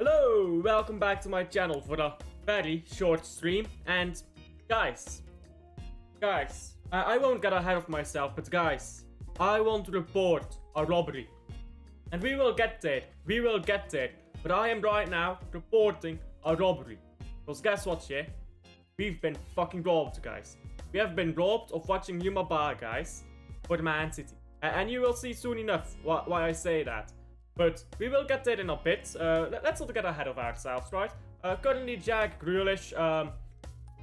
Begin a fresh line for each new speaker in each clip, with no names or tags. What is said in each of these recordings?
Hello, welcome back to my channel for a very short stream. And guys, I won't get ahead of myself, but guys, I want to report a robbery. And we will get there, but I am right now reporting a robbery. Because guess what, yeah? We've been fucking robbed, guys. We have been robbed of watching JUMA, guys, for Man City. And you will see soon enough why I say that. But we will get there in a bit. Let's not get ahead of ourselves, right? Currently, Jack Grealish.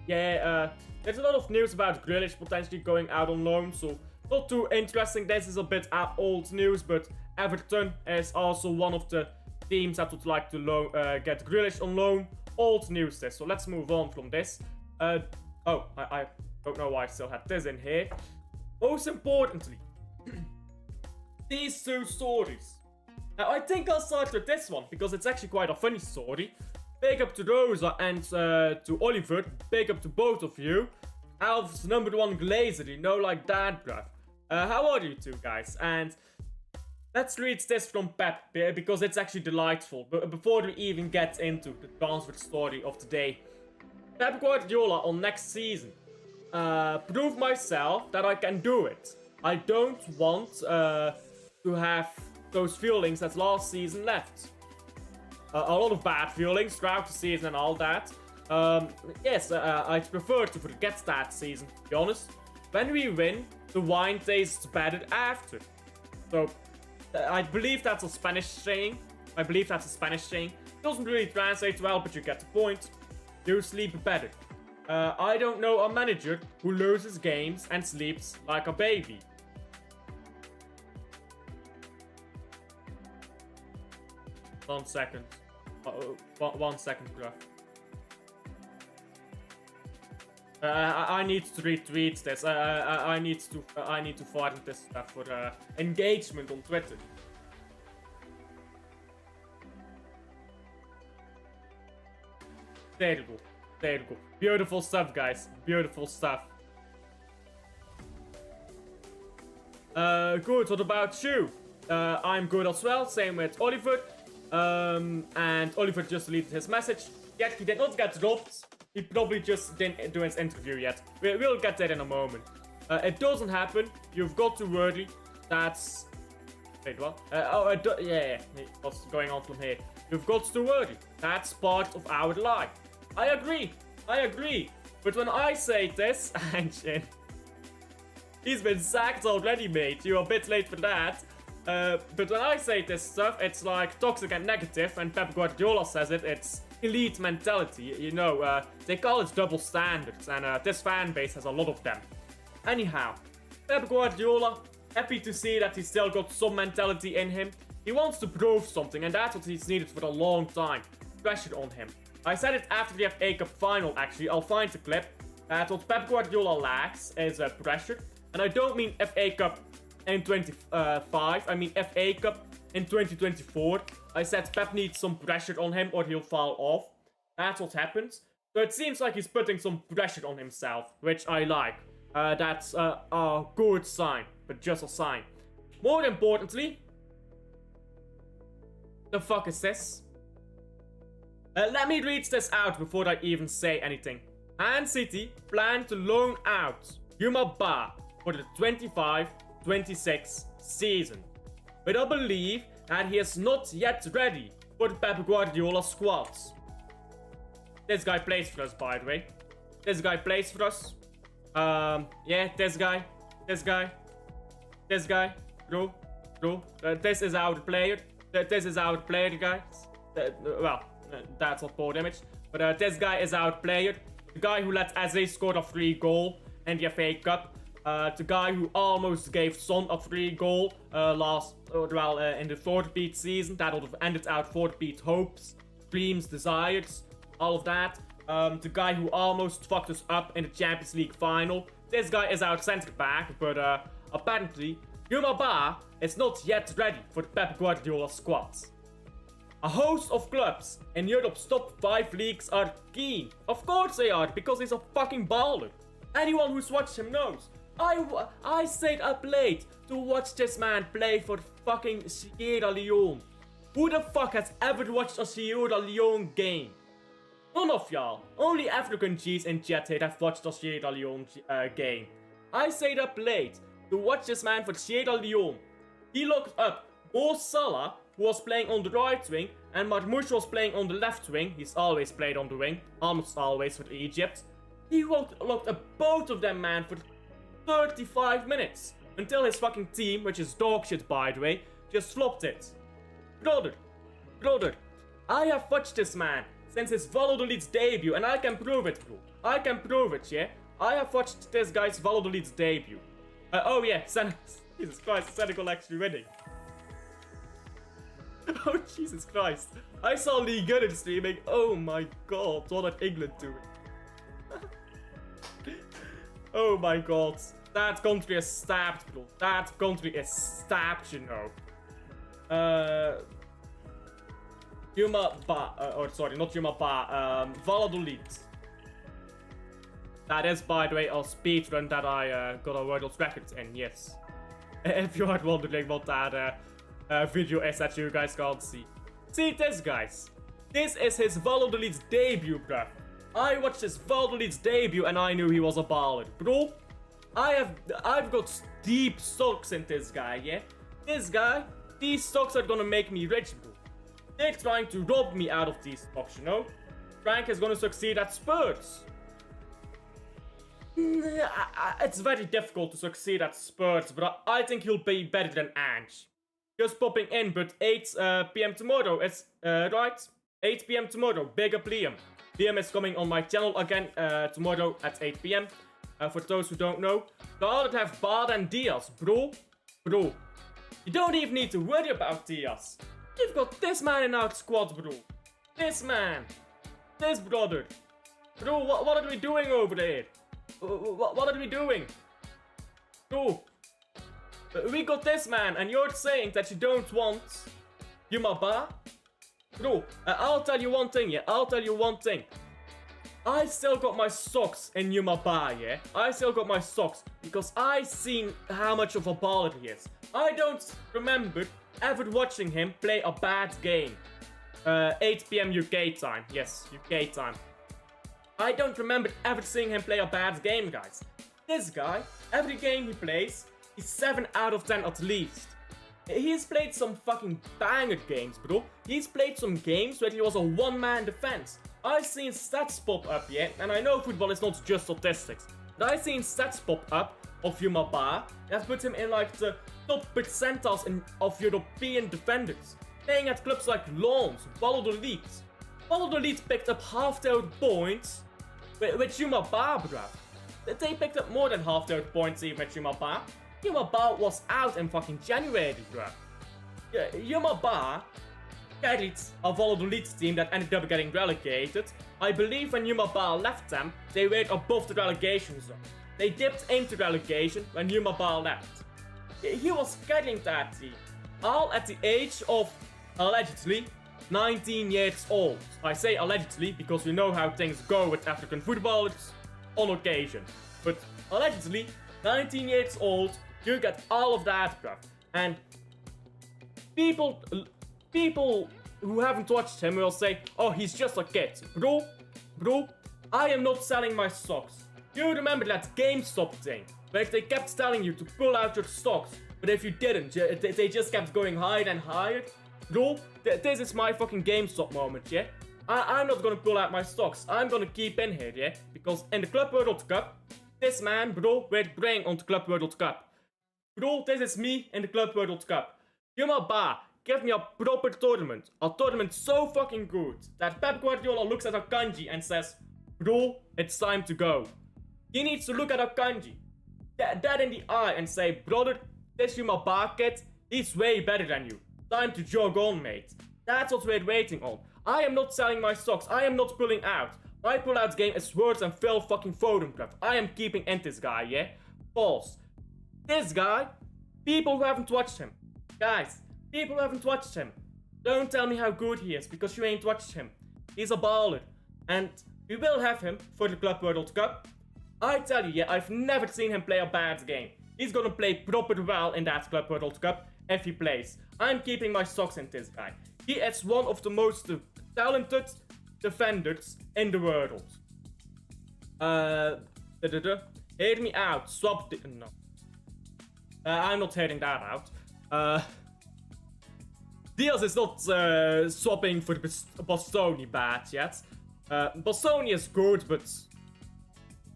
There's a lot of news about Grealish potentially going out on loan, so not too interesting. This is a bit old news, but Everton is also one of the teams that would like to get Grealish on loan. Old news this, so let's move on from this. I don't know why I still had this in here. Most importantly, these two stories. Now, I think I'll start with this one, because it's actually quite a funny story. Big up to Rosa and to Oliver. Big up to both of you. Alf's #1 glazer, you know, like that, bruv. How are you two, guys? And let's read this from Pep, because it's actually delightful. But before we even get into the transfer story of the day. Pep Guardiola on next season. Prove myself that I can do it. I don't want to have those feelings that last season left. A lot of bad feelings throughout the season and all that. I'd prefer to forget that season, to be honest. When we win, the wine tastes better after. So, I believe that's a Spanish saying. Doesn't really translate well, but you get the point. You sleep better. I don't know a manager who loses games and sleeps like a baby. One second. 1 second, bro. I need to retweet this. I need to find this stuff for engagement on Twitter. There you go. Beautiful stuff, guys. Beautiful stuff. Good. What about you? I'm good as well. Same with Oliver. And Oliver just deleted his message. Yet he did not get dropped. He probably just didn't do his interview yet. We'll get that in a moment. It doesn't happen. You've got to worry. That's... Wait, what? What's going on from here? You've got to worry. That's part of our life. I agree. But when I say this... He's been sacked already, mate. You're a bit late for that. But when I say this stuff, it's like toxic and negative, and Pep Guardiola says it's elite mentality. You know, they call it double standards, and this fan base has a lot of them. Anyhow, Pep Guardiola, happy to see that he's still got some mentality in him. He wants to prove something, and that's what he's needed for a long time. Pressure on him. I said it after the FA Cup final, actually. I'll find the clip. That what Pep Guardiola lacks is pressure, and I don't mean FA Cup in 25, I mean FA Cup in 2024. I said Pep needs some pressure on him or he'll fall off. That's what happens. So it seems like he's putting some pressure on himself, which I like. That's a good sign, but just a sign. More importantly, the fuck is this? Let me read this out before I even say anything. Man City plan to loan out JUMA for the 25-26 season, but I believe that he is not yet ready for the Pep Guardiola squads. This guy plays for us, by the way. This guy plays for us. This guy. Bro. This is our player. This is our player, guys. That's not poor image. But this guy is our player. The guy who let Eze score a free goal in the FA Cup. The guy who almost gave Son a free goal in the 4th beat season. That would have ended our 4th beat hopes, dreams, desires, all of that. The guy who almost fucked us up in the Champions League final. This guy is our centre back, but apparently JUMA is not yet ready for the Pep Guardiola squads. A host of clubs in Europe's top 5 leagues are keen. Of course they are, because he's a fucking baller. Anyone who's watched him knows. I stayed up late to watch this man play for fucking Sierra Leone. Who the fuck has ever watched a Sierra Leone game? None of y'all. Only African G's in chat here have watched a Sierra Leone game. I stayed up late to watch this man for Sierra Leone. He looked up Mo Salah, who was playing on the right wing, and Marmouche was playing on the left wing. He's always played on the wing, almost always for Egypt. He looked up both of them, man, for 35 minutes. Until his fucking team, which is dog shit by the way, just flopped it. Brother, I have watched this man since his Valladolid's debut, and I can prove it, bro. I can prove it, yeah? I have watched this guy's Valladolid's debut. Oh yeah, Jesus Christ, Senegal actually winning. Oh Jesus Christ. I saw Lee Gunner streaming. Oh my god, what did England do? Oh my god. That country is stabbed, bro. That country is stabbed, you know. JUMA sorry, not JUMA Valladolid. That is, by the way, a speedrun that I got a world record in, yes. If you are wondering what that video is that you guys can't see. See this, guys. This is his Valladolid's debut, bruh. I watched his Valladolid's debut and I knew he was a baller, bro. I've got deep stocks in this guy, yeah? This guy, these stocks are gonna make me rich, bro. They're trying to rob me out of these stocks, you know? Frank is gonna succeed at Spurs. It's very difficult to succeed at Spurs, but I think he'll be better than Ange. Just popping in, but 8 p.m. tomorrow is, right? 8 p.m. tomorrow, big up Liam. Liam is coming on my channel again tomorrow at 8 p.m. For those who don't know, the other have Bad and Diaz, bro. You don't even need to worry about Diaz. You've got this man in our squad, bro. This man. This brother. Bro, what are we doing over there? What are we doing? Bro. We got this man, and you're saying that you don't want Yumaba? Bro, I'll tell you one thing, yeah? I'll tell you one thing. I still got my socks in Yumaba, yeah? I still got my socks, because I seen how much of a baller he is. I don't remember ever watching him play a bad game. 8 p.m. UK time. Yes, UK time. I don't remember ever seeing him play a bad game, guys. This guy, every game he plays, he's 7 out of 10 at least. He's played some fucking banger games, bro. He's played some games where he was a one-man defense. I've seen stats pop up, yeah, and I know football is not just statistics, but I've seen stats pop up of Yumaba that put him in like the top percentiles of European defenders, playing at clubs like Lens, Valladolid. Valladolid picked up half their points with Yumaba, bruh. They picked up more than half their points even with Yumaba. Yumaba was out in fucking January, bruh. Yumaba carried a Valladolid team that ended up getting relegated. I believe when Yumaba left them, they were above the relegation zone. They dipped into relegation when Yumaba left. He was carrying that team, all at the age of, allegedly, 19 years old. I say allegedly because we know how things go with African footballers on occasion. But allegedly, 19 years old, you get all of that, bruh. And people who haven't watched him will say, oh, he's just a kid. Bro, I am not selling my stocks. You remember that GameStop thing, where they kept telling you to pull out your stocks, but if you didn't, they just kept going higher and higher? Bro, this is my fucking GameStop moment, yeah? I'm not gonna pull out my stocks. I'm gonna keep in here, yeah? Because in the Club World Cup, this man, bro, we're playing on the Club World Cup. Bro, this is me in the Club World Cup. Yumaba, give me a proper tournament. A tournament so fucking good that Pep Guardiola looks at Akanji and says, bro, it's time to go. He needs to look at Akanji, dead in the eye, and say, brother, this Yumaba kid, he's way better than you. Time to jog on, mate. That's what we're waiting on. I am not selling my stocks. I am not pulling out. My pull-out game is worse than Phil fucking Fodencraft. I am keeping in this guy, yeah? False. This guy, people who haven't watched him. Guys, people who haven't watched him. Don't tell me how good he is, because you ain't watched him. He's a baller. And we will have him for the Club World Cup. I tell you, yeah, I've never seen him play a bad game. He's gonna play proper well in that Club World Cup if he plays. I'm keeping my stocks in this guy. He is one of the most talented defenders in the world. Hear me out. Swap the... No. I'm not hearing that out. Diaz is not swapping for the Bastoni badge yet. Bastoni is good, but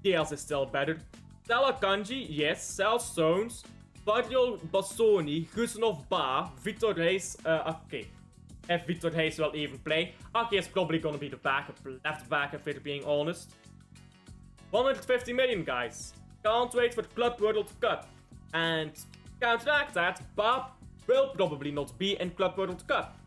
Diaz is still better. Stella Kanji, yes. Sal Stones. Barriol Bastoni. Gusenov Ba. Victor Hayes. Okay. If Victor Hayes will even play. Aki is probably gonna be the backup, left backup, if we're being honest. 150 million, guys. Can't wait for the Club World Cup. And counteract that, Ba will probably not be in Club World Cup.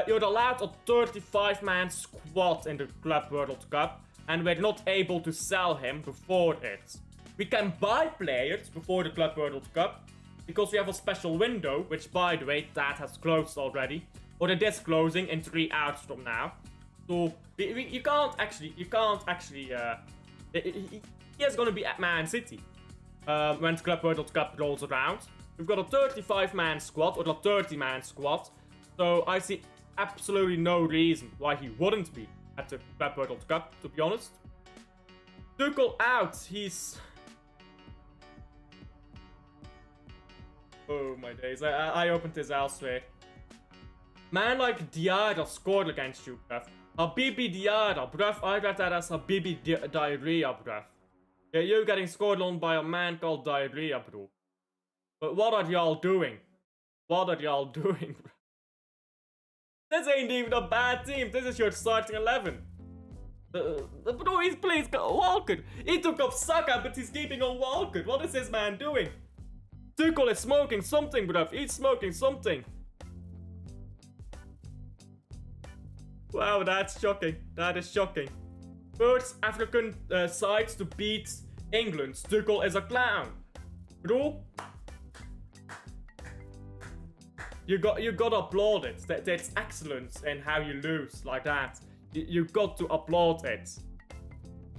You're allowed a 35-man squad in the Club World Cup, and we're not able to sell him before it. We can buy players before the Club World Cup, because we have a special window, which, by the way, that has closed already. Or it is closing in 3 hours from now. So, you can't actually, he is gonna be at Man City when the Club World Cup rolls around. We've got a 35-man squad, or a 30-man squad. So, I see absolutely no reason why he wouldn't be at the Club World Cup, to be honest. Tuchel out, he's... Oh my days, I opened this elsewhere. Man like Diarra scored against you, bruv. Habibi Diarra, bruv. I read that as Habibi Diarrhea, bruv. Yeah, you're getting scored on by a man called Diarrhea, bro. But what are y'all doing? What are y'all doing, bro? This ain't even a bad team. This is your starting 11. Bro, he's playing Walker. He took off Saka, but he's keeping on Walker. What is this man doing? Tuchel is smoking something, bruv. He's smoking something. Wow, that's shocking. That is shocking. First African side to beat England. Tuchel is a clown. Bro. You gotta applaud it. That's excellence in how you lose like that. You got to applaud it.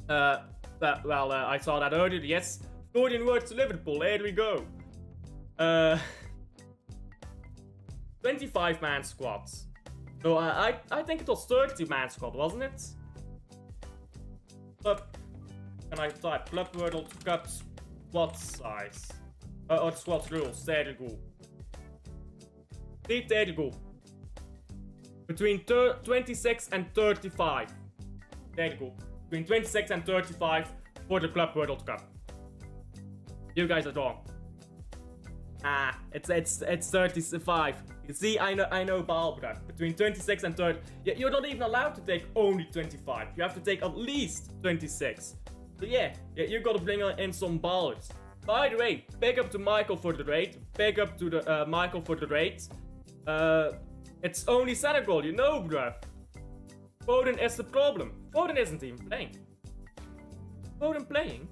I saw that earlier. Yes. 14 words to Liverpool. Here we go. 25-man squads. So I think it was 30-man squad, wasn't it? But can I type Club World Cup squad size? Or squad rules. There you go. See, there you go. Between 26 and 35. There you go. Between 26 and 35 for the Club World Cup. You guys are wrong. It's 35. You see, I know Barbara. Between 26 and 30. You're not even allowed to take only 25. You have to take at least 26. So yeah, you gotta bring in some ballers. By the way, big up to Michael for the raid. Big up to the Michael for the raid. It's only Senegal, you know, bruv. Foden is the problem. Foden isn't even playing. Foden playing?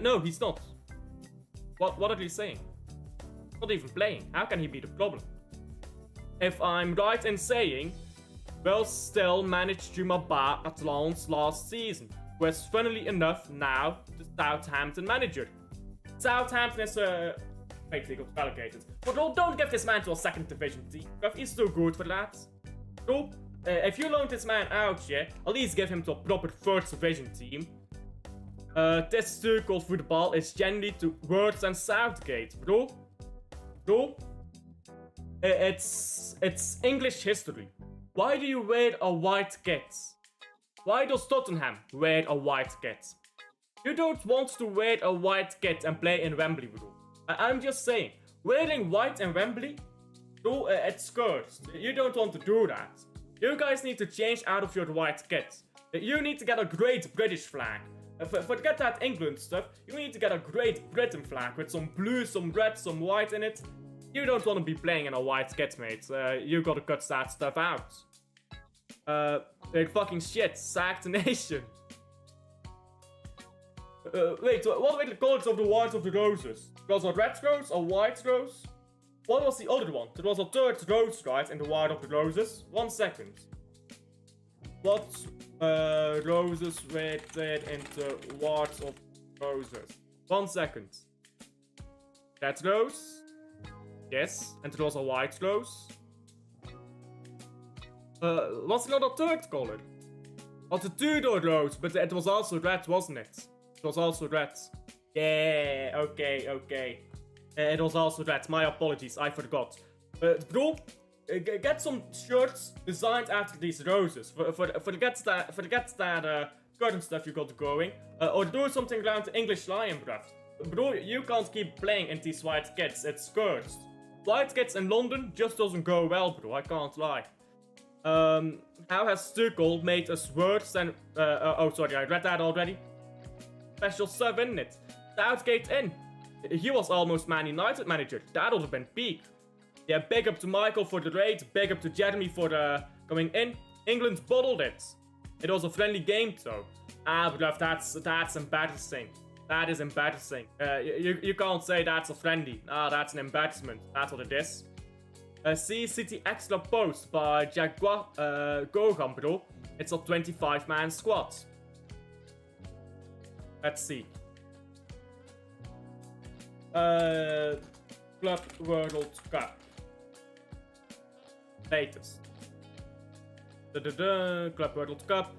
No, he's not. What are you saying? Not even playing. How can he be the problem? If I'm right in saying, we'll still manage JUMA at Lens last season, who is funnily enough now the Southampton manager. Southampton is Wait, they got relegated. But don't give this man to a second division team. He's too good for that. So, if you loan this man out, yeah, at least give him to a proper first division team. This Tuchel football is generally to worse than Southgate, bro. Bro, it's English history. Why do you wear a white kit? Why does Tottenham wear a white kit? You don't want to wear a white kit and play in Wembley, bro. I'm just saying, wearing white in Wembley, bro, it's cursed. You don't want to do that. You guys need to change out of your white kit. You need to get a great British flag. Forget that England stuff. You need to get a great Britain flag with some blue, some red, some white in it. You don't want to be playing in a white kit, mate. You gotta cut that stuff out. Fucking shit. Sack the nation. Wait, what were the colors of the Wars of the Roses? It was a red rose, a white rose? What was the other one? There was a third rose, right, in the War of the Roses? 1 second. What roses were there in the Wars of Roses? 1 second. That rose? Yes, and there was a white rose. Was it not a third color? Was it Tudor rose, but it was also red, wasn't it? It was also red. Yeah, okay. It was also red. My apologies, I forgot. Bro, get some shirts designed after these roses. Forget that current stuff you got going. Or do something around the English Lion, bruv. Bro, you can't keep playing in these white kits. It's cursed. White kits in London just doesn't go well, bro. I can't lie. How has Stukkel made us worse than... oh, sorry, I read that already. Special sub, isn't it? Southgate in. He was almost Man United manager. That would have been peak. Yeah, big up to Michael for the raid. Big up to Jeremy for coming in. England bottled it. It was a friendly game, though. Ah, bruv, that's embarrassing. That is embarrassing. You can't say that's a friendly. Ah, that's an embarrassment. That's what it is. See City extra post by Jaguar Gogan, bro. It's a 25-man squad. Let's see. Club World Cup. Latest. Club World Cup.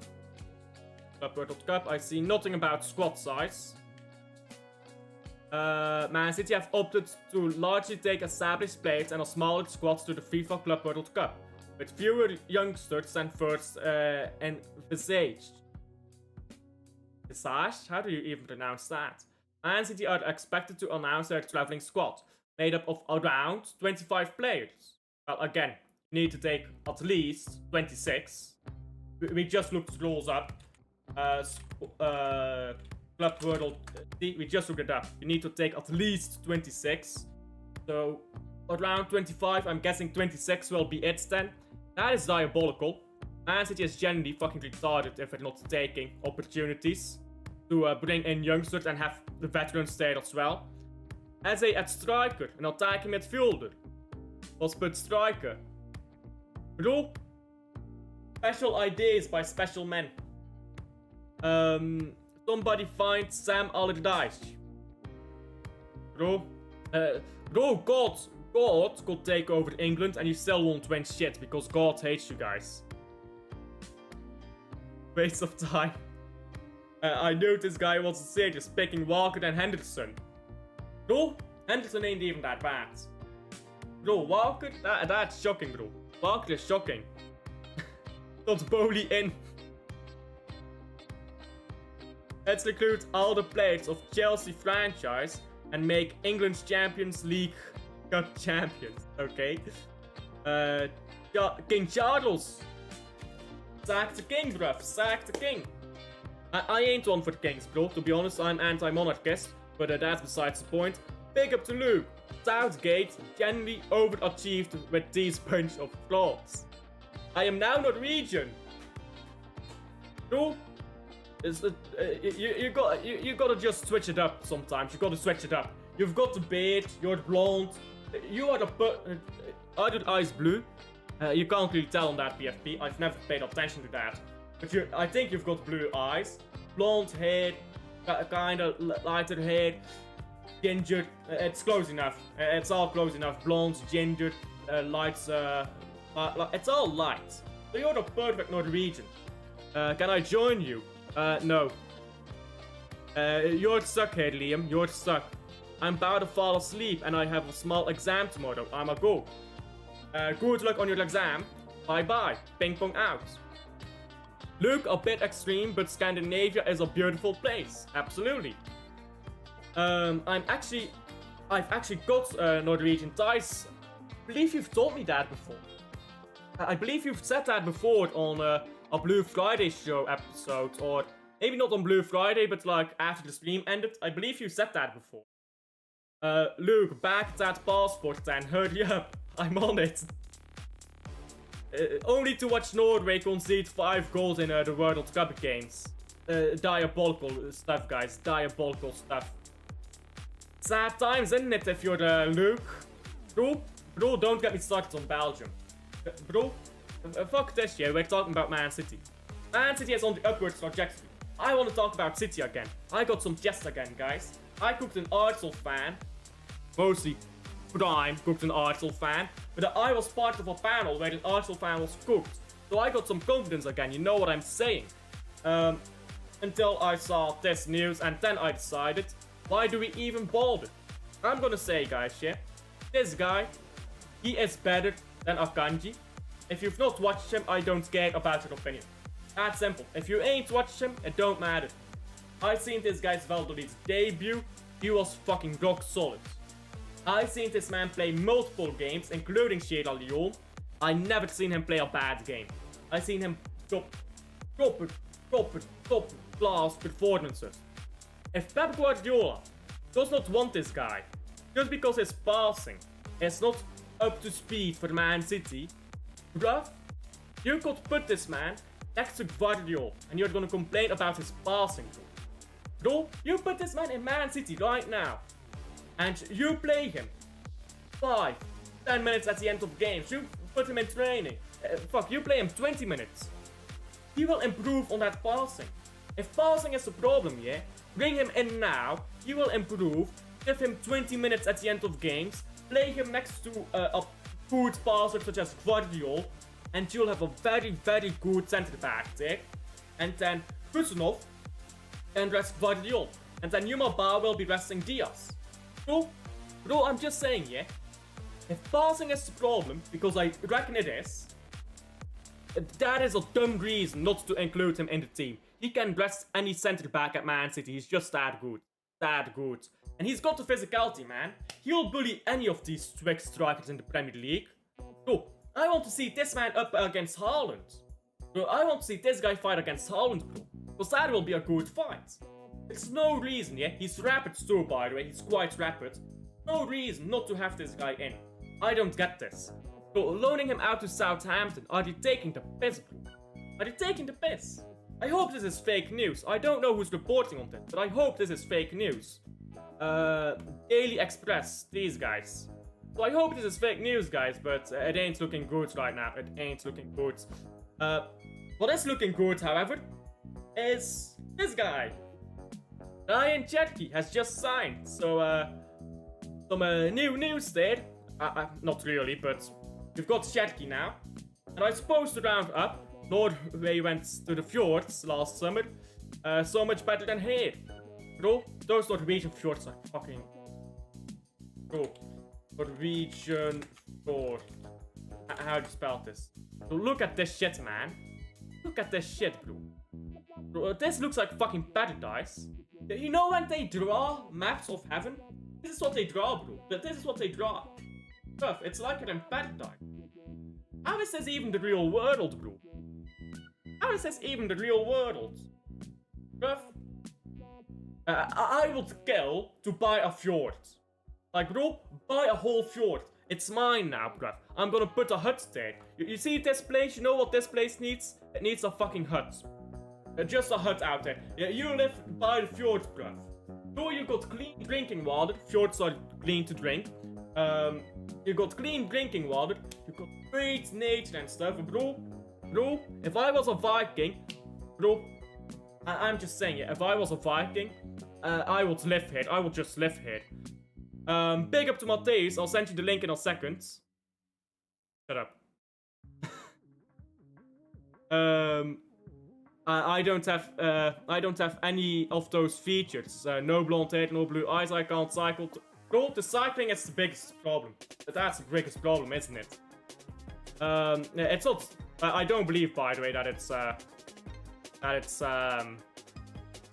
Club World Cup. I see nothing about squad size. Man City have opted to largely take established players and a smaller squads to the FIFA Club World Cup, with fewer youngsters than first envisaged. Visage? How do you even pronounce that? Man City are expected to announce their travelling squad, made up of around 25 players. Well, again, you need to take at least 26. We just looked scrolls up. Club World, we just looked it up. You need to take at least 26. So, around 25, I'm guessing 26 will be it then. That is diabolical. Man City is generally fucking retarded if they're not taking opportunities to bring in youngsters and have the veterans there as well. As at striker, an attacking midfielder. Was put striker. Bro, special ideas by special men. Somebody find Sam Allardyce. Bro, God could take over England and you still won't win shit because God hates you guys. Waste of time. I knew this guy was serious, picking Walker and Henderson. Bro, Henderson ain't even that bad. Bro, Walker, that's shocking, bro. Walker is shocking. Not Bowley in. Let's recruit all the players of Chelsea franchise and make England's Champions League Cup champions. Okay. King Charles. Sack the king, bruv. Sack the king. I ain't one for the kings, bro. To be honest, I'm anti-monarchist. But that's besides the point. Big up to Luke. Southgate genuinely overachieved with these bunch of frauds. I am now Norwegian. Bro. You gotta just switch it up sometimes. You gotta switch it up. You've got the beard, you're blonde, you are are the eyes blue. You can't really tell on that PFP. I've never paid attention to that. But I think you've got blue eyes, blonde hair, kinda lighter hair, ginger. It's close enough. It's all close enough. Blonde, ginger, lights. It's all light. So you're the perfect Norwegian. Can I join you? No. You're stuck here, Liam. You're stuck. I'm about to fall asleep and I have a small exam tomorrow. I'ma go. Good luck on your exam. Bye-bye. Ping pong out. Luke, a bit extreme, but Scandinavia is a beautiful place. Absolutely. I've actually got Norwegian ties. I believe you've told me that before. I believe you've said that before on a Blue Friday show episode, or maybe not on Blue Friday, but like after the stream ended. I believe you said that before. Luke, back that passport then. Hurry up. I'm on it. Only to watch Norway concede 5 goals in the World Cup games. Diabolical stuff, guys. Diabolical stuff. Sad times, isn't it, if you're Luke? Bro, don't get me started on Belgium. Bro, fuck this shit. We're talking about Man City. Man City is on the upward trajectory. I want to talk about City again. I got some jest again, guys. I cooked an Arsenal fan. Mostly Prime cooked an Arsenal fan. But I was part of a panel where an Arsenal fan was cooked. So I got some confidence again, you know what I'm saying. Until I saw this news, and then I decided, why do we even bother? I'm gonna say, guys, yeah, this guy, he is better than Akanji. If you've not watched him, I don't care about your opinion. That's simple. If you ain't watched him, it don't matter. I seen this guy's Valdovid's debut, he was fucking rock solid. I seen this man play multiple games, including Sierra Leone. I never seen him play a bad game. I seen him top class performances. If Pep Guardiola does not want this guy, just because his passing is not up to speed for Man City, bruv, you could put this man next to Guardiola and you're gonna complain about his passing. Bro, you put this man in Man City right now and you play him 5-10 minutes at the end of games. You put him in training. You play him 20 minutes. He will improve on that passing. If passing is a problem, yeah, bring him in now. He will improve. Give him 20 minutes at the end of games. Play him next to a good passer such as Guardiola, and you'll have a very, very good centre back there. And then Kusanov can rest Guardiola, and then JUMA will be resting Diaz. Bro, I'm just saying, yeah. If passing is the problem, because I reckon it is, that is a dumb reason not to include him in the team. He can rest any centre back at Man City. He's just that good. That good. And he's got the physicality, man. He'll bully any of these strict strikers in the Premier League. Bro, I want to see this man up against Haaland. Bro, I want to see this guy fight against Haaland, bro. Because that will be a good fight. There's no reason, yeah? He's rapid too, by the way. He's quite rapid. No reason not to have this guy in. I don't get this. So, loaning him out to Southampton, are they taking the piss, bro? Are they taking the piss? I hope this is fake news. I don't know who's reporting on this, but I hope this is fake news. Daily Express, these guys. So I hope this is fake news, guys, but it ain't looking good right now. It ain't looking good. What is looking good, however, is this guy. Ryan Cherky has just signed. So, some new news there. Not really, but we've got Cherky now. And I suppose to round up, Norway went to the fjords last summer. So much better than here. Bro, those Norwegian fjords are fucking... Bro, Norwegian fjord. How do you spell this? So look at this shit, man. Look at this shit, bro. Bro, this looks like fucking paradise. You know when they draw maps of heaven? This is what they draw, bro. This is what they draw. Bruv, it's like it in paradise. How is this even the real world, bro? How is this even the real world? Bruv, I would kill to buy a fjord. Like, bro, buy a whole fjord. It's mine now, bruv. I'm gonna put a hut there. You see this place? You know what this place needs? It needs a fucking hut. Just a hut out there. Yeah, you live by the fjord, bruv. Bro, you got clean drinking water. Fjords are clean to drink. You got clean drinking water. You got great nature and stuff, bro. Bro, if I was a Viking, bro, I'm just saying, yeah, if I was a Viking, I would live here. I would just live here. Big up to Matthäus. I'll send you the link in a second. Shut up. I don't have any of those features. No blonde hair, no blue eyes. I can't cycle. Bro, the cycling is the biggest problem. That's the biggest problem, isn't it? It's not. I don't believe, by the way, that it's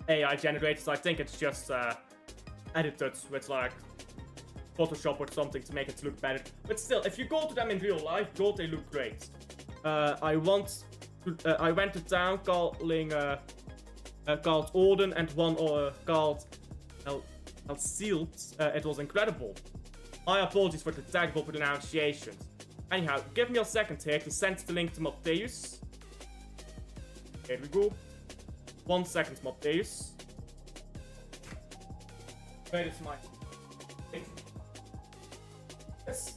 AI generated. So I think it's just edited with like Photoshop or something to make it look better. But still, if you go to them in real life, bro, they look great. I went to town called Olden and one called Sealed. It was incredible. My apologies for the terrible pronunciations. Anyhow, give me a second here to send the link to Matthäus. Here we go. 1 second, Matthäus. Where is my... Yes.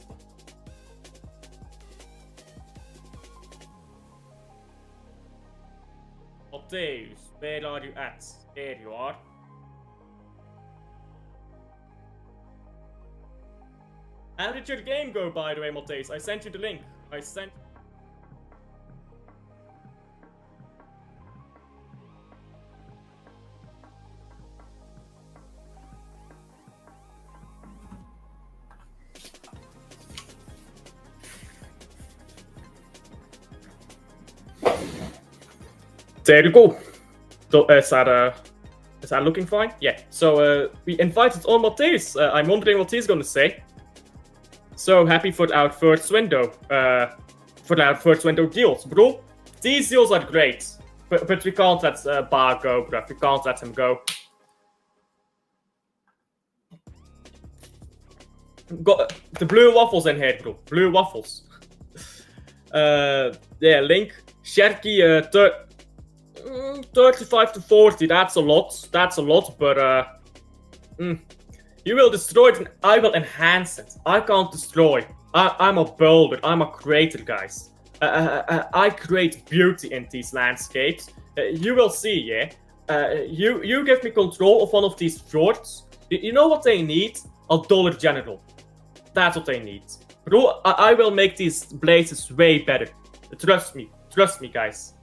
Matthäus, where are you at? There you are. How did your game go, by the way, Matthäus? I sent you the link. There you go. So, is that looking fine? Yeah. So we invited on Matthijs. I'm wondering what he's gonna say. So happy for our first window. For our first window deals, bro. These deals are great, but we can't let Bar go, bro. We can't let him go. Got the blue waffles in here, bro. Blue waffles. Yeah, Link. Sherky, 35 to 40. That's a lot. That's a lot, but you will destroy it and I will enhance it. I can't destroy. I'm a builder. I'm a creator, guys. I create beauty in these landscapes. You will see, yeah? You give me control of one of these fjords. You know what they need? A dollar general. That's what they need. Bro, I will make these blazes way better. Trust me. Trust me, guys.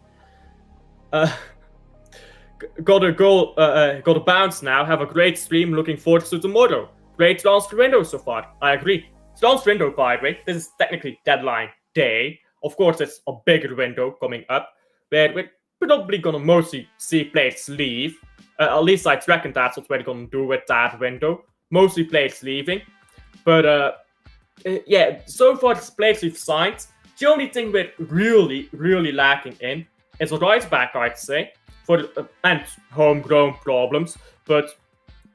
Gotta bounce now. Have a great stream. Looking forward to tomorrow. Great transfer window so far. I agree. Transfer window, by the way. This is technically deadline day. Of course, it's a bigger window coming up, where we're probably gonna mostly see players leave. At least I reckon that's what we're gonna do with that window. Mostly players leaving. But yeah, so far the players we've signed, the only thing we're really lacking in is a right back, I'd say, and homegrown problems. But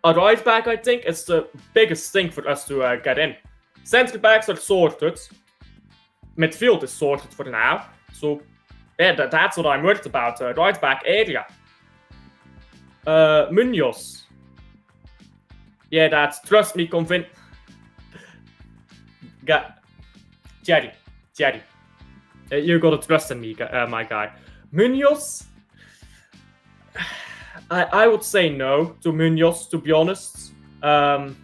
a right back, I think, is the biggest thing for us to get in. Centre backs are sorted. Midfield is sorted for now. So yeah, that's what I'm worried about. Right back area. Munoz. Yeah, that's, trust me, convince. Jerry. You gotta trust in me, my guy. Munoz. I would say no to Munoz, to be honest. And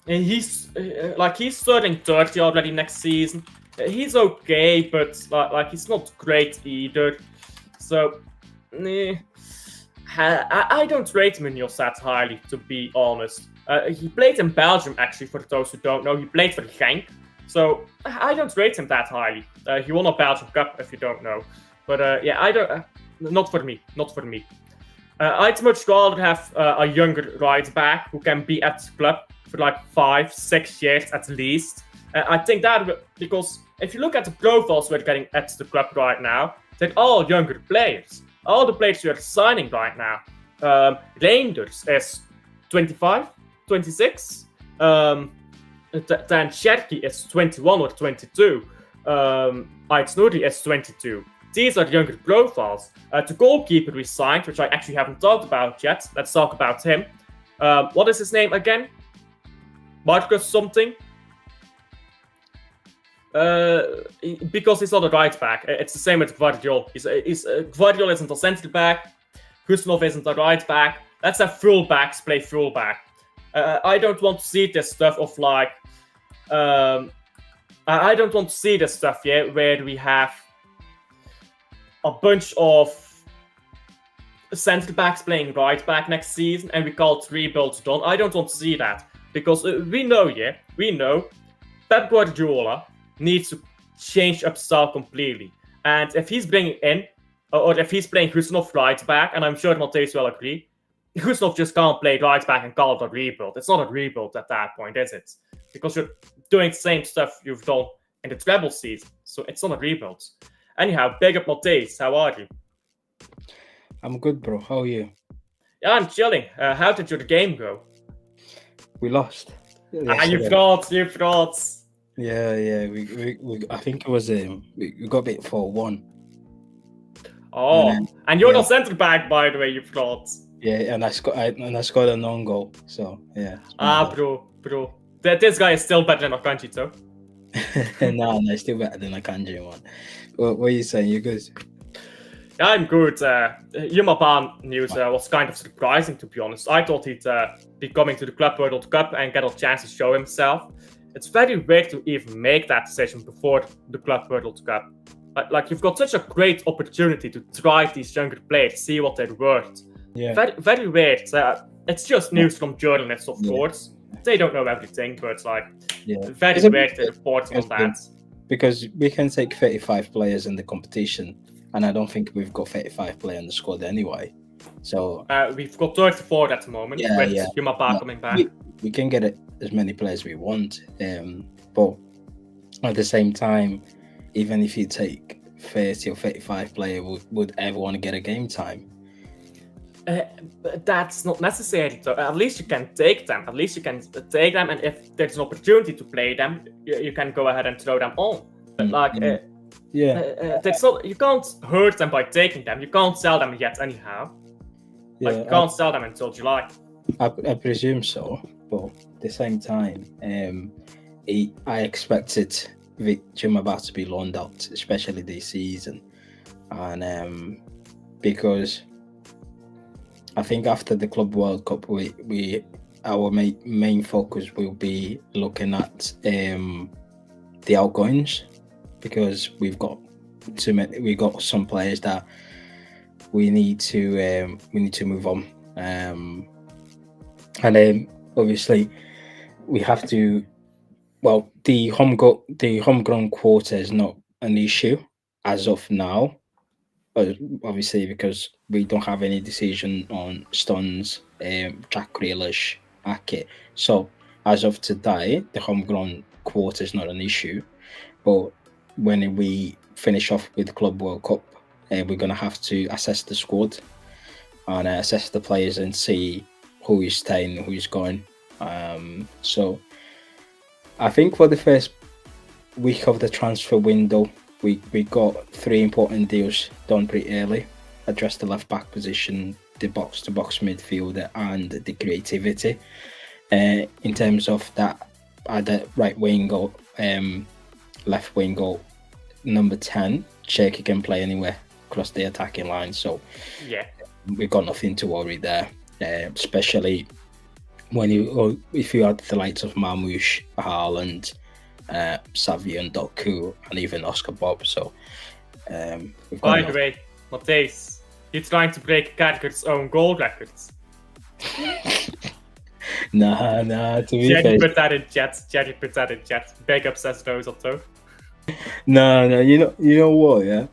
he's turning 30 already next season. He's okay, but like he's not great either. So I don't rate Munoz that highly, to be honest. He played in Belgium, actually, for those who don't know. He played for Genk. So I don't rate him that highly. He won a Belgian Cup, if you don't know. But yeah, I don't. Not for me. Not for me. I'd much rather have a younger right back who can be at the club for like 5-6 years at least. I think that because if you look at the profiles we're getting at the club right now, they're all younger players. All the players we are signing right now. Reinders is 25, 26. Then Sherky is 21 or 22. Aitsnuri is 22. These are younger profiles. The goalkeeper we signed, which I actually haven't talked about yet. Let's talk about him. What is his name again? Marcus something? Because he's not a right back. It's the same with Gvardiol. Gvardiol isn't a centre back. Kusnov isn't a right back. Let's have full backs play full back. I don't want to see this stuff of like... I don't want to see this stuff, yeah, where we have a bunch of centre backs playing right back next season and we call it rebuilds done. I don't want to see that. Because we know Pep Guardiola needs to change up style completely. And if he's bringing in, or if he's playing Kusnov right back, and I'm sure Matthijs will agree, Kusnov just can't play right back and call it a rebuild. It's not a rebuild at that point, is it? Because you're doing the same stuff you've done in the treble season. So it's not a rebuild. Anyhow, big up Matthijs. How are you?
I'm good, bro. How are you?
Yeah, I'm chilling. How did your game go?
We lost.
You fraud.
Yeah. We I think it was we got beat 4-1.
Oh, and you're not centre back, by the way, you fraud.
Yeah, and I scored a non-goal. So yeah.
Bro. This guy is still better than Akanji, though.
No, still better than Akanji, man. What are you saying? You good?
Yeah, I'm good. JUMA news was kind of surprising, to be honest. I thought he'd be coming to the Club World Cup and get a chance to show himself. It's very weird to even make that decision before the Club World Cup. Like you've got such a great opportunity to try these younger players, see what they're worth.
Yeah.
Very weird. It's just news from journalists, of course. They don't know everything, but it's like very weird to report on that.
because we can take 35 players in the competition, and I don't think we've got 35 players in the squad anyway. So
we've got 34 at the moment, with JUMA coming back.
We can get as many players we want, but at the same time, even if you take 30 or 35 players, would everyone get a game time?
But that's not necessary. So at least you can take them. At least you can take them, and if there's an opportunity to play them, you can go ahead and throw them on. But that's not. You can't hurt them by taking them. You can't sell them yet, anyhow. You can't sell them until July.
I presume so, but at the same time, I expected JUMA to be loaned out, especially this season, and because I think after the Club World Cup, our main focus will be looking at the outgoings, because we've got too many. We got some players that we need to move on, and then obviously we have to. Well, the homegrown quota is not an issue as of now, obviously, because we don't have any decision on Stones, Jack Grealish, Ake. So as of today, the homegrown quota is not an issue. But when we finish off with the Club World Cup, we're going to have to assess the squad and assess the players and see who is staying, who is going. So I think for the first week of the transfer window, we got 3 important deals done pretty early. Address the left back position, the box-to-box midfielder, and the creativity. In terms of that, either right wing or left wing or number 10, Cherky can play anywhere across the attacking line. So we've got nothing to worry there, especially if you add the likes of Marmoush, Haaland, Savio and Doku, and even Oscar Bob. So
by the way, Matthijs, you're trying to break Carragher's own goal records.
Nah, to be fair.
Jerry put that in chat. Big up says those or two.
No, you know what, yeah?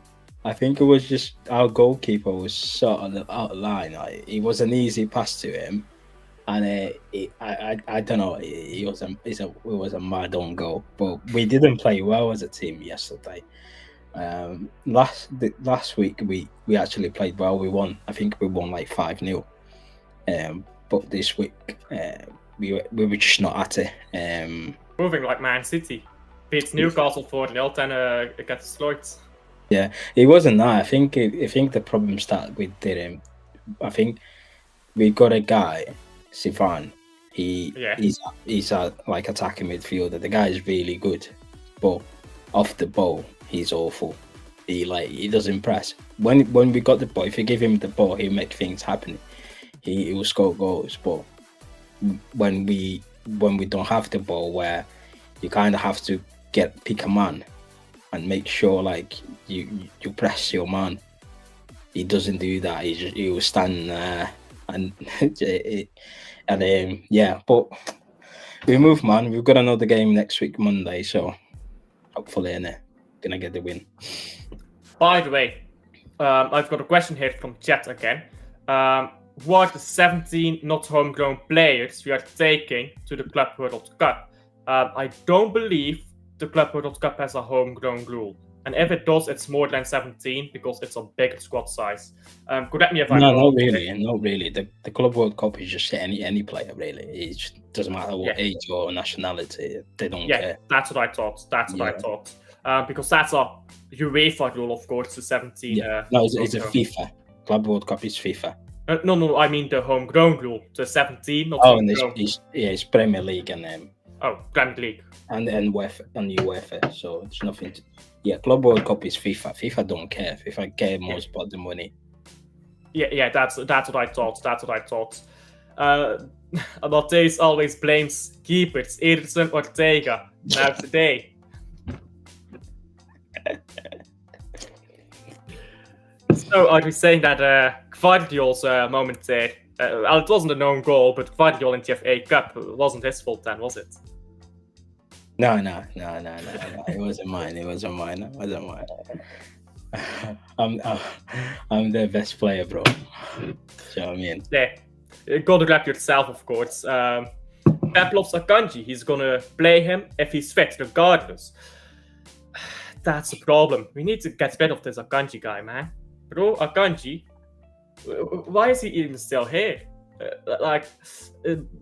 I think it was just our goalkeeper was sort of out of line. It was an easy pass to him, and I don't know. It was a mad on goal, but we didn't play well as a team yesterday. Last week we actually played well. We won. I think we won like 5-0. But this week we were just not at it.
Moving like Man City beats Newcastle 4-0, then it gets destroyed.
Yeah, it wasn't that. I think the problem started with I think we got a guy, Sivan. He's a like attacking midfielder. The guy is really good, but off the ball he's awful. He doesn't press. When we got the ball, if you give him the ball, he'll make things happen. He will score goals. But when we don't have the ball, where you kind of have to pick a man and make sure like you press your man, he doesn't do that. He will stand there and but we move, man. We've got another game next week, Monday, so hopefully gonna get the win.
By the way, I've got a question here from chat again. What are the 17 not homegrown players we are taking to the Club World Cup? I don't believe the Club World Cup has a homegrown rule. And if it does, it's more than 17 because it's a bigger squad size. Correct me if I'm wrong.
Not really. The Club World Cup is just any player, really. It just doesn't matter what age or nationality. They don't care. Yeah,
that's what I thought. I thought. Because that's a UEFA rule, of course, to 17.
Yeah. No, it's a FIFA. Club World Cup is FIFA.
No, I mean the homegrown rule, to 17. Not
it's Premier League and
Premier League
and UEFA. So it's nothing. Club World Cup is FIFA. FIFA don't care. FIFA care more about the money.
Yeah, that's what I thought. Matthijs always blames keepers, Ederson, Ortega. Now today. So are we saying that Gvardiol's moment there? Well, it wasn't a known goal, but Gvardiol in the FA Cup wasn't his fault then, was it?
No. It wasn't mine. I'm the best player, bro. Do you know what I mean?
Yeah, you gotta grab yourself, of course. Pep loves Akanji. He's gonna play him if he's fit, regardless. That's the problem. We need to get rid of this Akanji guy, man. Bro, Akanji, why is he even still here?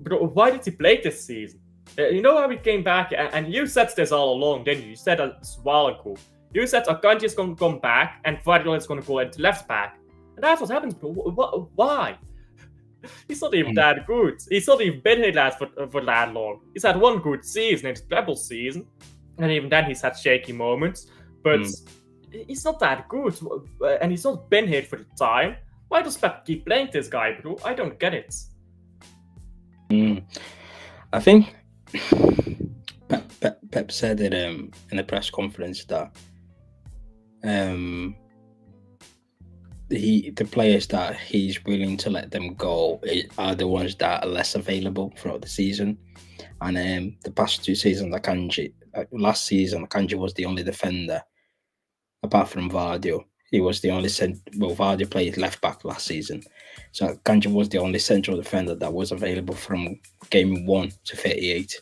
Bro, why did he play this season? You know how he came back, and you said this all along, didn't you? You said that a while ago. You said Akanji is going to come back, and Guardiola is going to go into left back. And that's what happens, bro. Why? He's not even that good. He's not even been here for that long. He's had one good season, it's treble season. And even then he's had shaky moments. But he's not that good. And he's not been here for the time. Why does Pep keep playing this guy, bro? I don't get it.
I think Pep said it in a press conference that the players that he's willing to let them go are the ones that are less available throughout the season. And the past 2 seasons, last season, Akanji was the only defender apart from Vardio. He was the only Vardio played left back last season, so Akanji was the only central defender that was available from game 1 to 38.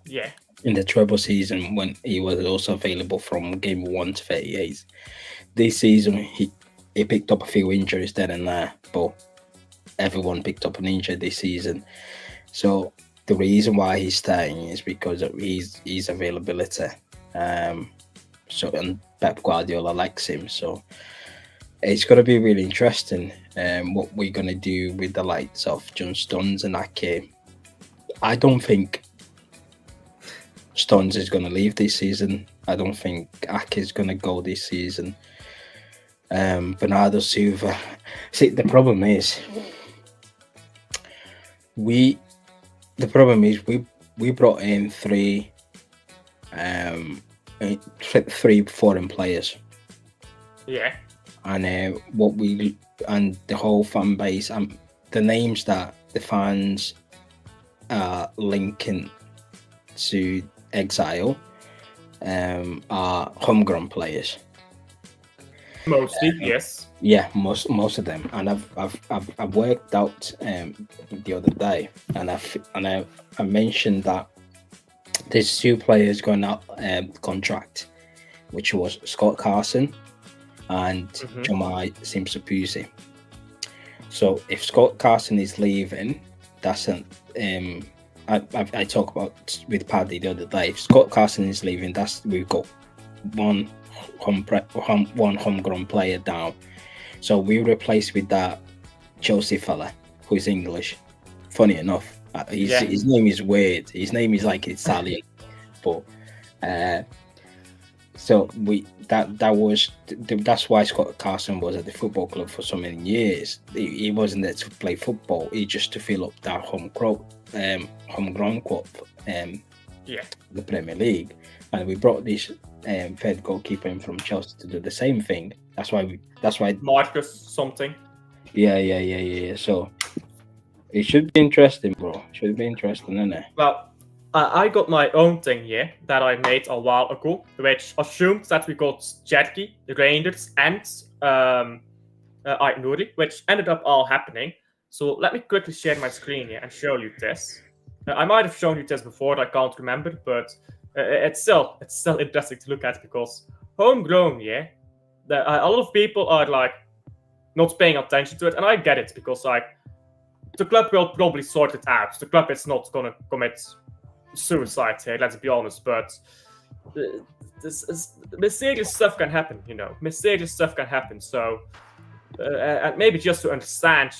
Yeah.
In the treble season, when he was also available from game 1 to 38. This season, he picked up a few injuries then and there, but everyone picked up an injury this season. So the reason why he's staying is because of his availability. And Pep Guardiola likes him, so it's going to be really interesting what we're going to do with the likes of John Stones and Ake. I don't think Stones is going to leave this season. I don't think Ake is going to go this season. Bernardo Silva. See, the problem is we brought in three foreign players.
Yeah.
And and the whole fan base and the names that the fans are linking to exile are homegrown players.
Mostly, yes.
Yeah, most of them, and I've worked out the other day, and I mentioned that there's 2 players going out contract, which was Scott Carson and JUMA Simsapusi. So if Scott Carson is leaving, that's an I talked about with Paddy the other day. If Scott Carson is leaving, we've got one homegrown player down. So we replaced with that Chelsea fella who's English. Funny enough, his name is weird. His name is like Italian, but so that's why Scott Carson was at the football club for so many years. He wasn't there to play football. He just to fill up that homegrown club, the Premier League. And we brought this third goalkeeper in from Chelsea to do the same thing. That's why
Marcus something.
Yeah. So it should be interesting, bro. Should be interesting, isn't it?
Well, I got my own thing here that I made a while ago, which assumes that we got Jetki, the Rangers, and Ait Nouri, which ended up all happening. So let me quickly share my screen here and show you this. I might have shown you this before, I can't remember, but it's still interesting to look at because homegrown, a lot of people are like not paying attention to it, and I get it because like the club will probably sort it out. The club is not gonna commit suicide here, let's be honest, but mysterious stuff can happen, mysterious stuff can happen. So and maybe just to understand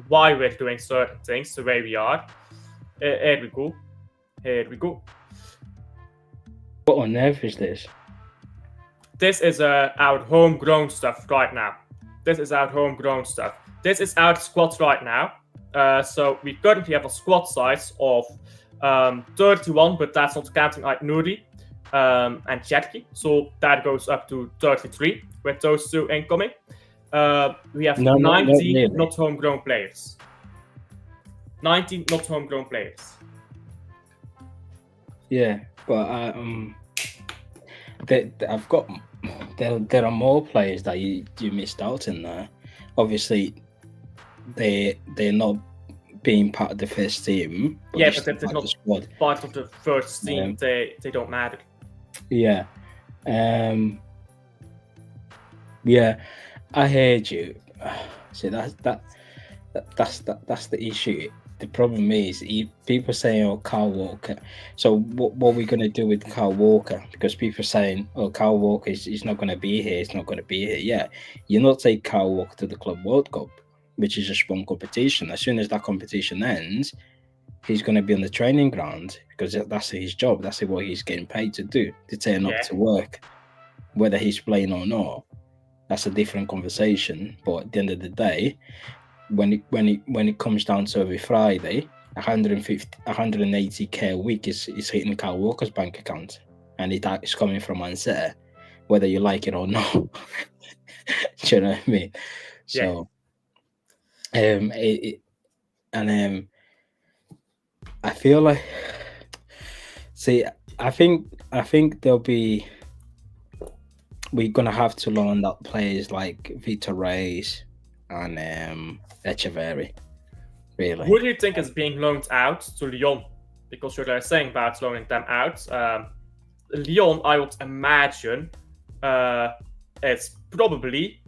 why we're doing certain things the way we are. Here we go.
What on earth is this?
This is our homegrown stuff right now. This is our squad right now. So we currently have a squad size of 31, but that's not counting Ait Nouri and Jetki. So that goes up to 33 with those 2 incoming. We have 19 not homegrown players. 19 not homegrown players.
Yeah, But I've got there are more players that you missed out in there. Obviously, they're not being part of the first team.
Yeah,
they're
but
still
if they're
part of
not
the squad.
part of the first team, they don't matter.
Yeah. Yeah, I heard you. See, that's the issue. The problem is people saying, "Oh, Kyle Walker." So what are we going to do with Kyle Walker? Because people are saying, "Oh, Kyle Walker is not going to be here. He's not going to be here." Yeah, you're not take Kyle Walker to the Club World Cup, which is just one competition. As soon as that competition ends, he's going to be on the training ground because that's his job. That's what he's getting paid to do, to turn up to work, whether he's playing or not. That's a different conversation. But at the end of the day, when it comes down to every Friday, 180k a week is hitting Kyle Walker's bank account, and it's coming from Ansett, whether you like it or not. Do you know what I mean? So, I feel like, see, I think we're gonna have to learn that players like Victor Reis and Echeverry. Really.
Who do you think is being loaned out to Lyon? Because you're saying about loaning them out. Lyon, I would imagine, it's probably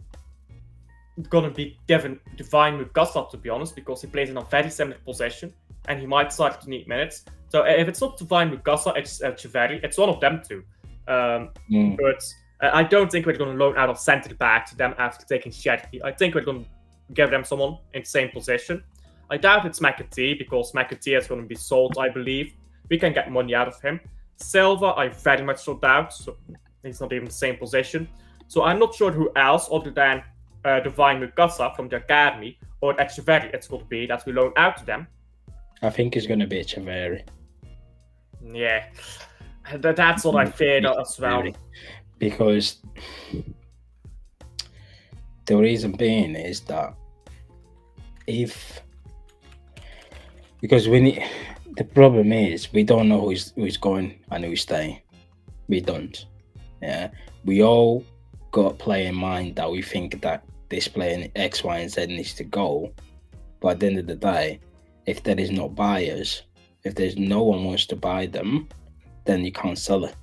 gonna be Divine Mukasa, to be honest, because he plays in a very similar position and he might start to need minutes. So if it's not Divine Mukasa, it's Echeverry. It's one of them two. But I don't think we're going to loan out a centre back to them after taking Shetty. I think we're going to give them someone in the same position. I doubt it's McAtee, because McAtee is going to be sold, I believe. We can get money out of him. Silva, I very much so doubt. So he's not even the same position. So I'm not sure who else, other than Divine Mukasa from the academy or Echeverry, it's going to be that we loan out to them.
I think it's going to be Echeverry.
Yeah, that's what I feared as well.
Because the reason being is that the problem is we don't know who's going and who's staying. We don't. Yeah, we all got a player in mind that we think that this player in X, Y, and Z needs to go. But at the end of the day, if there is no buyers, if there's no one wants to buy them, then you can't sell it.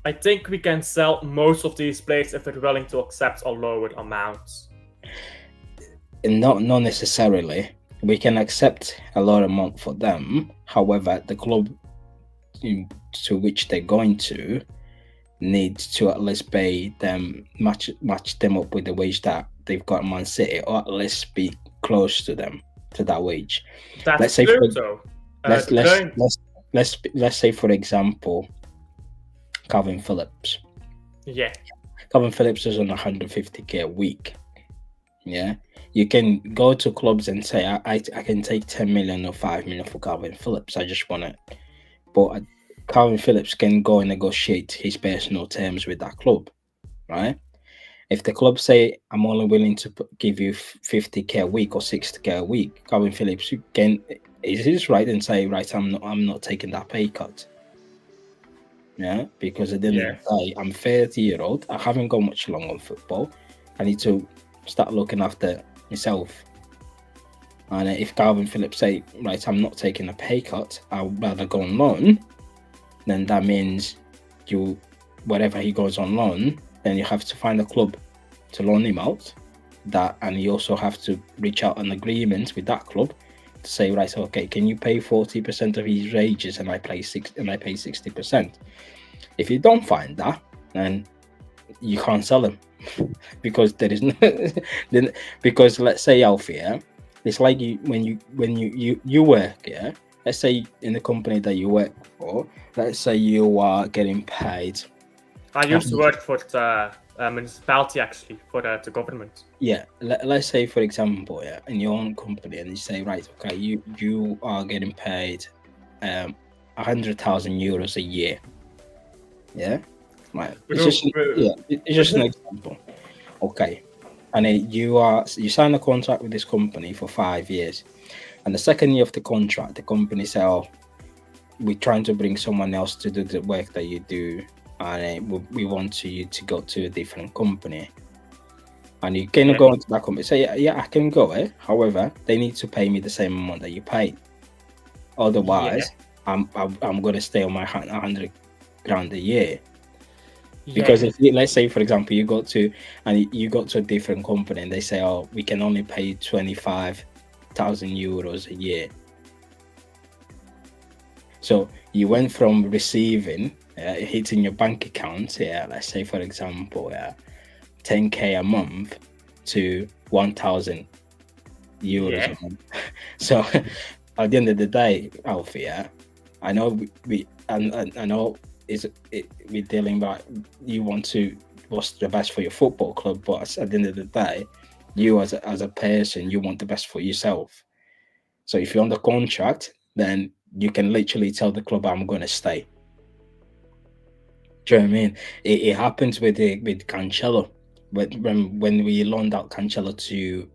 I think we can sell most of these players if they're willing to accept a lower amount.
Not necessarily. We can accept a lower amount for them. However, the club to which they're going to needs to at least pay them, match them up with the wage that they've got in Man City, or at least be close to them, to that wage.
That's true, though.
Let's say, for example, Calvin Phillips.
Yeah.
Calvin Phillips is on 150k a week. Yeah. You can go to clubs and say, I can take 10 million or 5 million for Calvin Phillips. I just want it. But Calvin Phillips can go and negotiate his personal terms with that club, right? If the club say, I'm only willing to give you 50k a week or 60k a week, Calvin Phillips is right and say, right, I'm not taking that pay cut. Yeah, because at the end of the day, I'm 30-year-old. I haven't got much long on football. I need to start looking after myself. And if Calvin Phillips say, right, I'm not taking a pay cut, I'd rather go on loan, then that means wherever he goes on loan, then you have to find a club to loan him out. And you also have to reach out an agreement with that club to say, right, okay, can you pay 40% of his wages and I pay 60%? If you don't find that, then you can't sell him because there is no. Because let's say, Alfie, yeah, it's like when you work, yeah. Let's say in the company that you work for, let's say you are getting paid.
I used to work for the municipality, actually, for the government.
Yeah, let's say, for example, yeah, in your own company, and you say, right, okay, you are getting paid 100,000 euros a year. Yeah, right. It's just an example. Okay, and then you sign a contract with this company for 5 years, and the second year of the contract, the company say, "Oh, we're trying to bring someone else to do the work that you do, and we want you to go to a different company. And you can go into that company, say, yeah, I can go. However, they need to pay me the same amount that you paid. Otherwise, I'm going to stay on my 100 grand a year. Because if let's say, for example, you go to a different company and they say, oh, we can only pay 25,000 euros a year. So you went from receiving, hitting your bank account, let's say, for example, 10k a month to 1,000 euros a month. So at the end of the day, Alfie, I know I know we're dealing about you want to what's the best for your football club, but at the end of the day, you as a person, you want the best for yourself. So if you're on the contract, then you can literally tell the club, I'm going to stay. Do you know what I mean? It happens with Cancelo. When we loaned out Cancelo to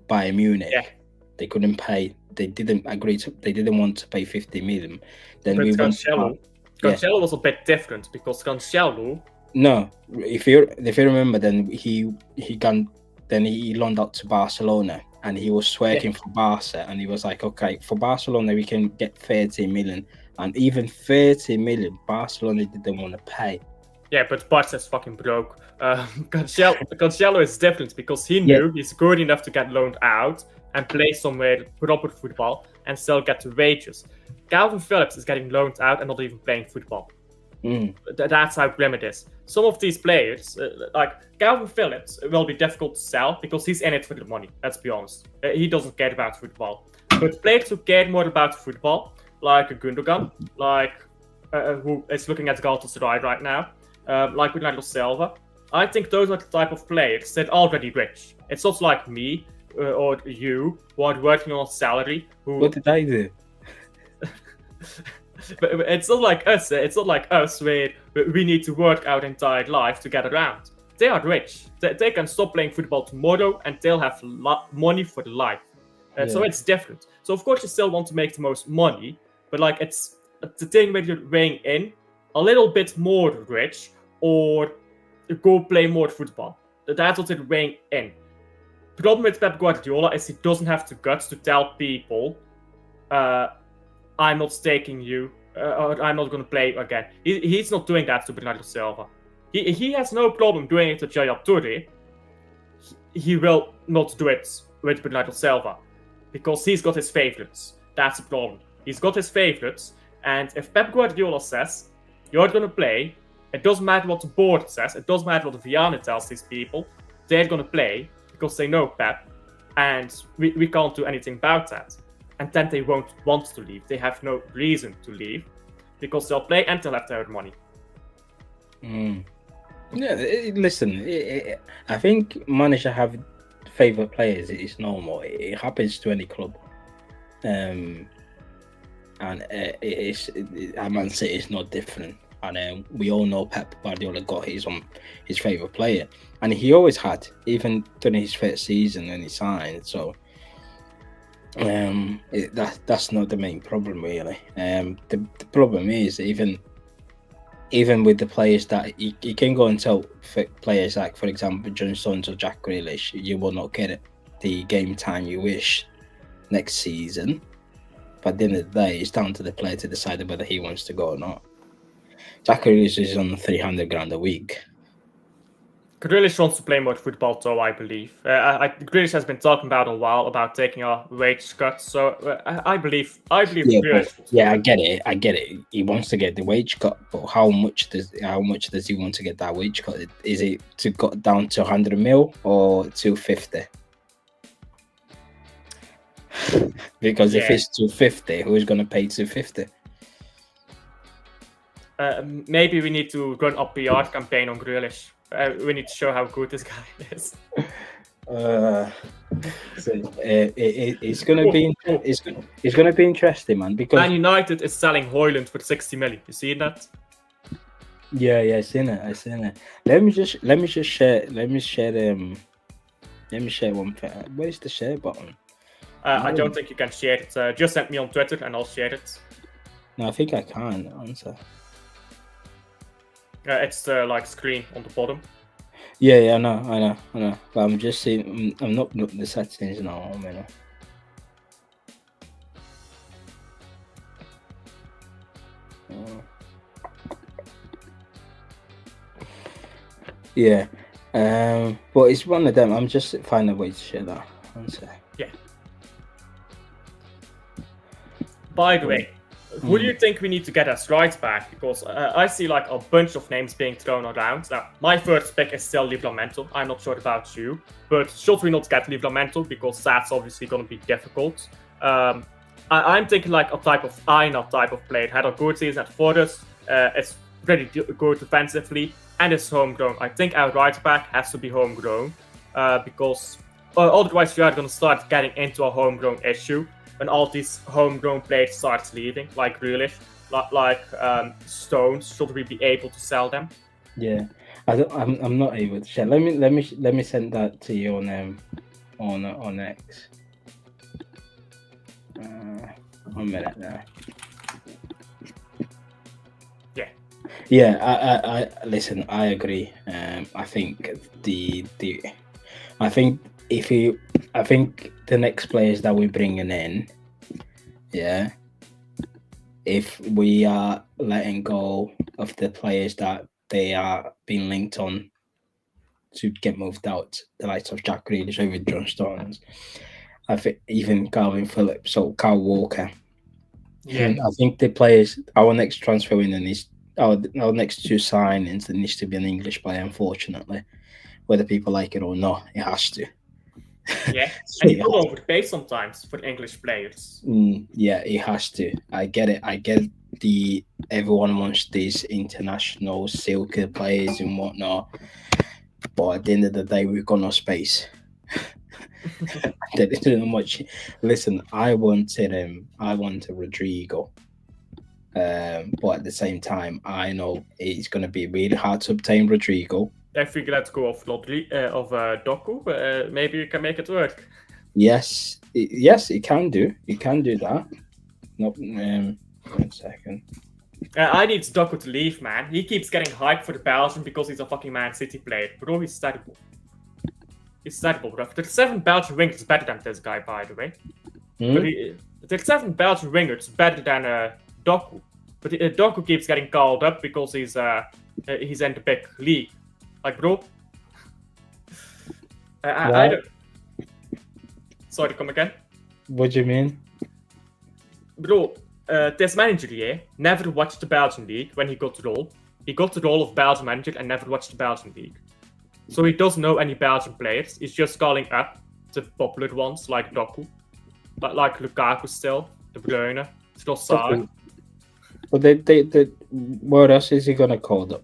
Bayern Munich, they couldn't pay. They didn't agree to. They didn't want to pay 50 million. Then
but
we
Cancelo was a bit different because Cancelo.
No, if you remember, then he loaned out to Barcelona, and he was working for Barca, and he was like, okay, for Barcelona we can get 30 million, and even 30 million Barcelona didn't want to pay.
Yeah, but Barca's fucking broke. Cancelo is different because he knew he's good enough to get loaned out and play somewhere proper football and still get the wages. Calvin Phillips is getting loaned out and not even playing football. That's how grim it is. Some of these players, like Calvin Phillips, will be difficult to sell because he's in it for the money. Let's be honest. He doesn't care about football. But players who care more about football, like Gundogan, like who is looking at Galatasaray right now, like Bernardo Silva, I think those are the type of players that are already rich. It's not like me or you who are working on a salary.
What did I do?
But it's not like us. It's not like us where we need to work our entire life to get around. They are rich. They can stop playing football tomorrow and they'll have money for life. So it's different. So of course you still want to make the most money, but like it's the thing where you're weighing in a little bit more rich or go play more football. That's what you're weighing in. The problem with Pep Guardiola is he doesn't have the guts to tell people, I'm not staking you, or I'm not going to play again. He's not doing that to Bernardo Silva. He has no problem doing it to Yaya Toure. He will not do it with Bernardo Silva because he's got his favorites. That's the problem. He's got his favorites, and if Pep Guardiola says you're going to play, it doesn't matter what the board says, it doesn't matter what the Viana tells these people, they're going to play because they know Pep, and we can't do anything about that. And then they won't want to leave. They have no reason to leave because they'll play and they'll have their money.
Yeah, listen, I think manager have favorite players. It's normal. It happens to any club. And Man City is not different. And we all know Pep Guardiola got his favorite player, and he always had, even during his first season when he signed. So that's not the main problem really. The problem is even with the players that you can go and tell players like, for example, John Stones or Jack Grealish, you will not get the game time you wish next season. But at the end of the day, it's down to the player to decide whether he wants to go or not. Jack Grealish is on 300 grand a week.
Grealish wants to play more football, though, I believe. Grealish has been talking about a while about taking a wage cut, so I believe Grealish.
I get it. He wants to get the wage cut, but how much does he want to get that wage cut? Is it to cut down to 100 mil or 250? Because if it's 250, who's going to pay 250?
Maybe we need to run a PR campaign on Grealish. We need to show how good this guy is.
It's gonna be interesting, man. Because
Man United is selling Højlund for 60 million. You see that?
Yeah, I seen it. Let me just share one thing. Where's the share button?
I don't think you can share it. Just send me on Twitter and I'll share it.
No, I think I can answer.
It's the like screen on the bottom.
Yeah, I know. But I'm just saying, I'm not looking the settings now. I mean, yeah. But it's one of them. I'm just finding a way to share that answer.
Yeah. By the way, who do you think we need to get as right back? Because I see like a bunch of names being thrown around. Now, my first pick is still Livramento. I'm not sure about you, but should we not get Livramento? Because that's obviously going to be difficult. I'm thinking like a type of Aina type of player. Had a good season at Forest. It's pretty good defensively, and it's homegrown. I think our right back has to be homegrown because otherwise we are going to start getting into a homegrown issue when all these homegrown players start leaving, like Grealish, like Stones. Should we be able to sell them?
Yeah, I'm not able to share. Let me send that to you on X. 1 minute now. Yeah. I listen. I agree. I think I think the next players that we're bringing in, yeah, if we are letting go of the players that they are being linked on to get moved out, the likes of Jack Grealish over John Stones, I think even Calvin Phillips or Kyle Walker.
Yeah,
I think the players, our next transfer window needs, our next two signings, there needs to be an English player, unfortunately. Whether people like it or not, it has to.
Yeah, and you don't overpay sometimes for English players.
Yeah, it has to. I get it. Everyone wants these international silky players and whatnot, but at the end of the day, we've got no space. There isn't much. Listen, I wanted Rodrigo, but at the same time, I know it's going to be really hard to obtain Rodrigo.
I think let's go off Doku. Maybe you can make it work.
Yes, it can do. It can do that. No, 1 second.
I need Doku to leave, man. He keeps getting hyped for the Belgian because he's a fucking Man City player. Bro, he's terrible. He's terrible, bro. There's 7 Belgian wingers better than this guy, by the way. There's 7 Belgian wingers better than Doku. But Doku keeps getting called up because he's in the big league. Like, bro. I don't... Sorry, come again?
What do you mean?
Bro, this manager here never watched the Belgian league when he got the role. He got the role of Belgian manager and never watched the Belgian league. So he doesn't know any Belgian players. He's just calling up the popular ones like Doku, like Lukaku still, De Bruyne, Trossard.
But what else is he gonna call them?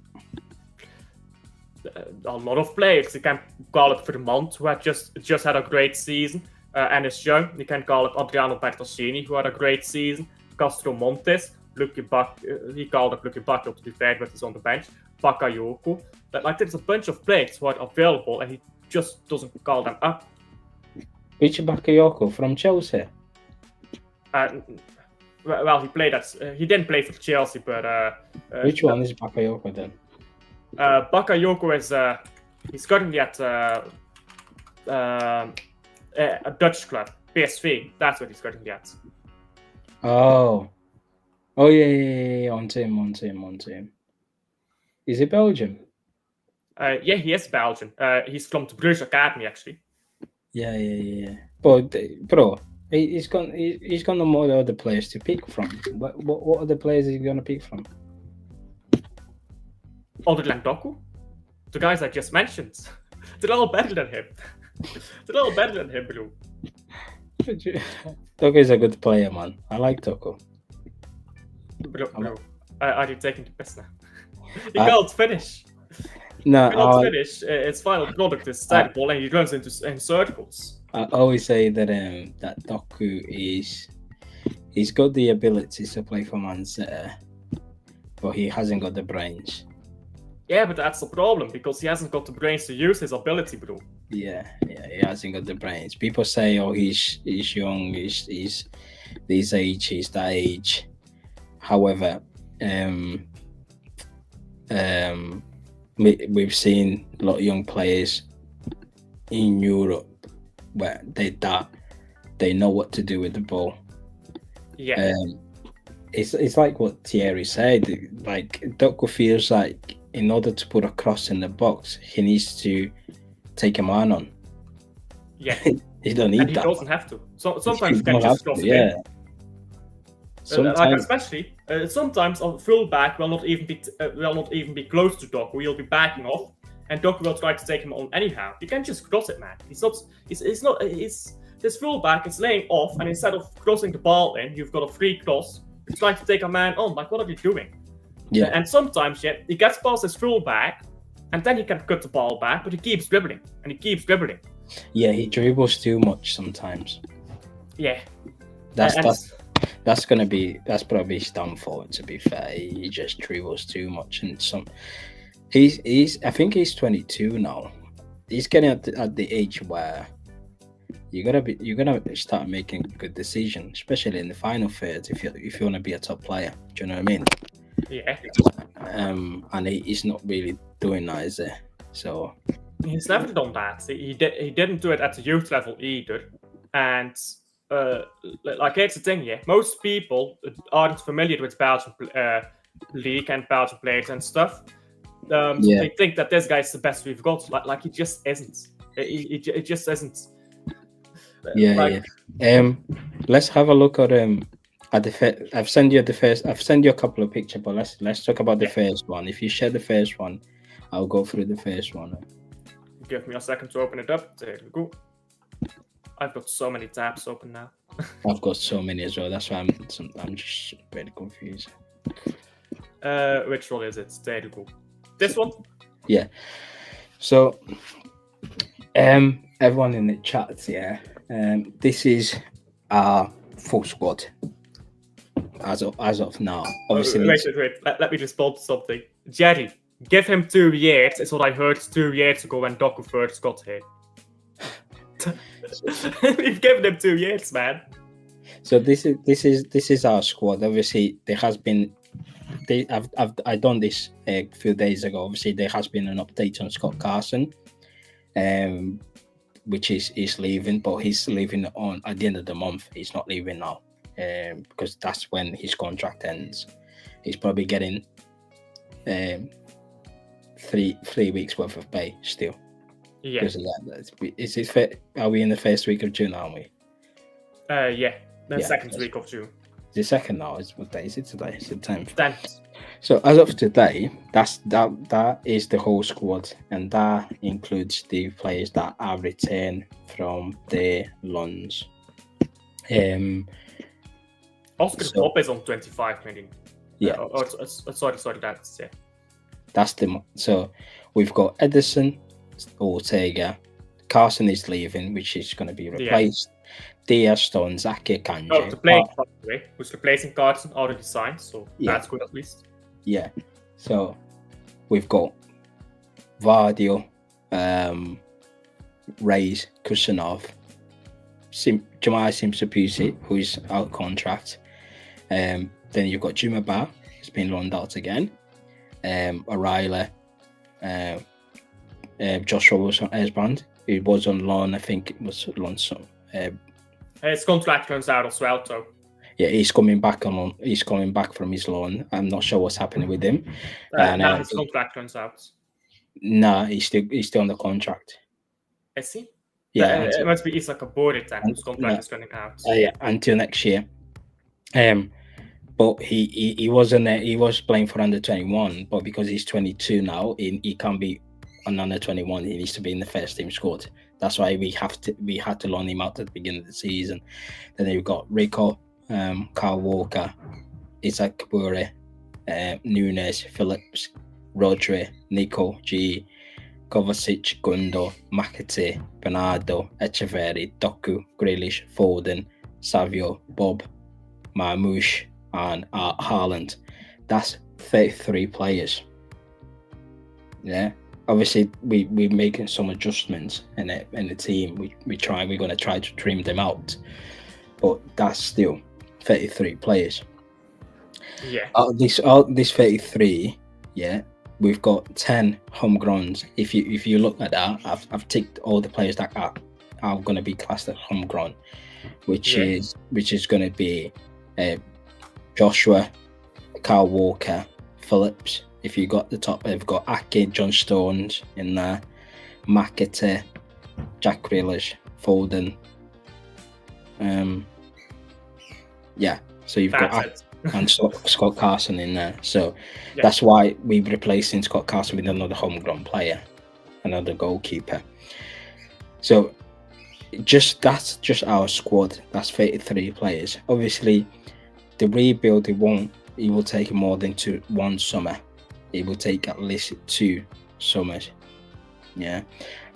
A lot of players. You can call it Vermont, who had just had a great season and is young. You can call it Adriano Bertolini, who had a great season. Castro Montes, he called up Lucky Bakio to be fair, but he's on the bench. Bakayoko. There's a bunch of players who are available, and he just doesn't call them up.
Which Bakayoko from Chelsea?
Well, he played at. He didn't play for Chelsea, but
which one is Bakayoko then?
Bakayoko is he's currently at a Dutch club, PSV. That's what he's currently at.
Oh yeah. On team. Is he Belgian?
Yeah, he is Belgian. He's from the Bruges Academy, actually.
Yeah. But bro, he's got no more other players to pick from. What other players is he gonna pick from?
Other than Doku, the guys I just mentioned, they're all better than him. They're all better than him, bro.
Doku is a good player, man. I like Doku.
Bro, are you taking the piss now? He can't finish.
No,
he can't finish. His final product is terrible, and he runs in circles.
I always say that that Doku he's got the abilities to play for Man City, but he hasn't got the brains.
Yeah, but that's the problem, because he hasn't got the brains to use his ability, bro.
Yeah, he hasn't got the brains. People say, oh, he's young, he's this age, he's that age. However, we've seen a lot of young players in Europe where they know what to do with the ball.
Yeah.
It's like what Thierry said. Like Doku feels like in order to put a cross in the box, he needs to take a man on.
Yeah.
He don't need
and he
that.
doesn't have to. So sometimes
He
you can
don't
just
have
cross
to,
it in.
yeah. Sometimes,
especially sometimes a fullback will not even be close to Doku. He'll be backing off, and Doku will try to take him on anyhow. You can just cross it, man. This fullback is laying off, and instead of crossing the ball in, you've got a free cross. You're trying to take a man on. Like, what are you doing?
yeah,
And sometimes, he gets past his fullback, and then he can cut the ball back, but he keeps dribbling, and he keeps dribbling.
yeah, he dribbles too much sometimes.
Yeah,
That's probably his downfall. To be fair, he just dribbles too much, and I think he's 22 now. He's getting at the age where you're gonna start making good decisions, especially in the final third if you want to be a top player. Do you know what I mean?
Yeah.
And he's not really doing that, is he? So
he's never done that. He didn't do it at the youth level either, and like here's the thing, most people aren't familiar with Belgian league and Belgian players and stuff. They think that this guy's the best we've got. Like he just isn't. He just isn't.
Let's have a look at the I've sent you a couple of pictures, but let's talk about the first one. If you share the first one, I'll go through the first one.
Give me a second to open it up. There we go. I've got so many tabs open now.
I've got so many as well. That's why I'm just very confused.
Which one is it? There you go. This one?
Yeah. So, everyone in the chat, this is our full squad as of now. Obviously,
wait. Let me respond to something. Jerry, give him 2 years. It's what I heard 2 years ago when Doku first got here. We've given him 2 years, man.
So this is our squad. Obviously, there has been. I done this a few days ago. Obviously, there has been an update on Scott Carson, which is leaving, but he's leaving on at the end of the month. He's not leaving now, because that's when his contract ends. He's probably getting 3 weeks worth of pay still.
Yeah.
Because of that. Is it fair? Are we in the first week of June, aren't we?
Yeah. The second week of June.
The second now. What day is it today? It's the 10th.
10th.
So as of today, that is the whole squad, and that includes the players that are returned from their loans.
Oscar Pop is on 25 million.
Yeah.
Sorry, that's
That's so we've got Edison, Ortega, Carson is leaving, which is going to be replaced. Diaz, Stone, Zaki, Kanji.
Who's replacing Carson already signed, so that's good at least.
Yeah. So we've got Vardio, Reis, Kusanov, Jamal Simsapusi, who is out of contract. Then you've got JUMA, who's been loaned out again. O'Reilly, Josh Robertson Esband, who was on loan. I think it was loan.
His contract runs out as well, so.
Yeah, he's coming back from his loan. I'm not sure what's happening with him.
Now his contract runs out.
Nah, he's still on the contract.
Is he?
Yeah,
it must be Isaac Abori then whose contract is running out.
Yeah, until next year. But he wasn't. He was playing for under 21, but because he's 22 now, he can't be on under 21. He needs to be in the first team squad. That's why we had to loan him out at the beginning of the season. Then you've got Rico, Carl Walker, Isaac Kabure, Nunes, Phillips, Rodri, Nico, G, Kovacic, Gundo, Makate, Bernardo, Echeverri, Doku, Grealish, Foden, Savio, Bob, Marmouche, and Haaland. That's 33 players. Yeah. Obviously, we're making some adjustments in the team. We're going to try to trim them out, but that's still 33 players.
Yeah.
Out of this 33, yeah, we've got 10 homegrowns. If you look at that, I've ticked all the players that are going to be classed as homegrown, which is going to be Joshua, Carl Walker, Phillips. If you got the top, they've got Ake, John Stones in there, McAtee, Jack Grealish, Foden. Yeah, so you've got
it.
and Scott Carson in there. So that's why we're replacing Scott Carson with another homegrown player, another goalkeeper. So that's just our squad. That's 33 players. Obviously, the rebuild it will take more than one summer. It will take at least 2 summers. Yeah,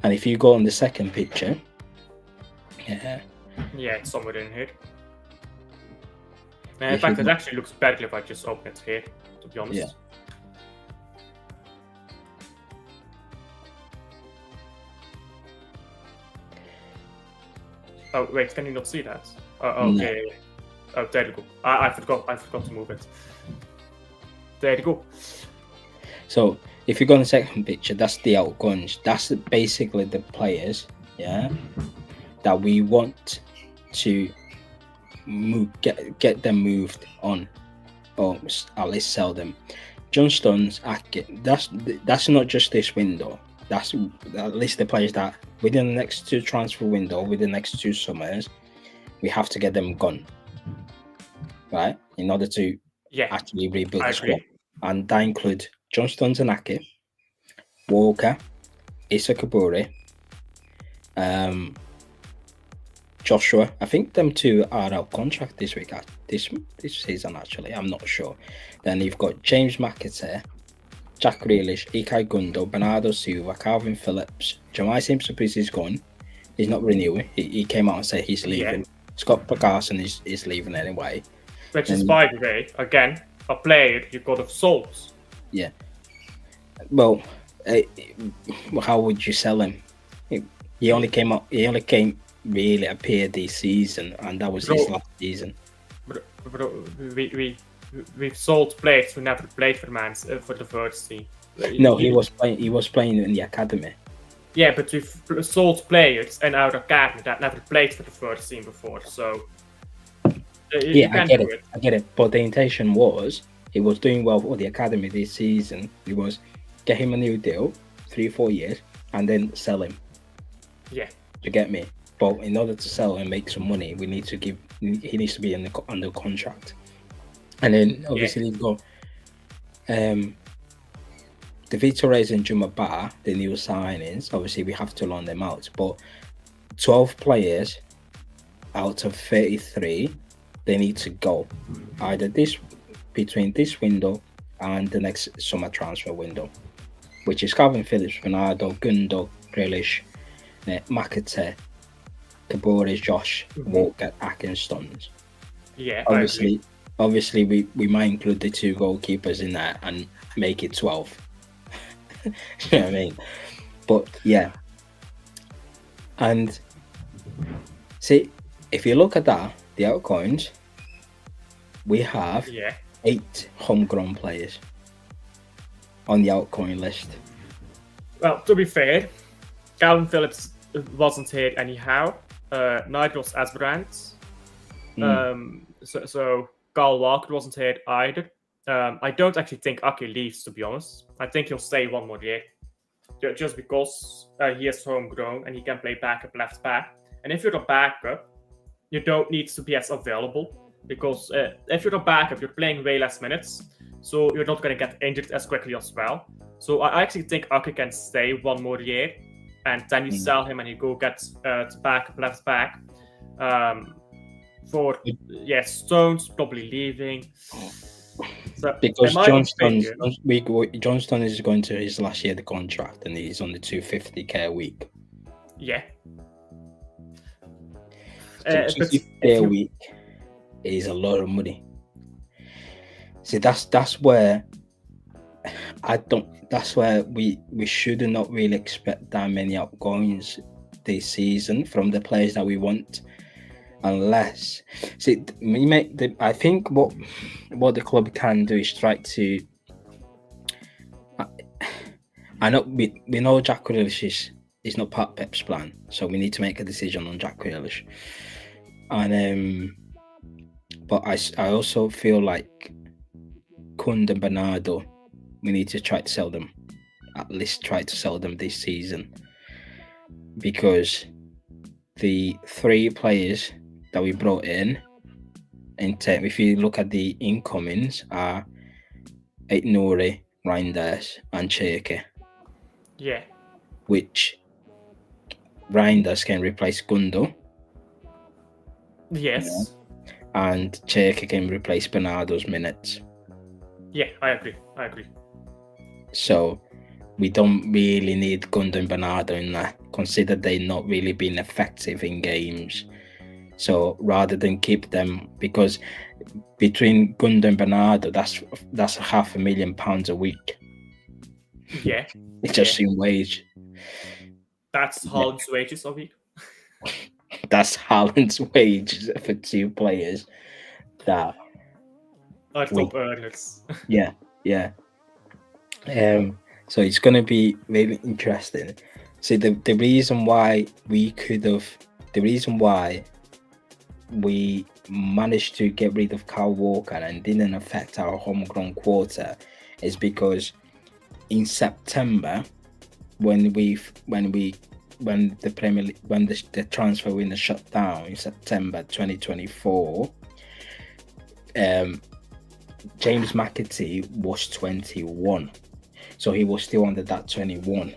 and if you go on the second picture,
it's somewhere in here. In fact, it actually looks better if I just open it here, to be honest.
Yeah.
Oh, wait, can you not see that? Okay. No. Oh, there you go. I forgot to move it. There you go.
So, if you go on the second picture, that's the outgoings. That's basically the players, that we want to get them moved on, or at least sell them. John Stones, that's not just this window. That's at least the players that within the next 2 transfer window, within the next 2 summers, we have to get them gone, right? In order to actually rebuild the squad, and that includes John Stones and Ake, Walker, Issa Kabore, Joshua. I think them 2 are out contract this week, this season actually. I'm not sure. Then you've got James McAtee, Jack Grealish, Ilkay Gundogan, Bernardo Silva, Calvin Phillips. Jamai Simpson is gone. He's not renewing. He came out and said he's leaving. Yeah. Scott Carson is leaving anyway.
Which is, by the way, again, a player you could have sold.
Yeah. Well, how would you sell him? He only came really appeared this season, and that was his last season.
Bro, we've sold players who never played for the first team.
No, he was playing in the academy.
Yeah, but we've sold players in our academy that never played for the first team before. So
I get it. But the intention was he was doing well for the academy this season. It was get him a new deal, 3-4 years, and then sell him.
Yeah.
To get me. But in order to sell and make some money, he needs to be under contract. And then obviously you've got the Vito Reyes and JUMA, the new signings. Obviously we have to loan them out. But 12 players out of 33, they need to go. Either between this window and the next summer transfer window, which is Calvin Phillips, Bernardo, Gundogan, Grealish, McAtee, Kabore, Josh, Walker, Ake, Stones.
Yeah,
obviously we might include the 2 goalkeepers in there and make it 12. You know what I mean? But yeah. And see, if you look at that, the outgoings, we have 8 homegrown players on the outgoing list.
Well, to be fair, Calvin Phillips wasn't here anyhow. Neither was Esbrand. So Carl Walker wasn't here either. I don't actually think Ake leaves, to be honest. I think he'll stay 1 more year. Just because he is homegrown and he can play backup left back. And if you're a backup, you don't need to be as available. Because if you're a backup, you're playing way less minutes. So you're not going to get injured as quickly as well. So I actually think Ake can stay 1 more year. And then you sell him and you go get backup left back. Stones probably leaving. So
because Johnston is going to his last year of the contract and he's on the 250k a week.
Yeah.
So 250k a week is a lot of money. See, that's where we should not really expect that many outgoings this season from the players that we want unless I think what the club can do is try to. I know we know Jack Grealish is not part of Pep's plan, so we need to make a decision on Jack Grealish. And but I also feel like Kund and Bernardo, we need to try to sell them, at least try to sell them this season, because the 3 players that we brought in if you look at the incomings, are Nouri, Reinders, and Cherke.
Yeah.
Which Reinders can replace Gundo.
Yes.
And Cherke can replace Bernardo's minutes.
Yeah, I agree.
So we don't really need Gundo and Bernardo in that. Consider they not really been effective in games. So rather than keep them, because between Gundo and Bernardo, that's £500,000 a week.
Yeah.
It's just in wage.
That's Haaland's wages a week.
That's Haaland's wages for 2 players that
are top earners.
Yeah. So it's going to be really interesting. So the reason why we managed to get rid of Kyle Walker and didn't affect our homegrown quota is because in September, when the Premier League, when the transfer window shut down in September 2024, James McAtee was 21, so he was still under that 21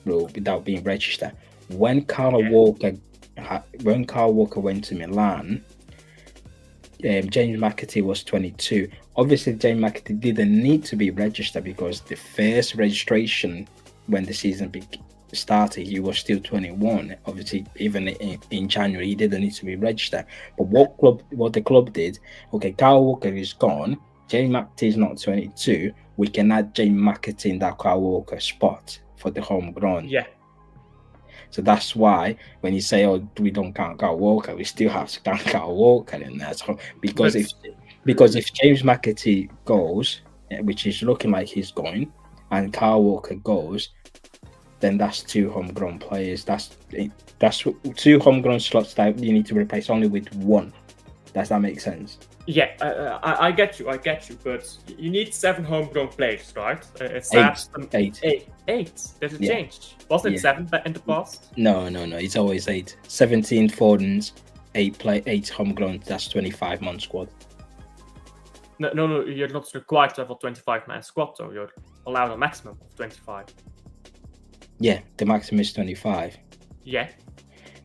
rule without being registered. When Kyle Walker went to Milan, James McAtee was 22. Obviously, James McAtee didn't need to be registered because the first registration when the season started, he was still 21. Obviously, even in January, he didn't need to be registered. But what the club did, okay, Kyle Walker is gone. James McAtee is not 22. We can add James McAtee in that Kyle Walker spot for the homegrown.
Yeah.
So that's why when you say, "Oh, we don't count Kyle Walker," we still have to count Kyle Walker in there. So because if James McAtee goes, which is looking like he's going, and Kyle Walker goes, then that's 2 homegrown players. That's 2 homegrown slots that you need to replace only with 1. Does that make sense?
Yeah, I get you, but you need 7 homegrown players, right? It's
8.
8. Did it change? Wasn't it 7 in the past?
No. It's always 8. 17 foreigners, 8 homegrown. That's 25-man squad.
No, you're not required to have a 25-man squad, though. You're allowed a maximum of 25.
Yeah, the maximum is 25.
Yeah.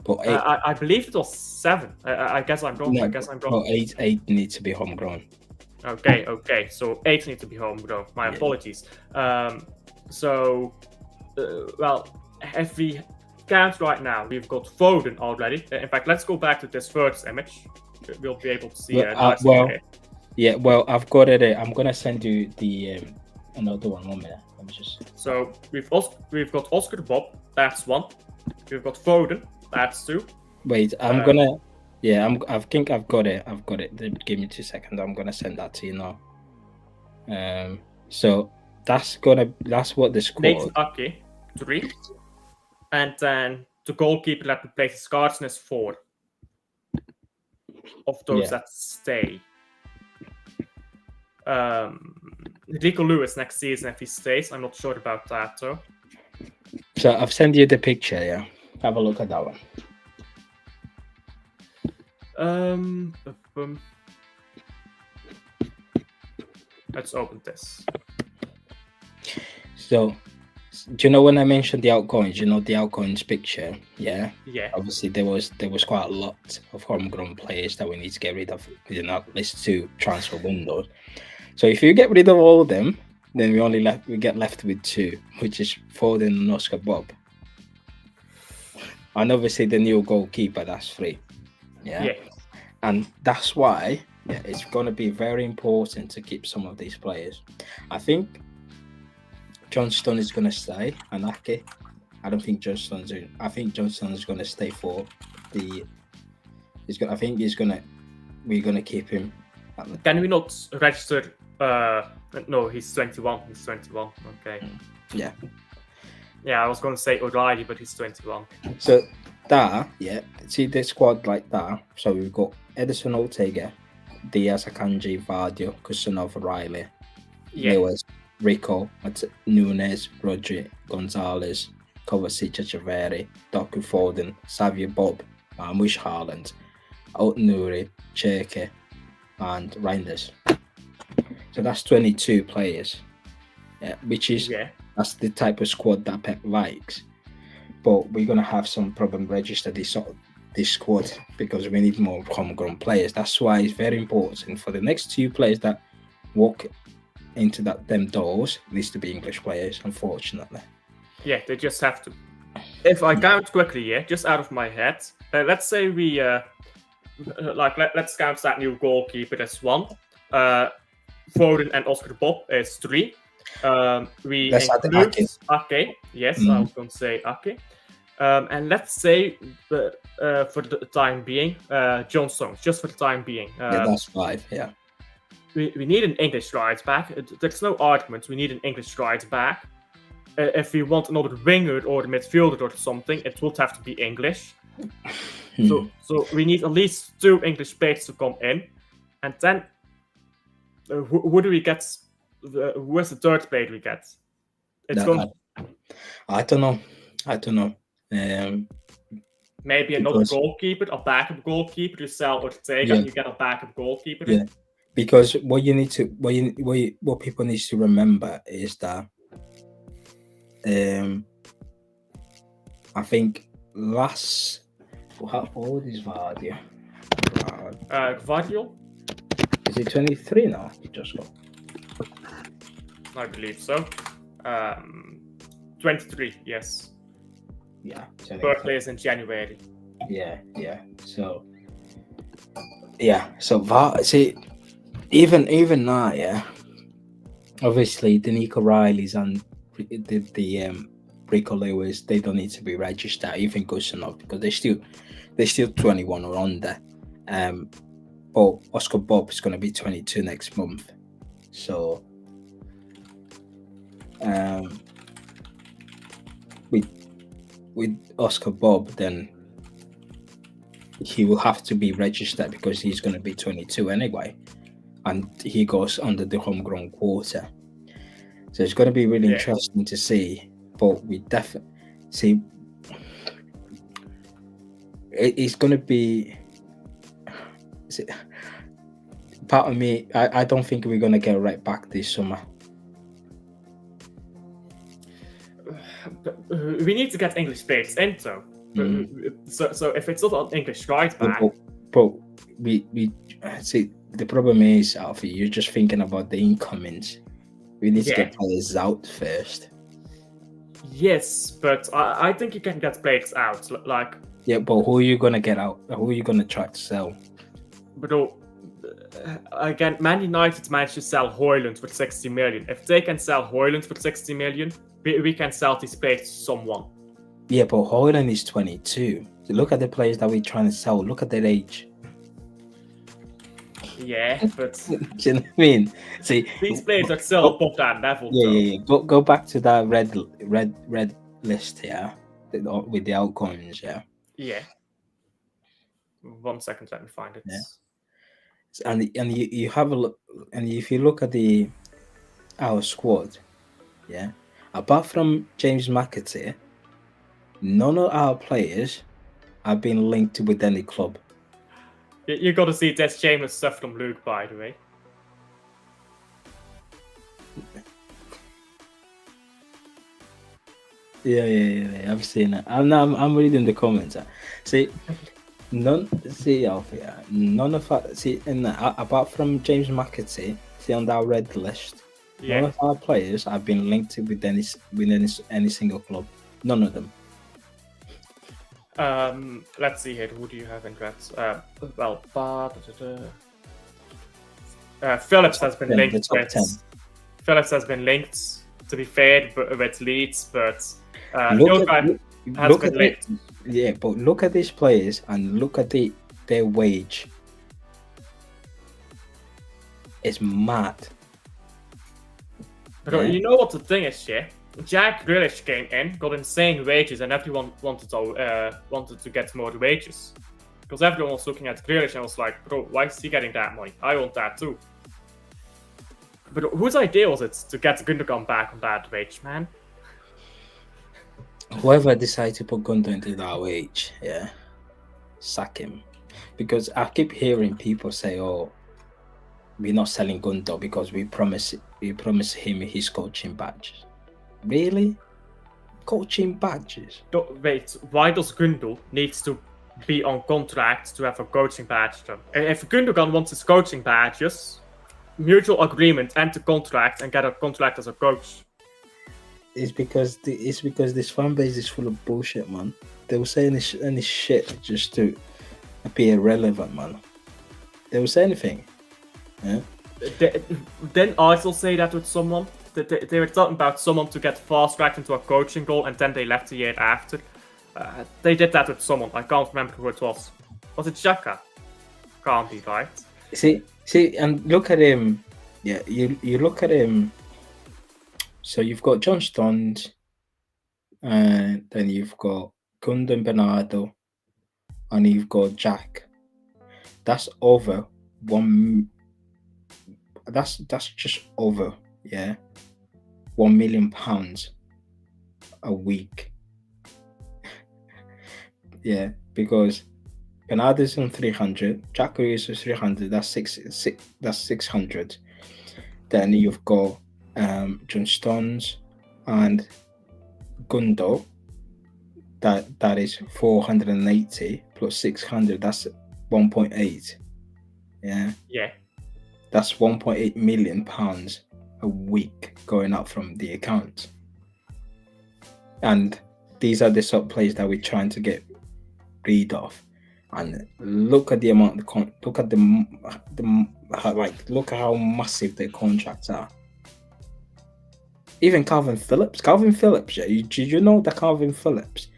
But
I believe it was 7. I guess I'm wrong.
But 8 needs to be homegrown.
Okay. So 8 need to be homegrown. My apologies. So, if we count right now, we've got Foden already. In fact, let's go back to this first image. We'll be able to see it.
I've got it. I'm gonna send you the another one. 1 minute. Let me just.
So we've got Oscar the Bob. That's 1. We've got Foden. That's 2.
Wait, I'm gonna. Yeah, I think I've got it. Give me 2 seconds. I'm gonna send that to you now. So that's what the score.
Nathan Ake, 3, and then the goalkeeper that replaces Carson is 4. Of those that stay. Rico Lewis next season if he stays. I'm not sure about that though.
So I've sent you the picture. Yeah, have a look at that one.
Let's open this.
So, do you know when I mentioned the outgoings? You know the outgoings picture, yeah. Obviously, there was quite a lot of homegrown players that we need to get rid of within at least 2 transfer windows. So if you get rid of all of them, then we get left with 2, which is Foden and Oscar Bob. And obviously the new goalkeeper, that's 3. Yeah. And that's why it's going to be very important to keep some of these players. I think Johnston is going to stay, and Ake. I think Johnston is going to stay for the I think we're gonna keep him.
Can we not register? No, he's 21. He's 21. Okay.
Yeah.
Yeah, I was gonna say O'Reilly, but he's 21.
So see the squad like that. So we've got Edison Ortega, Diaz, Akanji, Vardio, Kusanov, Riley, Lewis, Rico, Nunes, Rodri, Gonzalez, Kovacic, Echeverri, Doku Foden, Xavier Bob, Marmoush Haaland, Nuri, Cherke, and Reinders. So that's 22 players. Yeah, which is that's the type of squad that Pep likes. But we're gonna have some problem register this squad because we need more homegrown players. That's why it's very important for the next 2 players that walk into them doors needs to be English players, unfortunately.
Yeah, they just have to. If I count quickly, just out of my head, let's say we let's count that new goalkeeper as 1. Foden and Oscar Bob is 3. We
Let's
include Ake. Yes, I was going to say Ake. And let's say for the time being, John Stones, just for the time being.
That's 5. Yeah.
We need an English right back. There's no argument. We need an English right back. If we want another winger or a midfielder or something, it would have to be English. So we need at least 2 English players to come in, and then who do we get? Who is the third player we get?
I don't know.
Maybe another goalkeeper, a backup goalkeeper. You sell Ortega, and you get a backup goalkeeper.
Yeah, because what people need to remember is that I think how old is Vardio?
Vardio?
Is he 23 now? He just got.
I believe so. 23, yes.
Yeah.
Birthday is in January.
Yeah. So see, even now, yeah. Obviously, the Nico Rileys and the Rico Lewis, they don't need to be registered, even Gusanov, because they're still 21 or under. But Oscar Bob is going to be 22 next month. So with Oscar Bob, then he will have to be registered because he's going to be 22 anyway, and he goes under the homegrown quota. So it's going to be really interesting to see. But we definitely see it's going to be. Part of me, I don't think we're going to get right back this summer.
We need to get English players in, though. So if it's not an English right back,
but we see the problem is, Alfie, you're just thinking about the incomings. We need to get players out first.
Yes, but I think you can get players out. Like
but who are you gonna get out? Who are you gonna try to sell?
But again, Man United managed to sell Højlund for 60 million. If they can sell Højlund for 60 million, we can sell these players to someone.
Yeah, but Højlund is 22. So look at the players that we're trying to sell. Look at their age.
Yeah, but
do you know what I mean? See,
these players are still above that level.
Yeah. Go back to that red list here with the outcomes. Yeah.
Yeah. 1 second, let me find it.
Yeah. And you have a look, and if you look at our squad, apart from James McAtee, none of our players have been linked with any club.
You got to see this shameless stuff from Luke, by the way.
Yeah. I've seen it. I'm reading the comments. See. None of us apart from James McAtee, on that red list, none of our players have been linked with any single club. None of them.
Let's see here. Who do you have in reds? Phillips has been linked. Phillips has been linked. To be fair, with Leeds, but
look at these players and look at the their wage is mad.
Because you know what the thing is, yeah? Jack Grealish came in, got insane wages, and everyone wanted to get more wages. Because everyone was looking at Grealish and was like, bro, why is he getting that money? I want that too. But whose idea was it to get Gundogan back on that wage, man?
Whoever decided to put Gundogan into that wage, yeah, sack him. Because I keep hearing people say, "Oh, we're not selling Gundogan because we promise him his coaching badges." Really? Coaching badges?
Wait, why does Gundogan needs to be on contract to have a coaching badge then? If Gundogan wants his coaching badges, mutual agreement, end the contract and get a contract as a coach.
It's because this fan base is full of bullshit, man. They will say any shit just to appear relevant, man. They will say anything. Yeah.
Then Arsenal say that with someone. They were talking about someone to get fast-tracked into a coaching role, and then they left the year after. They did that with someone. I can't remember who it was. Was it Xhaka? Can't be, right?
See, and look at him. Yeah, you look at him. So you've got John Stones, and then you've got Gundogan Bernardo, and you've got Jack. That's over one. That's just over, yeah, £1 million a week. Yeah, because Bernardo's on 300, Jack Grealish is 300. That's 600. Then you've got John Stones and Gundo. That is 480 plus 600. That's 1.8. Yeah.
Yeah.
That's £1.8 million a week going up from the account. And these are the sub players that we're trying to get rid of. And look at the amount. Look at look at how massive their contracts are. Even Calvin Phillips. Yeah, did you know that Calvin Phillips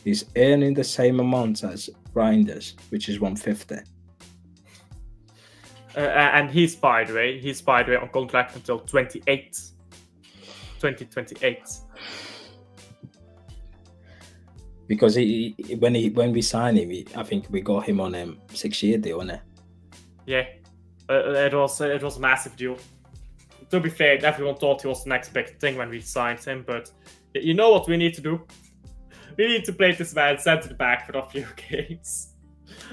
is earning the same amount as Reinders, which is 150?
And he's by the way on contract until 2028.
Because when we signed him, I think we got him on a 6-year deal, wasn't it?
Yeah, it was a massive deal. To be fair, everyone thought he was the next big thing when we signed him, but you know what we need to do? We need to play this man centre back for a few games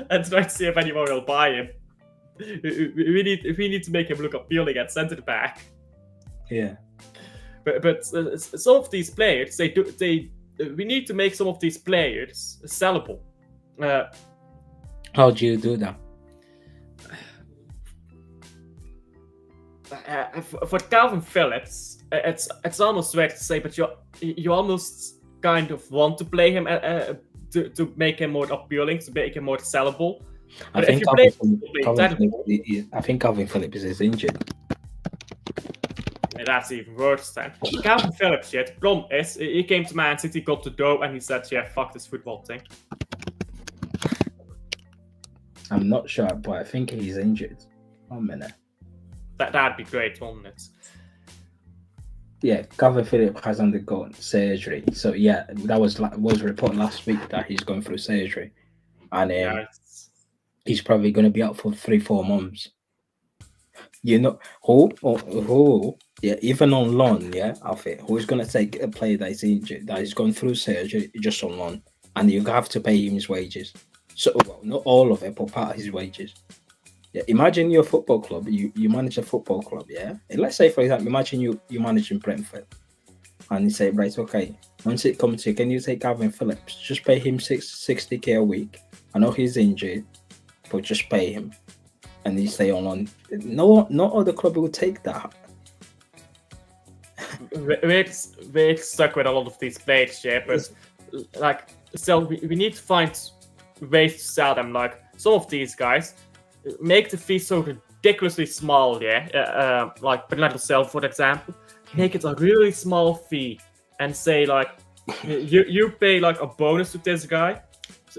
and try to see if anyone will buy him. We need to make him look appealing at centre back.
Yeah.
But some of these players, we need to make some of these players sellable.
How do you do that?
For Calvin Phillips, it's almost weird to say, but you almost kind of want to play him to make him more appealing, to make him more sellable.
I think Calvin Phillips is injured.
And that's even worse then. Calvin Phillips, yeah, the problem is, he came to Man City, got the dough, and he said, yeah, fuck this football thing.
I'm not sure, but I think he's injured. 1 minute.
That'd be great, wouldn't it?
Yeah, Calvin Phillips has undergone surgery. So yeah, that was reported last week that he's going through surgery. And he's probably going to be out for 3-4 months. You know who? Yeah, even on loan. Yeah, who's going to take a player that is injured, that is going through surgery, just on loan, and you have to pay him his wages. So not all of it, but part of his wages. Yeah, imagine you're a football club. You manage a football club. Yeah, and let's say for example, imagine you managing Brentford, and you say, right, okay, once it comes to, can you take Calvin Phillips? Just pay him 60k a week. I know he's injured, but just pay him, and he stay on loan. No other club will take that.
We're stuck with a lot of these players, yeah, but like, so we need to find ways to sell them. Like, some of these guys, make the fee so ridiculously small, yeah. Like Bernardo Silva, for example, make it a really small fee and say like, you pay like a bonus to this guy.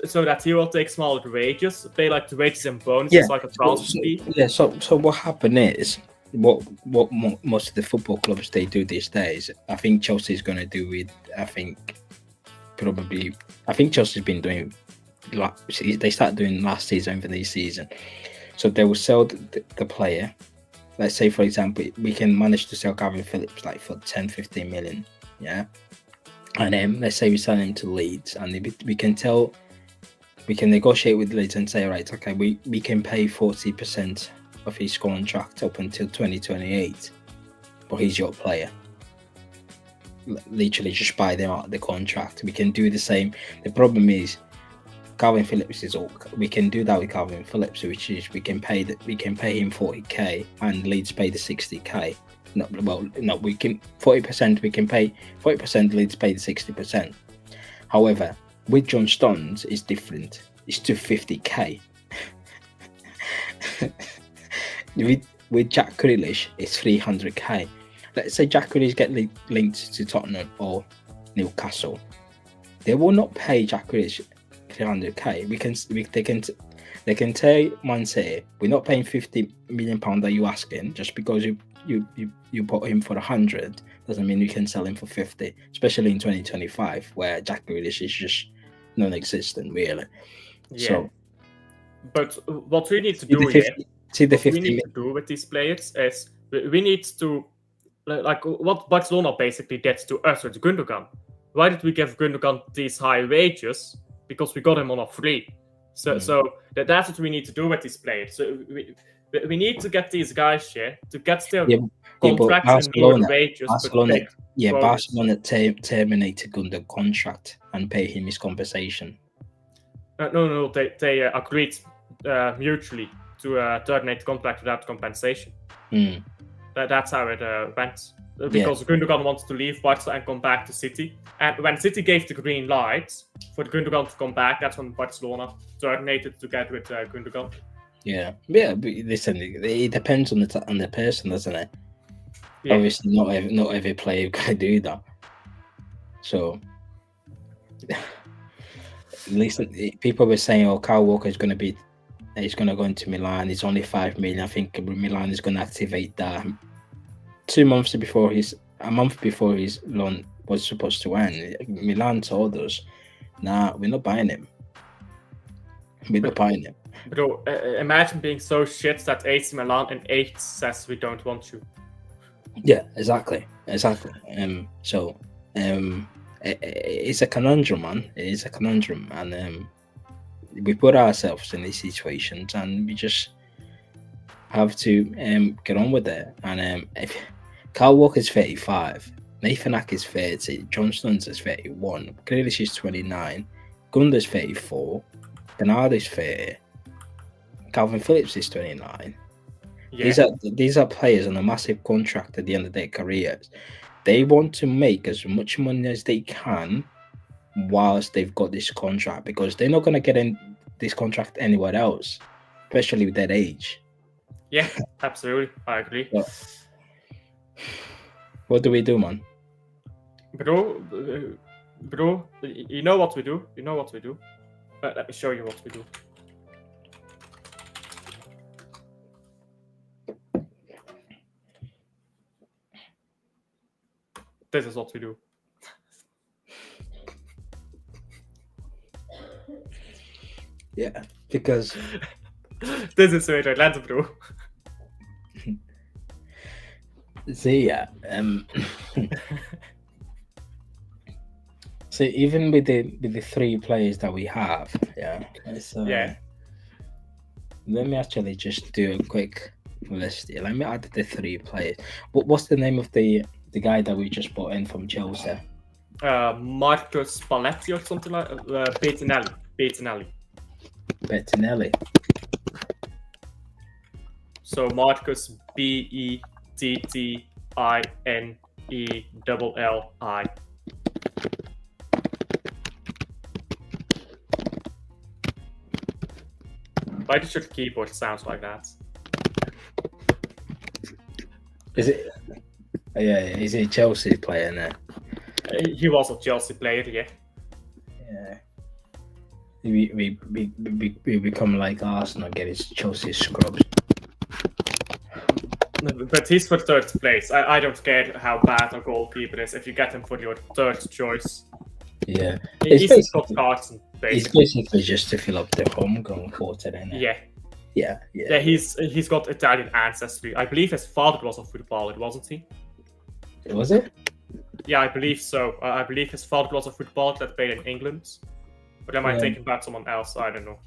so that he will take smaller wages, pay like the wages and bonuses like a transfer fee.
Yeah. So what happened is what most of the football clubs they do these days. I think Chelsea's going to do it. I think Chelsea's been doing. They started doing last season for this season. So they will sell the player. Let's say, for example, we can manage to sell Calvin Phillips like for 10-15 million, yeah. And then let's say we sell him to Leeds, and we can negotiate with Leeds and say, right, okay, we can pay 40% of his contract up until 2028, but he's your player. Literally, just buy them out of the contract. We can do the same. The problem is, Calvin Phillips is all. We can do that with Calvin Phillips, which is we can pay him 40k and Leeds pay the 60k. No, we can 40%. We can pay 40%. Leeds pay the 60%. However, with John Stones, it's different. It's 250k. with Jack Grealish, it's 300k. Let's say Jack Grealish get linked to Tottenham or Newcastle. They will not pay Jack Grealish 300k. They can tell Man City, we're not paying £50 million that you asking. Just because you bought him for 100 doesn't mean you can sell him for 50. Especially in 2025, where Jack Grealish is just non-existent, really.
Yeah.
So,
but what we need to do with these players is we need to, like what Barcelona basically gets to us with Gundogan. Why did we give Gundogan these high wages? Because we got him on a free. So that's what we need to do with these players. So we need to get these guys here to get their contracts and lower wages.
Barcelona terminated Gundogan's contract and pay him his compensation.
No, they agreed mutually to terminate the contract without compensation. That's how it went. Because Gundogan wanted to leave Barca and come back to City. And when City gave the green light for Gundogan to come back, that's when Barcelona terminated to get with Gundogan.
Yeah. But listen, it depends on the person, doesn't it? Yeah. Obviously, not every player can do that. So, listen, people were saying, "Oh, Kyle Walker is going to go into Milan. It's only 5 million. I think Milan is going to activate that." A month before his loan was supposed to end, Milan told us, "Nah, we're not buying him. We're not buying him."
Bro, imagine being so shit that AC Milan and 8 says we don't want you.
Yeah, exactly. So, it's a conundrum, man. It is a conundrum, and we put ourselves in these situations, and we just have to get on with it. And if Kyle Walker's 35, Nathan Ake is 30, John Stones is 31, Grealish is 29, Gunder's 34, Bernardo is 30, Calvin Phillips is 29. Yeah. These are players on a massive contract at the end of their careers. They want to make as much money as they can whilst they've got this contract, because they're not going to get in this contract anywhere else, especially with that age.
Yeah, absolutely. I agree.
But what do we do, man?
Bro, you know what we do? Let me show you what we do. This is what we do.
Yeah, because
this is where Atlanta, bro.
See, see, even with the 3 players that we have, let me actually just do a quick list here. Let me add the 3 players. What's the name of the guy that we just brought in from Chelsea?
Marcus Spalletti or something like Bettinelli. So Marcus Bettinelli. Why does your keyboard sound like that?
Is it? Yeah, is he a Chelsea player now?
He was a Chelsea player, yeah.
we become like Arsenal, get his Chelsea scrubs.
But he's for third place. I don't care how bad a goalkeeper is if you get him for your third choice.
Yeah,
He's Scott Carson, basically.
It's basically just to fill up the homegrown quota, then.
Yeah, he's got Italian ancestry. I believe his father was a footballer, wasn't he?
Was it?
Yeah, I believe so. I believe his father was a footballer that played in England. But am I thinking about someone else? I don't know.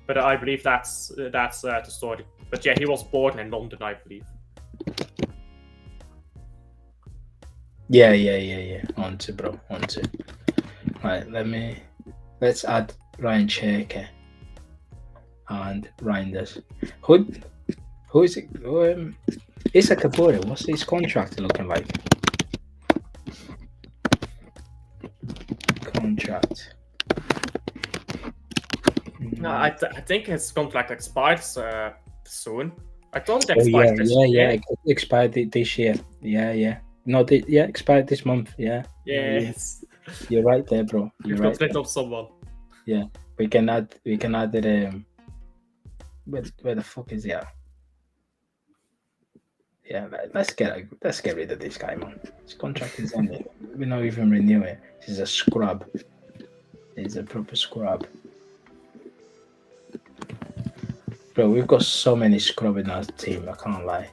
But I believe that's the story. But yeah, he was born in London, I believe.
Yeah. On to. Right, let's add Ryan Cherky and Reinders. Who is it? Issa Kabura, what's his contract looking like? Contract.
No, I think his contract expires soon. I thought it expired this year.
Yeah, it expired this year. Yeah. No, expired this month. Yeah.
Yes.
You're right there, bro. You've
got rid of someone.
Yeah, we can add it. Where the fuck is he at? Yeah, let's get rid of this guy, man. His contract is ending. We not even renew it. He's a scrub. He's a proper scrub. Bro, we've got so many scrub in our team, I can't lie.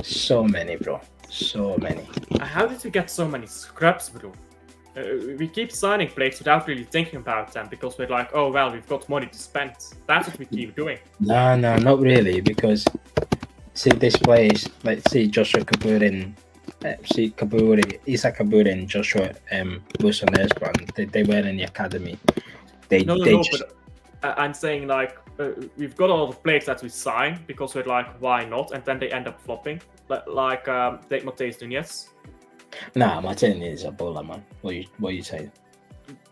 So many, bro. So many.
How did you get so many scrubs, bro? We keep signing players without really thinking about them because we're like, oh, well, we've got money to spend. That's what we keep doing.
No, not really, because see these players, like see Joshua Kabura Isa Kabura and Joshua Wilson Esbrand, they were in the academy.
But I'm saying like we've got a lot of players that we sign because we're like, why not? And then they end up flopping. Like take Mateus Nunes.
Nah, Mateus Nunes is a baller, man. What you saying?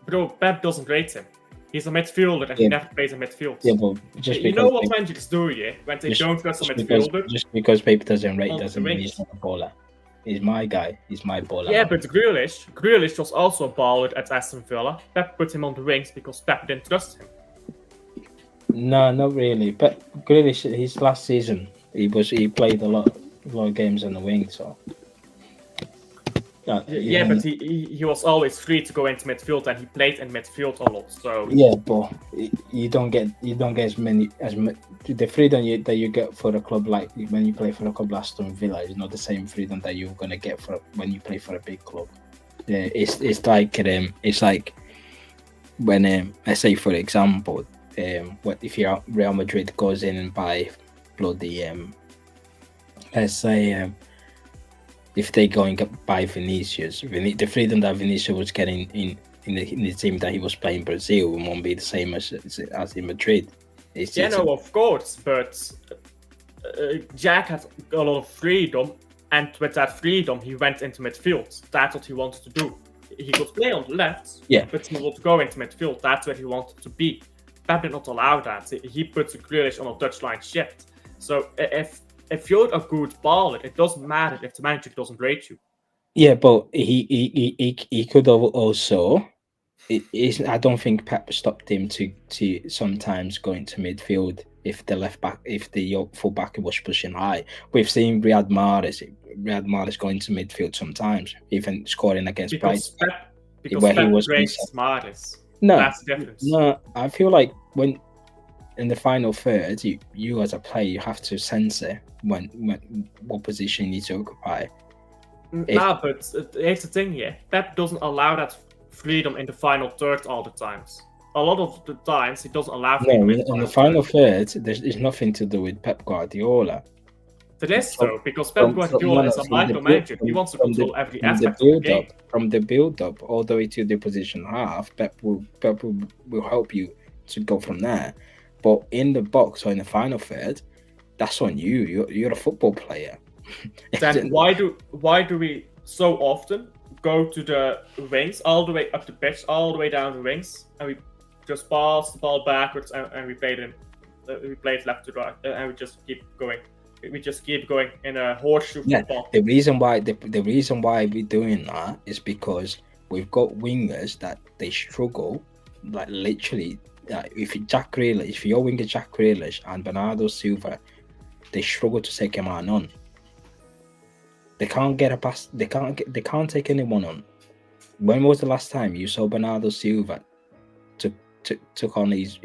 Bro, Pep doesn't rate him. He's a midfielder and he never plays in midfield.
Yeah, but just
you know what managers do, yeah? When they don't trust a midfielder.
Just because Pep doesn't rate doesn't mean he's not a baller. He's my guy. He's my baller.
Yeah, man. But Grealish was also a baller at Aston Villa. Pep put him on the wings because Pep didn't trust him.
No, not really. But Grealish, his last season, he played a lot of games on the wing, so.
But he was always free to go into midfield, and he played in midfield a lot. So
yeah, but you don't get as much the freedom that you get for a club like when you play for a club like Aston Villa is not the same freedom that you're gonna get when you play for a big club. Yeah, it's like when let's say for example, if Real Madrid goes in and buy bloody let's say. If they go and buy Vinicius, the freedom that Vinicius was getting in the team that he was playing in Brazil won't be the same as in Madrid.
Of course, but Jack had a lot of freedom, and with that freedom, he went into midfield. That's what he wanted to do. He could play on the left, but he would go into midfield. That's where he wanted to be. Pep did not allow that. He put Grealish on a touchline shift. So if you're a good baller, it doesn't matter if the manager doesn't rate you.
Yeah, but he could have also. I don't think Pep stopped him to sometimes go into midfield if the full back was pushing high. We've seen Riyad Mahrez going to midfield sometimes, even scoring against Brighton.
Because Pep rates Mahrez.
No,
that's the difference.
No, I feel like when in the final third, you as a player, you have to censor what position you need to occupy.
But here's the thing here. Pep doesn't allow that freedom in the final third all the times. A lot of the times, he doesn't allow freedom
in the final third. There's nothing to do with Pep Guardiola.
It is though, because Pep Guardiola is a micromanager. He wants to control every aspect of the game.
From the build-up all the way to the position half, Pep will help you to go from there. But in the box or in the final third, that's on you. You're a football player.
Then why do we so often go to the wings, all the way up the pitch, all the way down the wings, and we just pass the ball backwards and we play it left to right, and we just keep going. We just keep going in a horseshoe football.
The reason why we're doing that is because we've got wingers that they struggle like literally, if your winger Jack Grealish and Bernardo Silva, they struggle to take him on. They can't get a pass. They can't take anyone on. When was the last time you saw Bernardo Silva took on his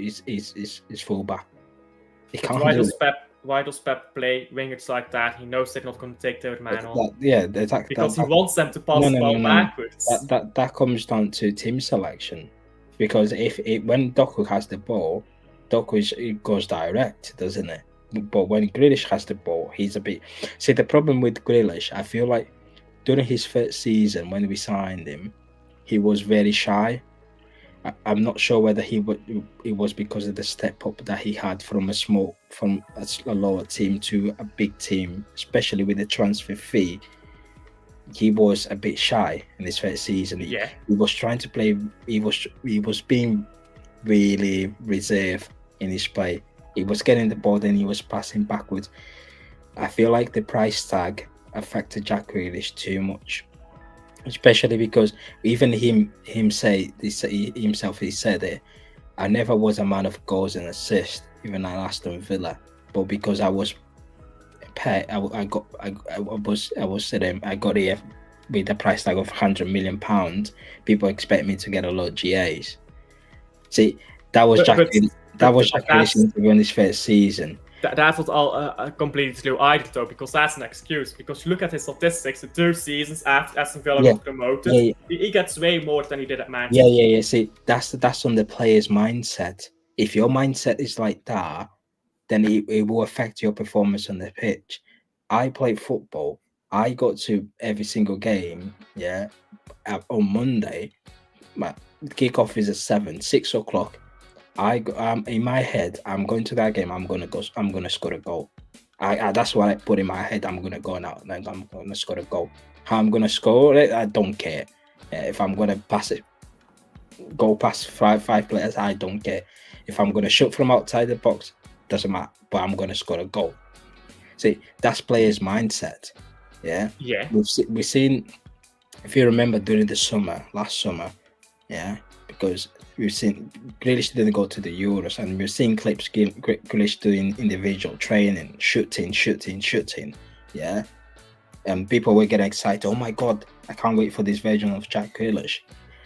fullback? He can't
Why
do
does
it.
Why does Pep play wingers like that? He knows they're not going to take their man on.
Because
he wants them to pass the ball backwards.
That comes down to team selection. Because when Doku has the ball, it goes direct, doesn't it? But when Grealish has the ball, he's a bit. See, the problem with Grealish, I feel like during his first season when we signed him, he was very shy. I'm not sure whether it was because of the step up that he had from a lower team to a big team, especially with the transfer fee. He was a bit shy in his first season. He was trying to play. He was being really reserved in his play. He was getting the ball, then he was passing backwards. I feel like the price tag affected Jack Grealish too much. Especially because even he said it. I never was a man of goals and assists, even at Aston Villa. But because I was I got here with the price tag of £100 million. People expect me to get a lot of GAs. See, that was Jack Grealish in his first season.
That's not all completely true either, though, because that's an excuse. Because you look at his statistics, the 2 seasons after Aston Villa got promoted, he gets way more than he did at Man City.
Yeah. See, that's on the player's mindset. If your mindset is like that, then it will affect your performance on the pitch. I play football. I got to every single game. Yeah, on Monday, my kickoff is at 6 o'clock. In my head, I'm going to that game. I'm gonna score a goal. That's what I put in my head. I'm gonna go now. Like I'm gonna score a goal. How I'm gonna score it, I don't care. If I'm gonna pass it, go past five players, I don't care. If I'm gonna shoot from outside the box, doesn't matter. But I'm gonna score a goal. See, that's players' mindset. Yeah. We've seen. If you remember during the last summer, yeah, because we've seen Grealish didn't go to the Euros, and we're seeing clips Grealish doing individual training, shooting, yeah. And people were getting excited. Oh my God, I can't wait for this version of Jack Grealish.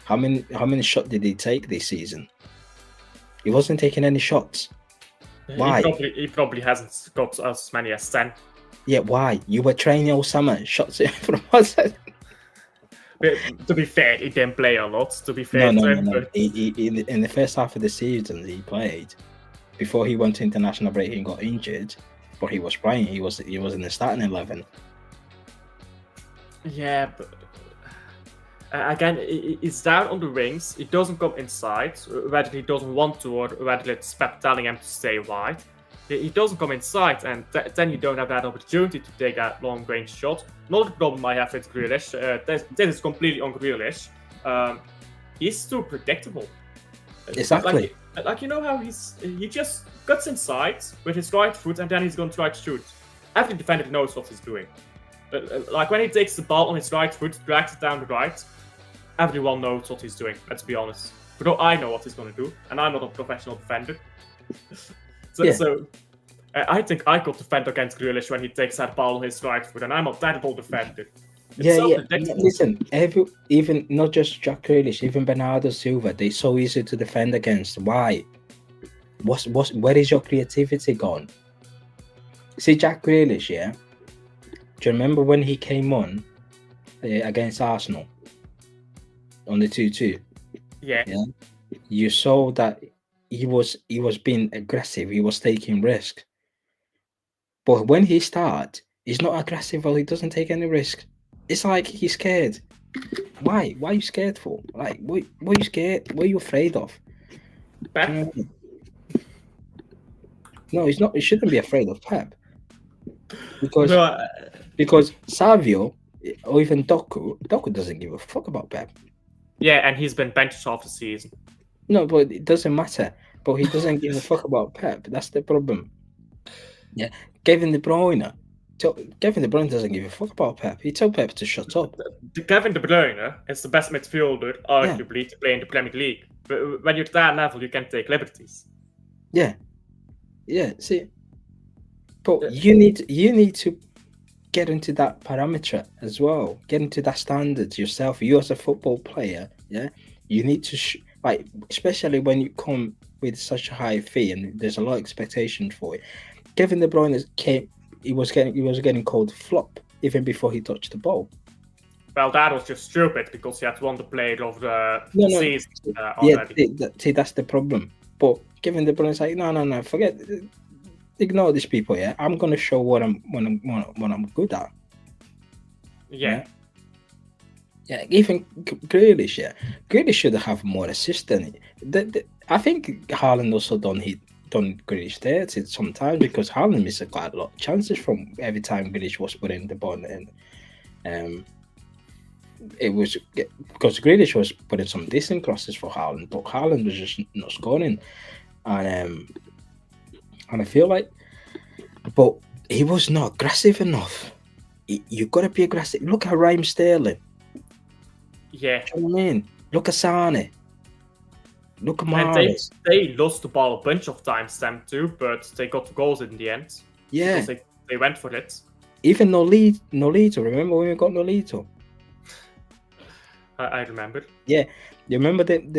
How many shots did he take this season? He wasn't taking any shots. Why?
He probably hasn't got as many as 10.
Yeah, why? You were training all summer, shots from outside.
To be fair, he didn't play a lot. To be fair,
no. In the first half of the season, he played. Before he went to international break, he got injured, but he was playing. He was in the starting 11.
Yeah, but again, he's down on the wings. He doesn't come inside, whether he doesn't want to or whether it's Pep telling him to stay wide. He doesn't come inside, and then you don't have that opportunity to take a long-range shot. Another problem I have with Grealish, this is completely on Grealish. He's too predictable.
Exactly.
Like you know how he just cuts inside with his right foot, and then he's going to try to shoot. Every defender knows what he's doing. Like when he takes the ball on his right foot, drags it down the right, everyone knows what he's doing. Let's be honest. But I know what he's going to do, and I'm not a professional defender. So I think I could defend against Grealish when he takes that ball on his right foot, and I'm a terrible defender.
Listen, even not just Jack Grealish, even Bernardo Silva, they're so easy to defend against. Why? Where is your creativity gone? See, Jack Grealish, yeah? Do you remember when he came on against Arsenal on the 2-2?
Yeah.
You saw that he was being aggressive. He was taking risks. But when he starts, he's not aggressive or he doesn't take any risk. It's like he's scared. Why? Why are you scared for? Like, what are you scared? What are you afraid of?
Pep?
No, he's not. He shouldn't be afraid of Pep. Because Savio or even Doku doesn't give a fuck about Pep.
Yeah, and he's been benched half the season.
No, but it doesn't matter. But he doesn't give a fuck about Pep. That's the problem. Yeah, Kevin De Bruyne doesn't give a fuck about Pep. He told Pep to shut up.
Kevin De Bruyne is the best midfielder, arguably, to play in the Premier League. When you're that level, you can take liberties.
Yeah. See, but you need to get into that parameter as well. Get into that standard yourself. You as a football player, yeah, you need to like, especially when you come with such a high fee and there's a lot of expectation for it. Kevin De Bruyne came. He was getting called flop even before he touched the ball.
Well, that was just stupid because he had won the player of the season
already. Yeah, that's the problem. But Kevin De Bruyne's like, no, forget, ignore these people. Yeah, I'm gonna show what I'm good at.
Yeah.
Even Grealish. Yeah, Grealish should have more assist than it. I think Haaland also done Grealish there sometimes because Haaland missed quite a lot of chances from every time Grealish was putting the ball in. It was because Grealish was putting some decent crosses for Haaland, but Haaland was just not scoring, and I feel like, but he was not aggressive enough. You got to be aggressive. Look at Raheem Sterling.
Yeah.
Do you know what I mean? Look at Sane. Look at Mahrez.
And they lost the ball a bunch of times, them too, but they got the goals in the end.
Yeah.
Because they went for it.
Even Nolito. Remember when we got Nolito?
I remember.
Yeah. You remember when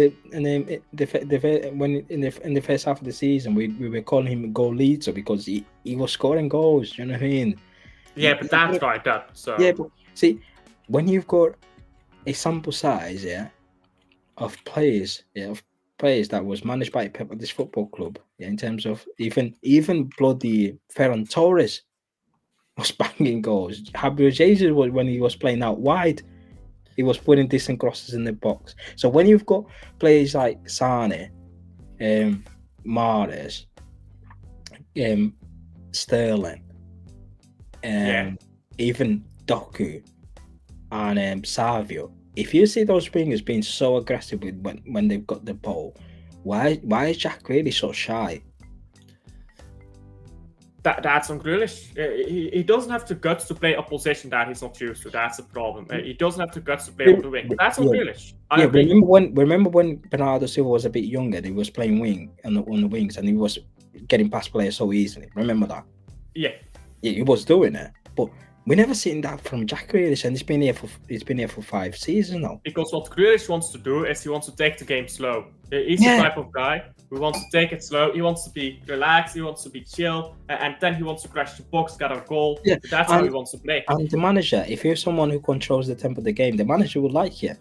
in the first half of the season we were calling him Goalito because he was scoring goals. Do you know what I mean?
Yeah, but that's right up. So
yeah, but see, when you've got a sample size, of players, that was managed by this football club, in terms of even bloody Ferran Torres was banging goals. Gabriel Jesus was, when he was playing out wide, he was putting decent crosses in the box. So when you've got players like Sane, Mahrez, Sterling, even Doku and Savio, if you see those wingers being so aggressive when they've got the ball, why is Jack Grealish so shy?
That's on Grealish. He doesn't have the guts to play a position that he's not used to. That's the problem. He doesn't have the guts to play on the wing. That's on Grealish.
Remember when Bernardo Silva was a bit younger, he was playing wing on the wings and he was getting past players so easily. Remember that?
Yeah,
he was doing it, but we never seen that from Jack Grealish, and he's been here for 5 seasons now.
Because what Grealish wants to do is he wants to take the game slow. He's the type of guy who wants to take it slow. He wants to be relaxed. He wants to be chill, and then he wants to crash the box, get a goal. Yeah, that's how he wants to play.
And the manager, if you're someone who controls the tempo of the game, the manager will like you.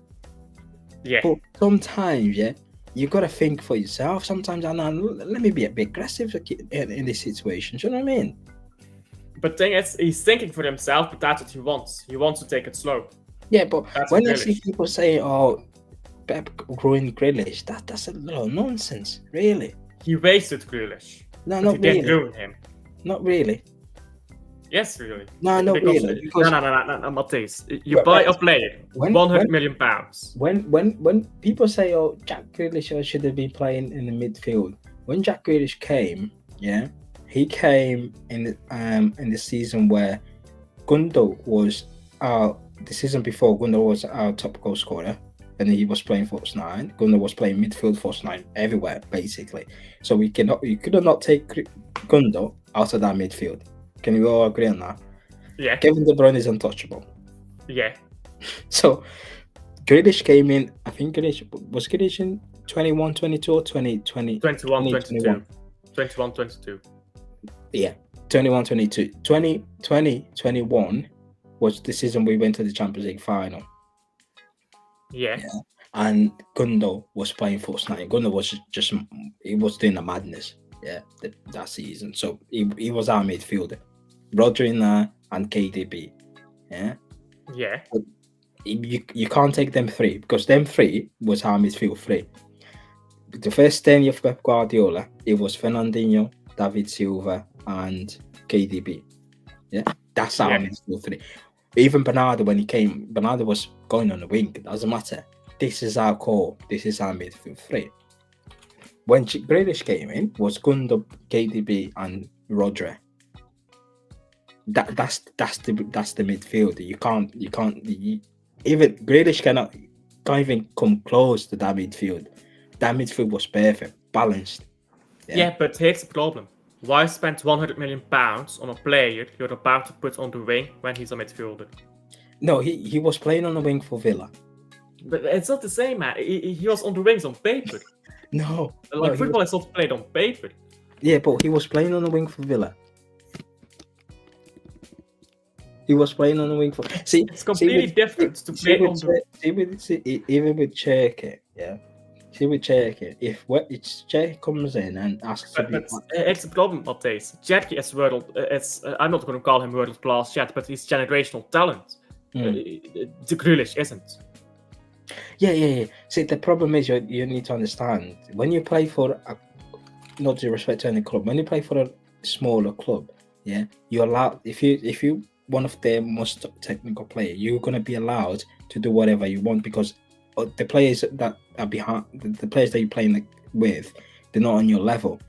Yeah.
But sometimes, you gotta think for yourself. Sometimes, let me be a bit aggressive in this situation. Do you know what I mean?
But thing is, he's thinking for himself, but that's what he wants. He wants to take it slow.
Yeah, but when I see people say, "Oh, Pep ruined Grealish," that's a little nonsense, really.
He wasted Grealish.
No, not
really.
Didn't ruin him. Not really.
Yes, really.
No, not really.
Because... No, Matthijs. You buy a player, £100 million.
When people say, "Oh, Jack Grealish should have been playing in the midfield," when Jack Grealish came, he came in the season where Gundo was the season before. Gundo was our top goal scorer, and he was playing false 9. Gundo was playing midfield, false 9, everywhere basically. So you could not take Gundo out of that midfield. Can you all agree on that?
Yeah.
Kevin De Bruyne is untouchable.
Yeah.
So Grealish came in. I think Grealish in 21, 22 or 2020.
21, 22. 21, 22.
Yeah, 21, 22. 20, 21 was the season we went to the Champions League final.
Yeah.
And Gundo was playing false 9. Gundo was he was doing a madness. Yeah, that season. So he was our midfielder. Rodri in there and KDB. Yeah.
Yeah.
But you can't take them 3 because them 3 was our midfield 3. The first 10 years of Pep Guardiola, it was Fernandinho, David Silva, and KDB. Yeah, that's our midfield 3. Even Bernardo, when he came, Bernardo was going on the wing. It doesn't matter. This is our core. This is our midfield 3. When Grealish came in, was Gundo, KDB, and Rodri. That's the midfield. You can't even Grealish can't even come close to that midfield. that midfield was perfect, balanced.
Yeah, but here's the problem. Why spend £100 million on a player you're about to put on the wing when he's a midfielder?
No, he was playing on the wing for Villa.
But it's not the same, man. He was on the wings on paper.
No.
Football is not played on paper.
Yeah, but he was playing on the wing for Villa. He was playing on the wing for. See,
it's completely different to play on the.
Even with Cherky, yeah. See with Cherky, if Cherky comes in and asks to be.
It's a problem, Matthijs. Cherky is I'm not going to call him world class yet, but he's generational talent. The Grealish isn't.
Yeah. See, the problem is you need to understand when you play for not to respect to any club. When you play for a smaller club, yeah, you're allowed. If you one of their most technical players, you're gonna be allowed to do whatever you want because the players that are behind the players that you're playing with, they're not on your level.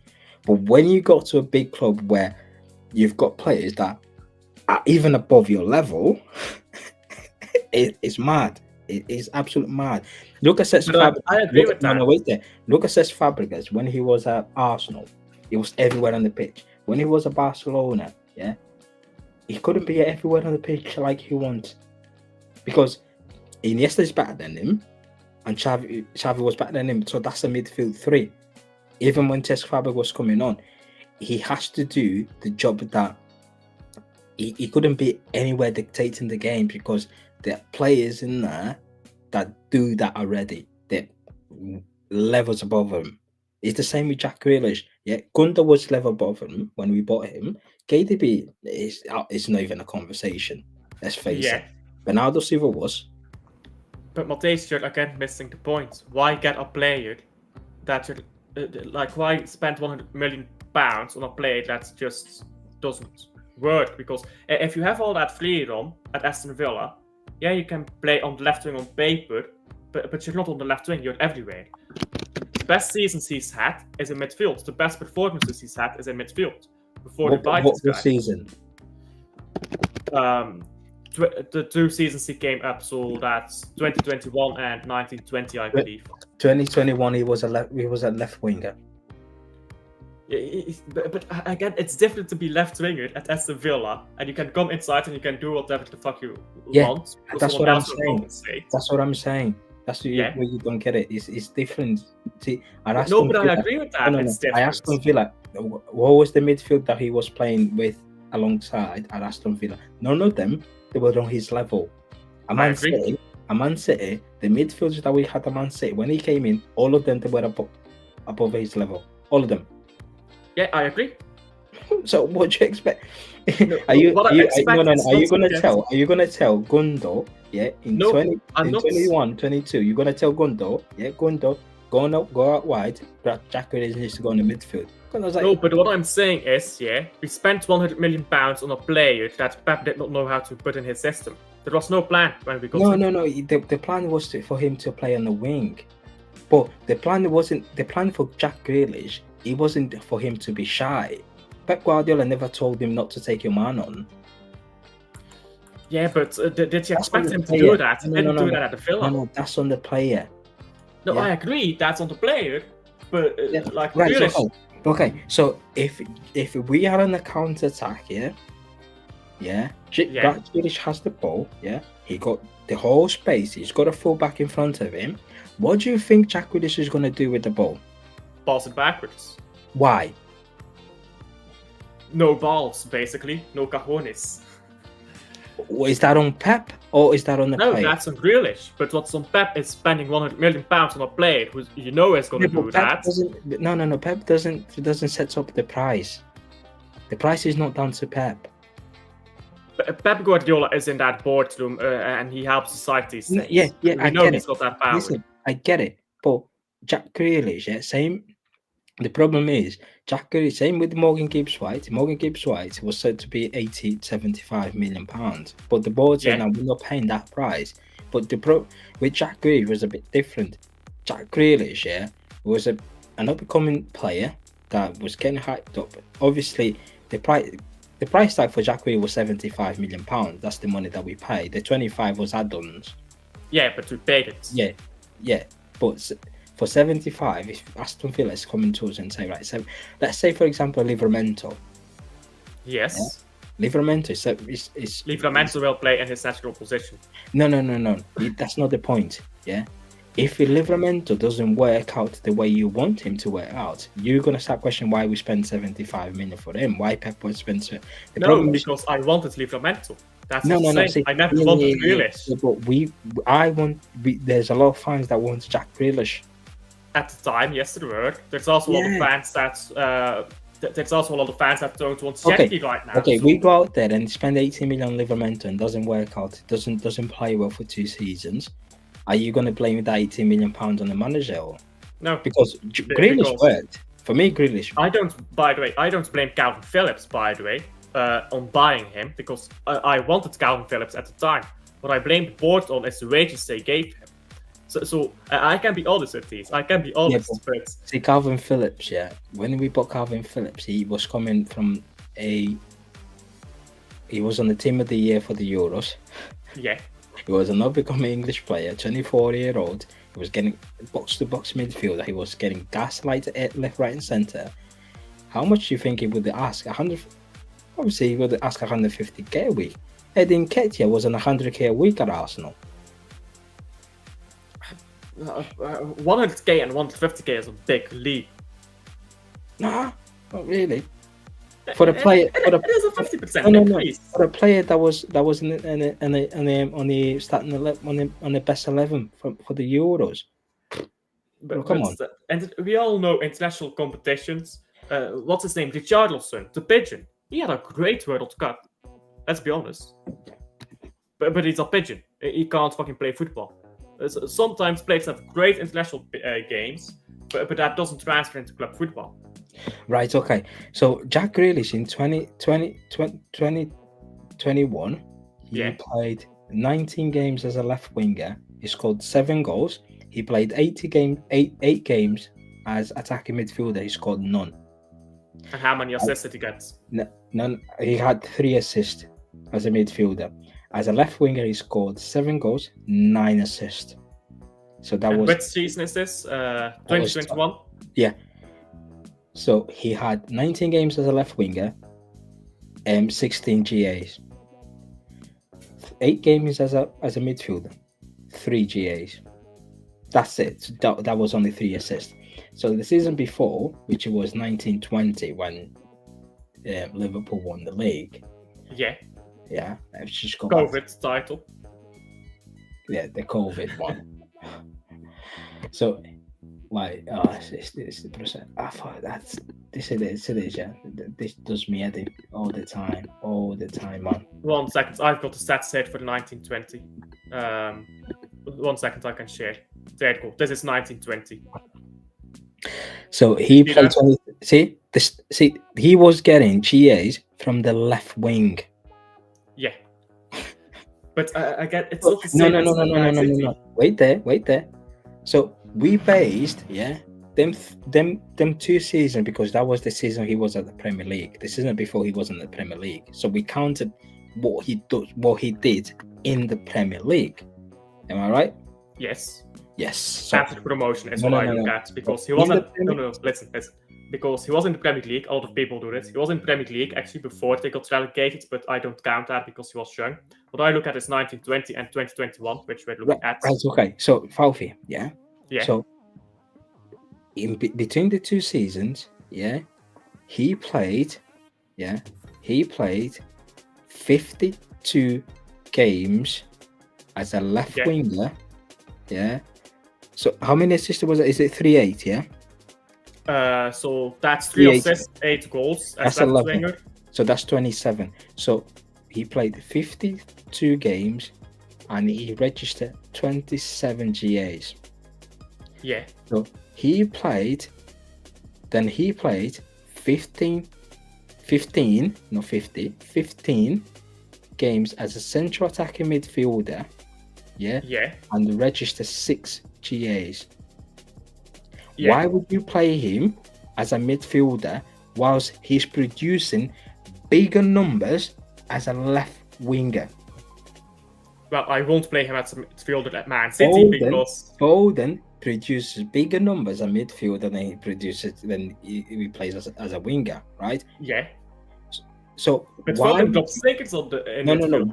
But when you go to a big club where you've got players that are even above your level, it's mad. It is absolutely mad. Look at Cesc Fabregas.
I agree with that.
No, wait there. Look at Cesc Fabregas when he was at Arsenal. He was everywhere on the pitch. When he was at Barcelona, yeah, he couldn't be everywhere on the pitch like he wants because Iniesta's better than him, and Xavi was better than him. So that's a midfield three. Even when Cesc Fabregas was coming on, he has to do the job that he couldn't be anywhere dictating the game because there are players in there that do that already. They're levels above him. It's the same with Jack Grealish. Yeah, Gundo was level above him when we bought him. KDB is not even a conversation. Let's face it. Bernardo Silva was.
But Matthijs, you're again missing the point. Why get a player that why spend £100 million on a player that just doesn't work? Because if you have all that freedom at Aston Villa, yeah, you can play on the left wing on paper, but you're not on the left wing, you're everywhere. The best seasons he's had is in midfield. The best performances he's had is in midfield.
What season?
The 2 seasons he came up, so that's 2021 and 1920, I believe.
2021, he was a left winger.
But again, it's different to be left winger at Aston Villa, and you can come inside and you can do whatever the fuck you want.
That's what I'm saying. That's what I'm saying. That's where you don't get it. It's different. See,
I agree with that. It's different.
I Aston Villa. What was the midfield that he was playing with alongside at Aston Villa? None of them. They were on his level. A Man City, the midfielders that we had at Man City, when he came in, all of them they were above his level. All of them.
Yeah, I agree.
So what do you expect? Are you gonna tell Gundo, yeah, in 21, 22, you're gonna tell Gundo, yeah, Gundo, go out wide, Jack Grealish needs to go in the midfield.
No, but what I'm saying is, we spent £100 million on a player that Pep did not know how to put in his system. There was no plan when we got
No. The plan was for him to play on the wing. But the plan for Jack Grealish, it wasn't for him to be shy. Pep Guardiola never told him not to take your man on.
Yeah, but did you expect him to do that? He didn't do that at the Villa.
No, that's on the player.
No, I agree, that's on the player. But
Grealish... Okay, so if we are on the counter attack, Grealish has the ball, he got the whole space, he's got a full back in front of him. What do you think Jack Grealish is going to do with the ball?
Pass it backwards.
Why?
No balls, basically. No cojones.
Is that on Pep or is that on the player?
No, that's on Grealish. But what's on Pep is spending £100 million on a player who is going to do that.
No. Pep doesn't set up the price. The price is not down to Pep.
Pep Guardiola is in that boardroom and he helps decide these things.
Yeah.
I know he's got that power.
Listen, I get it, but Jack Grealish, same. The problem is Jack Grealish, same with Morgan Gibbs-White. Morgan Gibbs-White was said to be £75 million, but the board said, "No, we're not paying that price." But with Jack Grealish was a bit different. Jack Grealish, was an up-and-coming player that was getting hyped up. Obviously, the price tag for Jack Grealish was £75 million. That's the money that we paid. The 25 was add-ons.
Yeah, but we paid it.
Yeah. But for 75, if Aston Villa is coming to us and say, right, so let's say, for example, Livramento.
Yes.
Livramento is
Livramento will play in his natural position.
No. That's not the point. Yeah. If Livramento doesn't work out the way you want him to work out, you're gonna start questioning why we spent 75 million for him. Why Pep would spend the
No, because I wanted Livramento. That's
no.
See, I never wanted Grealish.
Yeah, but there's a lot of fans that want Jack Grealish.
At the time, yes, there were. There's also a lot of fans that there's also a lot of fans that don't want Szczęsny right now.
Okay, so we go out there and spend 80 million on Livramento and doesn't work out, doesn't play well for 2 seasons. Are you going to blame that 18 million pounds on the manager?
No,
because Grealish worked. For me, Grealish.
By the way, I don't blame Calvin Phillips, by the way, on buying him, because I wanted Calvin Phillips at the time. What I blame the board on is the wages they gave him. So I can be honest with these. I can be honest.
Yeah, but see, Calvin Phillips, when we bought Calvin Phillips, he was coming from he was on the team of the year for the Euros.
Yeah.
He was an up-and-coming English player, 24-year-old. He was getting box-to-box midfielder. He was getting gaslighted at left, right, and centre. How much do you think he would ask? 100. Obviously, he would ask 150k a week. Edin Nketiah was on 100k a week at Arsenal.
100k and 150k is a big leap.
Nah, not really. For a player,
it is a 50% increase.
For a player that was on the starting 11, on the best 11 for the Euros. But come on.
And we all know international competitions. What's his name? Richarlison, the pigeon. He had a great World Cup. Let's be honest. But he's a pigeon. He can't fucking play football. Sometimes players have great international games, but that doesn't transfer into club football.
Right, okay. So Jack Grealish in 2021, he played 19 games as a left winger. He scored 7 goals. He played 8 games as attacking midfielder. He scored none.
And how many assists did he get?
None. He had 3 assists as a midfielder. As a left winger, he scored 7 goals, 9 assists. So that was.
Which season is this? 2021.
Yeah. So he had 19 games as a left winger, 16 GAs. 8 games as a midfielder, 3 GAs. That's it. That was only 3 assists. So the season before, which was 1920, when Liverpool won the league.
Yeah.
Yeah. I've just got
COVID title.
Yeah, the COVID one. So. Like, it's the percent. I thought this is, yeah. This does me head all the time, man.
1 second, I've got the stats set for the 1920. 1 second, I can share. There you go. This is 1920.
So he played 20. See, he was getting GAs from the left wing.
Yeah, but I get it's not the same.
No. Wait there. So. We based, them 2 seasons, because that was the season he was at the Premier League. The season before he wasn't at the Premier League. So we counted what he did in the Premier League. Am I right?
Yes.
So,
after the promotion is what I look at, because he wasn't. Listen. Because he was in the Premier League, a lot of people do this. He was in the Premier League actually before they got relegated, but I don't count that because he was young. What I look at is 1920 and 2021, which we're looking at.
Right, okay. So Falfi,
Yeah.
So in between the 2 seasons, he played 52 games as a left winger. So how many assists was it? Is it 38?
So that's 3 assists, 8 goals as
that's
left winger.
So that's 27. So he played 52 games and he registered 27 GAs.
Yeah.
So he played 15 games as a central attacking midfielder. Yeah. And registered 6 GAs. Yeah. Why would you play him as a midfielder whilst he's producing bigger numbers as a left winger? Well,
I won't play him as a midfielder at Man City because
Foden produces bigger numbers at midfield than he plays as a winger, right?
Yeah.
So
But
why?
Foden drops seconds in
No.
midfield.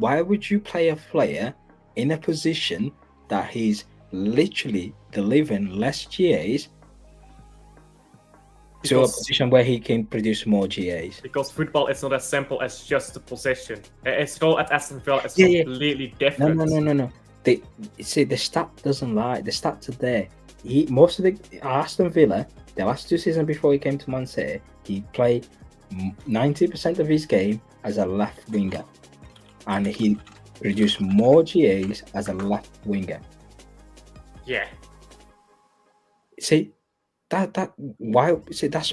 Why would you play a player in a position that he's literally delivering less GAs to a position where he can produce more GAs?
Because football is not as simple as just the position. His role at Aston Villa is completely different.
No. The stat doesn't lie. The stats are there. Most of the Aston Villa, the last 2 seasons before he came to Man City, he played 90% of his game as a left winger, and he produced more GAs as a left winger.
Yeah.
See, that's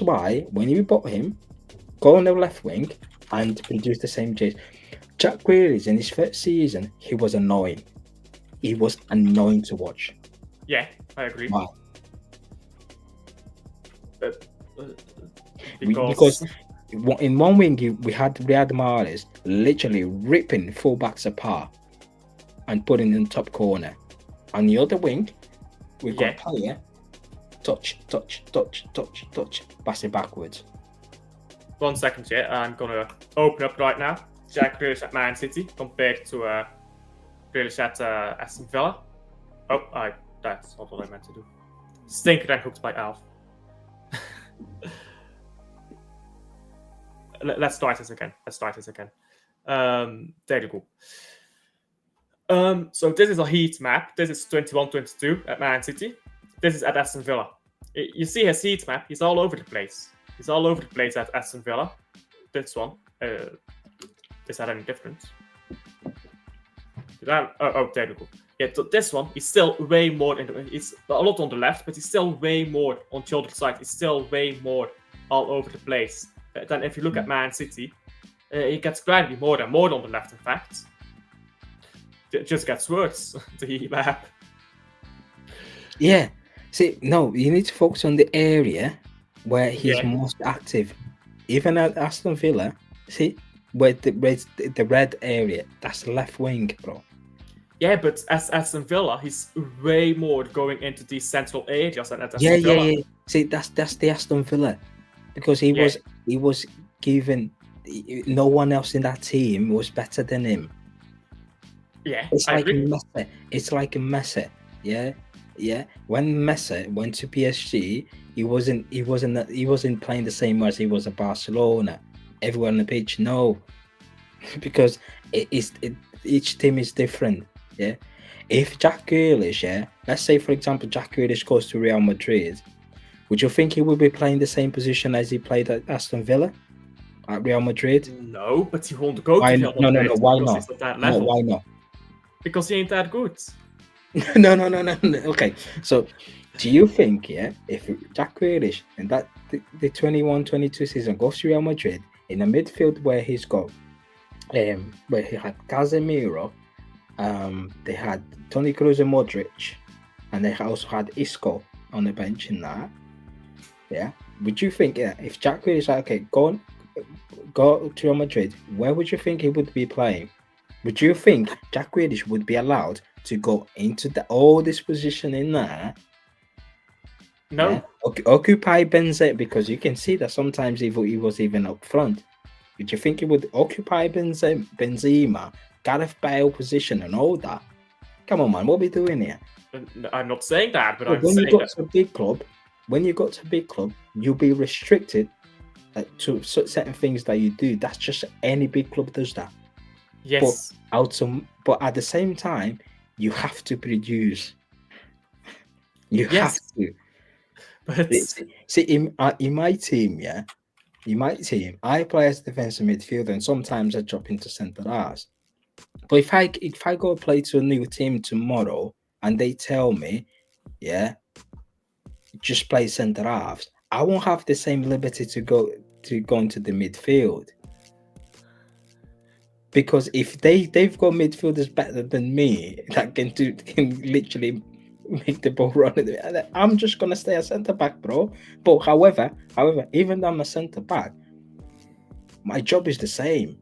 why when you bought him, go on the left wing and produce the same GAs. Jack Grealish in his first season, he was annoying. He was annoying to watch.
Yeah, I agree.
Why?
Because
in one wing we had Riyad Mahrez literally ripping fullbacks apart and putting in the top corner. On the other wing, we've got a player touch, pass it backwards.
1 second, I'm gonna open up right now. Jack Grealish at Man City compared to Grealish at Aston Villa. Oh, that's not what I meant to do. Stinker and hooked by Alf. Let's start this again. There you go. So this is a heat map. This is 21-22 at Man City. This is at Aston Villa. You see his heat map. He's all over the place. At Aston Villa. This one. Is that any different? There you go. Yeah, so this one, he's still way more. He's a lot on the left, but he's still way more on the other side. He's still way more all over the place. Then if you look at Man City, he gets gradually more and more on the left, in fact. It just gets worse, the heat map.
Yeah. See, no, you need to focus on the area where he's most active. Even at Aston Villa, see, where the red area, that's the left wing, bro.
Yeah, but as Aston Villa, he's way more going into these central areas than at Aston Villa.
Yeah. See, that's the Aston Villa. Because he was given, no one else in that team was better than him.
Yeah,
it's like Messi. It's like Messi. Yeah. When Messi went to PSG, he wasn't playing the same way as he was at Barcelona. Everyone on the pitch, no, because each team is different. Yeah. If Jack Grealish, let's say for example Jack Grealish goes to Real Madrid, would you think he would be playing the same position as he played at Aston Villa, at Real Madrid?
No, but he won't go to Real Madrid.
No. Why not?
He's at that level.
No, why not?
Because he ain't that good.
No. Okay, so do you think, if Jack Grealish in the 21-22 season goes to Real Madrid in a midfield where he's got, where he had Casemiro, they had Toni Kroos and Modric, and they also had Isco on the bench in that. Yeah, would you think if Jack Grealish go to Real Madrid, where would you think he would be playing? Would you think Jack Grealish would be allowed to go into all this position in there?
No.
Yeah? Occupy Benzema, because you can see that sometimes he was even up front. Would you think he would occupy Benzema, Gareth Bale position and all that? Come on, man, what are we doing here?
I'm not saying that, but
when you got to a big club, you'll be restricted to certain things that you do. That's just any big club does that.
Yes.
But at the same time, you have to produce. You have to.
But
see, in my team, I play as defensive midfielder, and sometimes I drop into centre halves. But if I go play to a new team tomorrow and they tell me, just play centre halves, I won't have the same liberty to go into the midfield. Because if they've got midfielders better than me that can literally make the ball run, I'm just gonna stay a centre back, bro. But however, even though I'm a centre back, my job is the same.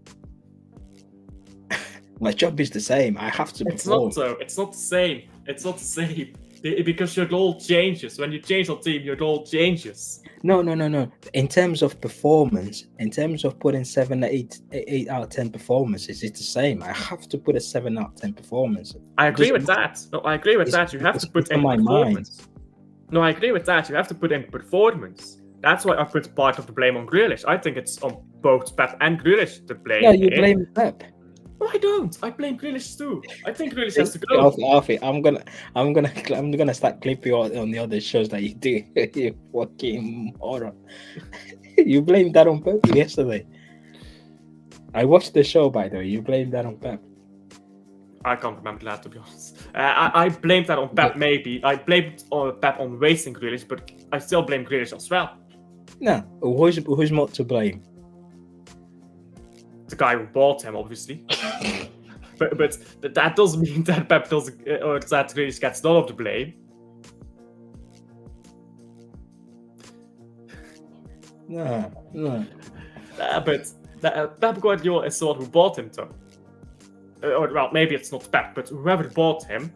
My job is the same. I have to.
It's not so. It's not the same. Because your goal changes. When you change your team, your goal changes.
No. In terms of performance, in terms of putting 7 8 out of 10 performances, it's the same. I have to put a 7 out of 10 performance.
I agree with that. No, I agree with that. You have to put in performance. No, I agree with that. You have to put in performance. That's why I put part of the blame on Grealish. I think it's on both Pep and Grealish to blame.
No, you blame Pep.
No, I don't. I blame Grealish too. I think Grealish has to go.
Alfie, I'm gonna start clipping on the other shows that you do. You fucking moron. You blamed that on Pep yesterday. I watched the show, by the way. You blamed that on Pep.
I can't remember that, to be honest. I blamed that on Pep, maybe. I blamed Pep on wasting Grealish, but I still blame Grealish as well.
No, who's more to blame?
The guy who bought him, obviously. but that doesn't mean that Pep doesn't, or that Grealish gets none of the blame.
No.
But Pep Guardiola is the one who bought him, though. Or well, maybe it's not Pep, but whoever bought him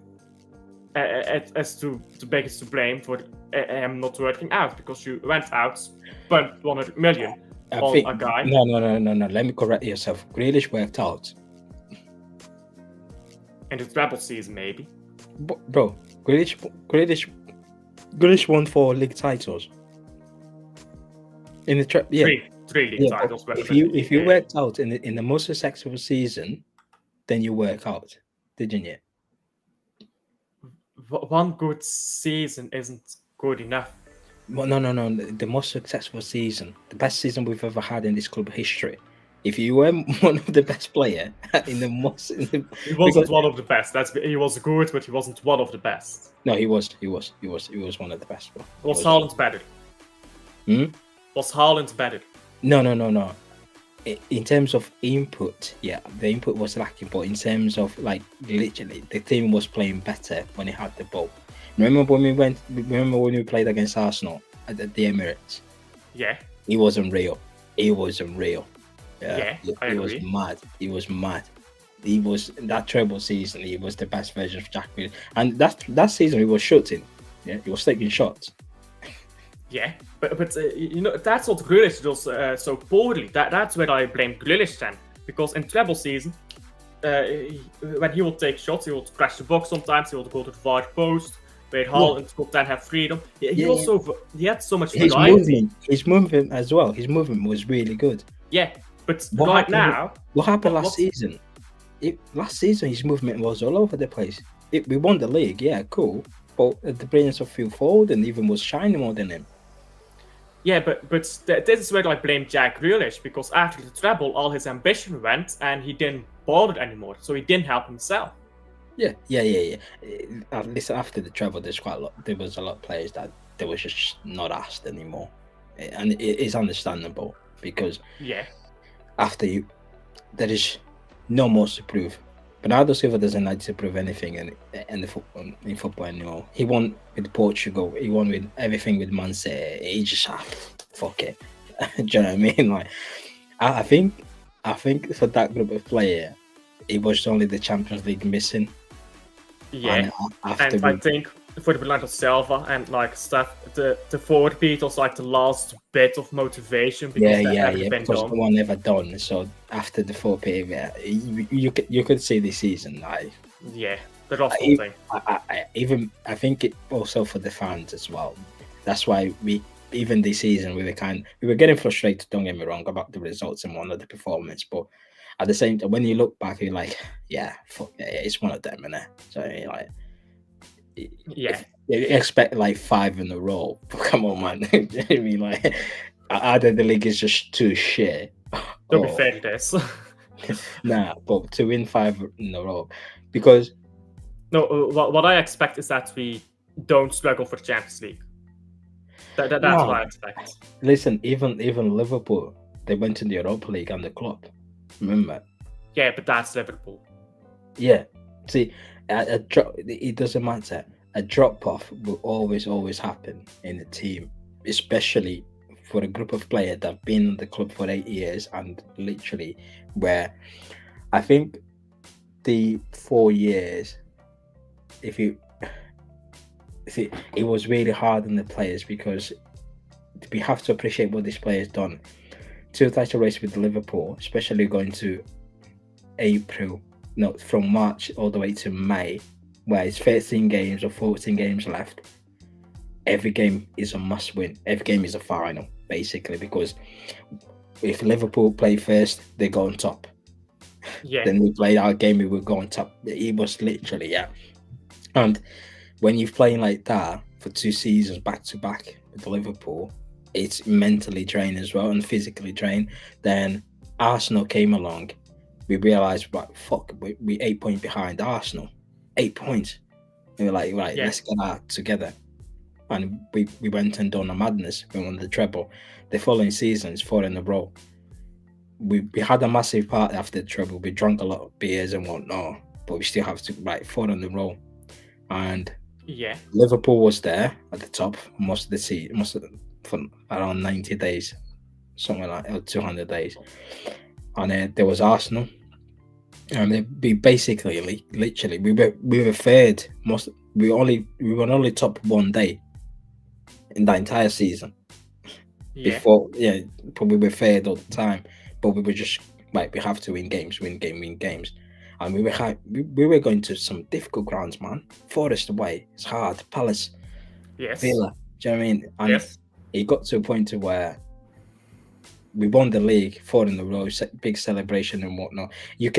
is to biggest to blame for him not working out, because you went out, spent 100 million on a guy.
No. Let me correct yourself. Grealish worked out
In the treble season, maybe.
Bro, Grealish won 4 league titles. In the yeah,
three league titles.
If you worked out in the most successful season, then you work out, didn't you?
One good season isn't good enough.
Well, no. The most successful season, the best season we've ever had in this club history. If you were one of the best player in the most,
he wasn't one of the best. He was good, but he wasn't one of the best.
No, he was one of the best. Bro.
Was Haaland better? Was Haaland better?
No. In terms of input, yeah, the input was lacking, but in terms of like literally, the team was playing better when he had the ball. Remember when we played against Arsenal at the Emirates?
Yeah.
He wasn't real.
I
he was mad. He was mad. He was that treble season. He was the best version of Jack Grealish, and that season he was shooting. Yeah, he was taking shots.
Yeah, but that's what Grealish does so poorly. That's where I blame Grealish then, because in treble season, when he would take shots, he would crash the box sometimes. He would go to the far post, where Haaland could then have freedom. He had so much variety.
His movement as well. His movement was really good.
Yeah, but
what happened last season? Last season, his movement was all over the place. We won the league, yeah, cool. But the brilliance of Phil Foden even was shining more than him.
Yeah, but this is where I blame Jack Grealish, because after the treble, all his ambition went, and he didn't bother anymore, so he didn't help himself.
Yeah. At least after the treble, there was a lot of players that they were just not asked anymore, and it is understandable because after you, there is no more to prove. Bernardo Silva doesn't like to prove anything in football anymore. He won with Portugal. He won with everything with Man City. He just fuck it. Do you know what I mean? Like, I think for that group of players, it was only the Champions League missing.
Yeah, and I think for the Bernardo Silva and like stuff, the 4 Beatles like the last bit of motivation because
because no one never done. So after the 4 period, you could see this season like
the last thing.
I think it also for the fans as well. That's why even this season we were getting frustrated. Don't get me wrong about the results and one of the performance, but at the same time, when you look back, you're like, it's one of them, innit? So you're like, you expect like 5 in a row. Come on, man. I mean, like, either the league is just too shit.
Don't be fair to this.
Nah, but to win 5 in a row, because
what I expect is that we don't struggle for the Champions League. That's what I expect.
Listen, even Liverpool, they went to the Europa League and the club. Remember?
Yeah, but that's Liverpool.
Yeah. See, it doesn't matter. A drop-off will always happen in the team, especially for a group of players that have been in the club for 8 years and literally where I think the 4 years, if you it was really hard on the players because we have to appreciate what this player's done. 2 title race with Liverpool, especially going to April, no, from March all the way to May, where it's 13 games or 14 games left. Every game is a must win. Every game is a final, basically, because if Liverpool play first, they go on top.
Yeah.
Then we played our game, we will go on top. It was literally, yeah. And when you're playing like that for 2 seasons back to back with Liverpool, it's mentally drained as well and physically drained. Then Arsenal came along. We realised, fuck, we 8 points behind Arsenal. 8 points. And we're like, right, let's get that together. And we went and done a madness. We won the treble. The following season is 4 in a row. We had a massive party after the treble. We drank a lot of beers and whatnot, but we still have to 4 in a row. And Liverpool was there at the top most of the season, for around 90 days, something like 200 days. And there was Arsenal, and we basically, literally, we were third. We were only top 1 day in the entire season. Before, but we were third all the time. But we were just we have to win games, win games. And we were going to some difficult grounds, man. Forest away, it's hard. Palace, Villa. Do you know what I mean? And it got to a point to where we won the league 4 in a row, big celebration and whatnot. You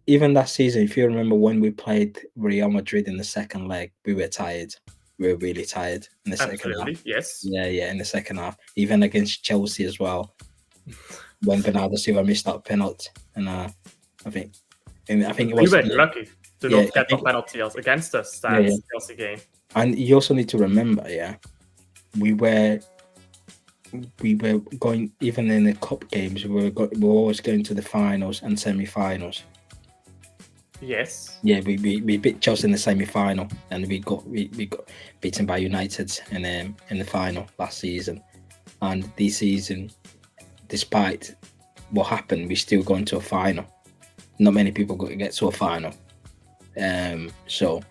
even that season, if you remember when we played Real Madrid in the second leg, we were tired. We were really tired in the second half.
Yes.
Yeah, in the second half. Even against Chelsea as well. When Bernardo Silva missed that penalty, and I think it was.
We were lucky to not get the penalty against us that Chelsea game.
And you also need to remember, we were going, even in the cup games, we were always going to the finals and semi-finals.
Yes.
Yeah, we beat Chelsea in the semi-final, and we got beaten by United in the final last season. And this season, despite what happened, we still going to a final. Not many people get to a final. So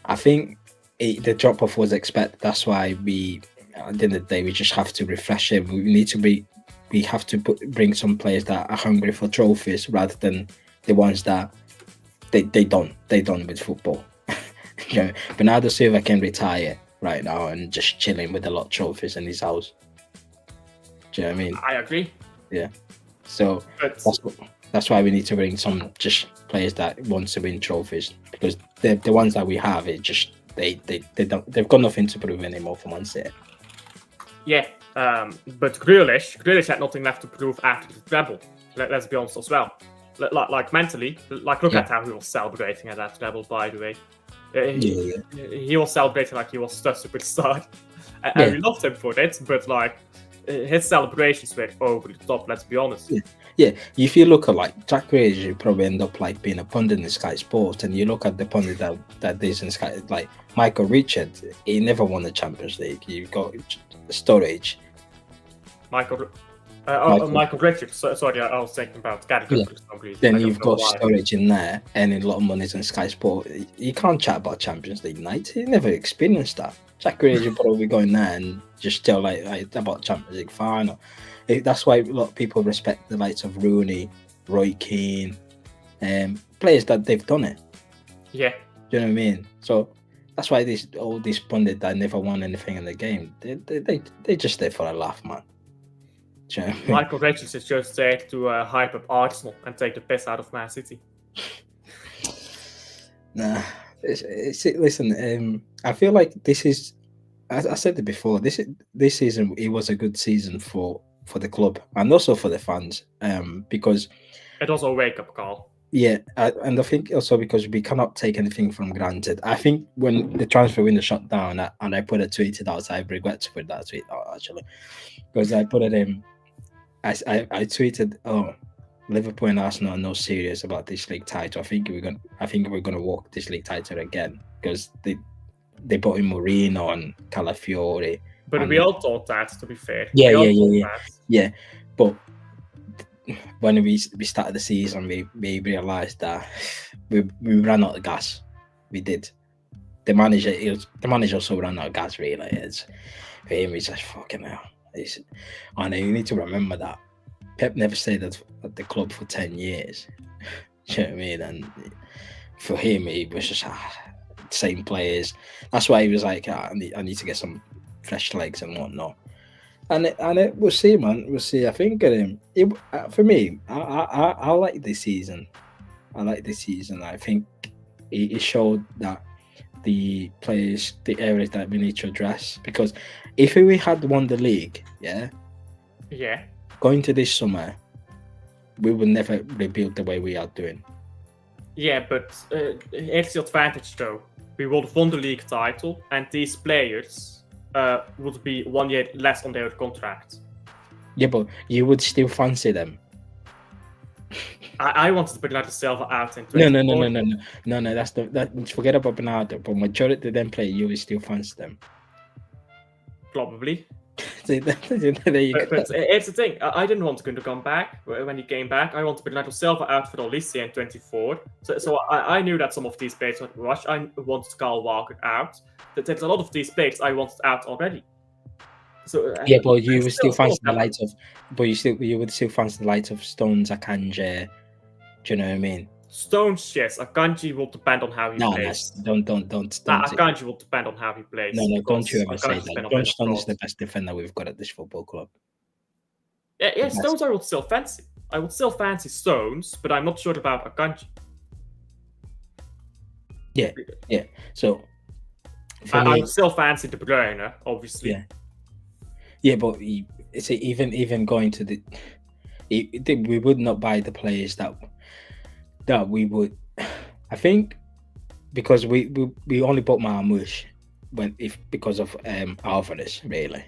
I think the drop off was expected. That's why at the end of the day, we just have to refresh it. We have to bring some players that are hungry for trophies rather than the ones that they done with football. Bernardo Silva can retire right now and just chilling with a lot of trophies in his house. Do you know what I mean?
I agree.
Yeah. So that's why we need to bring some just players that want to win trophies, because the ones that we have, it just they've got nothing to prove anymore for Man City.
Yeah, but Grealish had nothing left to prove after the treble. Let's be honest as well. Like mentally, look at how he was celebrating at that treble. By the way, he was celebrating like he was the superstar, and we loved him for it. But his celebrations were over the top. Let's be honest.
Yeah. If you look at Jack Grealish, you probably end up being a pundit in Sky Sports, and you look at the pundit that is in Sky, like Michael Richard. He never won the Champions League. You got Sturridge.
Michael Richards. Sorry, I was thinking about Gary.
Then you've got Sturridge in there, and a lot of money's in Sky Sport. You can't chat about Champions League night. He never experienced that. Jack Grealish will probably go in there and just tell about Champions League final. That's why a lot of people respect the likes of Rooney, Roy Keane, players that they've done it.
Yeah.
Do you know what I mean? So that's why all these pundits that never won anything in the game, they just there for a laugh, man. You know what I mean?
Michael Richards is just there to hype up Arsenal and take the piss out of Man City.
Nah. Listen, I feel like this is, as I said it before, this season it was a good season for the club and also for the fans, because
it was a wake-up call.
Yeah, and I think also because we cannot take anything for granted. I think when the transfer window shut down, and I put a tweet out, I regret to put that tweet out actually, because I put it in. I tweeted, Liverpool and Arsenal are not serious about this league title. I think we're gonna walk this league title again, because they brought in Mourinho and Calafiore.
But we all thought that, to be fair.
Yeah. But when we started the season, we realised that we ran out of gas. We did. the manager also ran out of gas. Really, it's for him. He's just fucking hell. I know you need to remember that Pep never stayed at the club for 10 years. Do you know what I mean? And for him, it was just same players. That's why he was like, I need to get some fresh legs and whatnot. And we'll see, man. We'll see. I think for me, I like this season. I think it showed that the players, the areas that we need to address. Because if we had won the league,
yeah,
going to this summer, we would never rebuild the way we are doing.
Yeah, but it's the advantage though. We would have won the league title, and these players would be 1 year less on their contract.
Yeah, but you would still fancy them.
I wanted Bernardo Silva out in
No. That's forget about Bernardo. But majority of them play, you will still fancy them.
Probably.
There you go.
But it's the thing. I didn't want Gundogan to come back when he came back. I wanted Bernardo Silva out for Olise in 24. So I knew that some of these players would rush. I wanted Kyle Walker out. There's a lot of these players I wanted out already. So
yeah, but you would still fancy the light of. But you would still fancy the light of Stones, Akanji. Do you know what I mean?
Stones, yes. Akanji will depend on how he plays.
Don't.
Akanji will depend on how he plays.
No, don't you ever say that. John Stones is the best defender we've got at this football club.
Yeah, Stones I would still fancy. I would still fancy Stones, but I'm not sure about Akanji.
Yeah. So
I would still fancy De Bruyne, obviously.
Yeah, but it's even going to we would not buy the players that we would. I think because we only bought Marmoush because of Alvarez, really.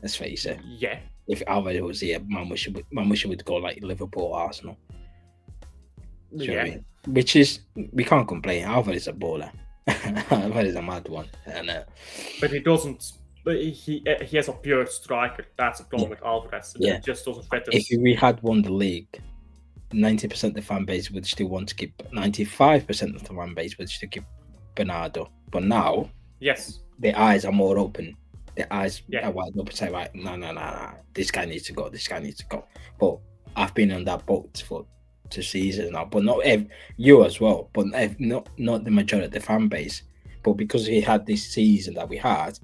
Let's face it.
Yeah.
If Alvarez was here, Marmoush would go like Liverpool, Arsenal.
Yeah.
I mean? Which is, we can't complain. Alvarez is a baller. Alvarez is a mad one.
But he doesn't. He has a pure striker. That's the problem with Alvarez.
Yeah.
It just doesn't fit.
If we had won the league, 90% of the fan base would still want to keep. 95% of the fan base would still keep Bernardo. But now, yes, the eyes are more open. The eyes are wide open. Say, right, no. This guy needs to go. But I've been on that boat for 2 seasons now. But not you as well. But not the majority of the fan base. But because he had this season that we had,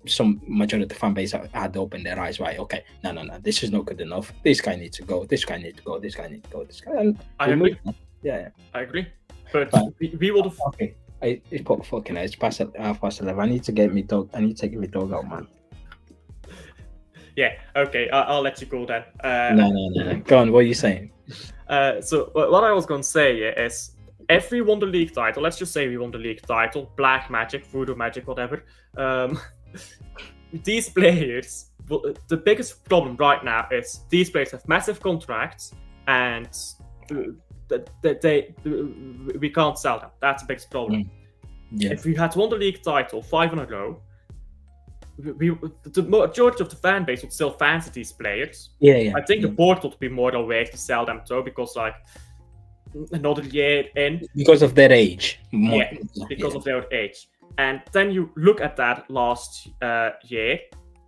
some majority of the fan base had opened their eyes. Right, okay, no, this is not good enough. This guy needs to go. This guy needs to go. This guy needs to go. This guy. And
I agree.
Yeah,
I agree. But we would have.
Okay, it's put fucking. It's past 11:30. I need to get me dog. I need to get my dog out, man.
Yeah. Okay. I'll let you go then.
No. Go on. What are you saying?
So what I was going to say is, if we won the league title, let's just say we won the league title, black magic, voodoo magic, whatever. These players, the biggest problem right now is these players have massive contracts and we can't sell them. That's the biggest problem. Yeah. If we had won the league title 5 in a row, the majority of the fan base would still fancy these players.
Yeah.
I think the board would be more aware to sell them too, because like another year in,
because of their age.
Because of their age. And then you look at that last year,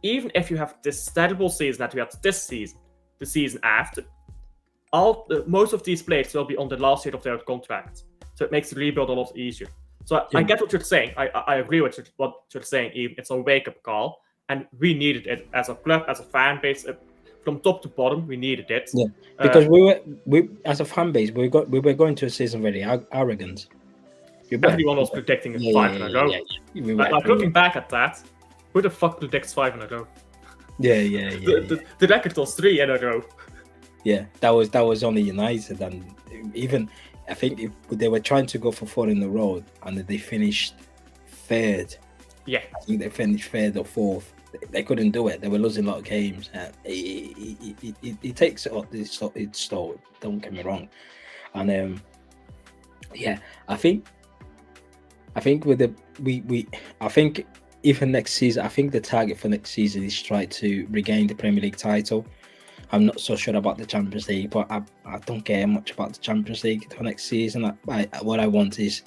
even if you have this terrible season that we had this season, the season after, most of these players will be on the last year of their contract. So it makes the rebuild a lot easier. So I get what you're saying. I agree with what you're saying, Even. It's a wake-up call. And we needed it as a club, as a fan base. From top to bottom, we needed it.
Yeah, because we as a fan base, we were going to a season very arrogant.
Everyone was predicting 5 in a row. Like looking back at that, who the fuck predicts 5 in a row?
Yeah.
The record was 3 in a row.
Yeah, that was only United, and even I think they were trying to go for 4 in a row, and they finished 3rd.
Yeah,
I think they finished 3rd or 4th. They couldn't do it. They were losing a lot of games. It takes its toll. Don't get me wrong, and I think with I think even next season, I think the target for next season is try to regain the Premier League title. I'm not so sure about the Champions League, but I don't care much about the Champions League for next season. What I want is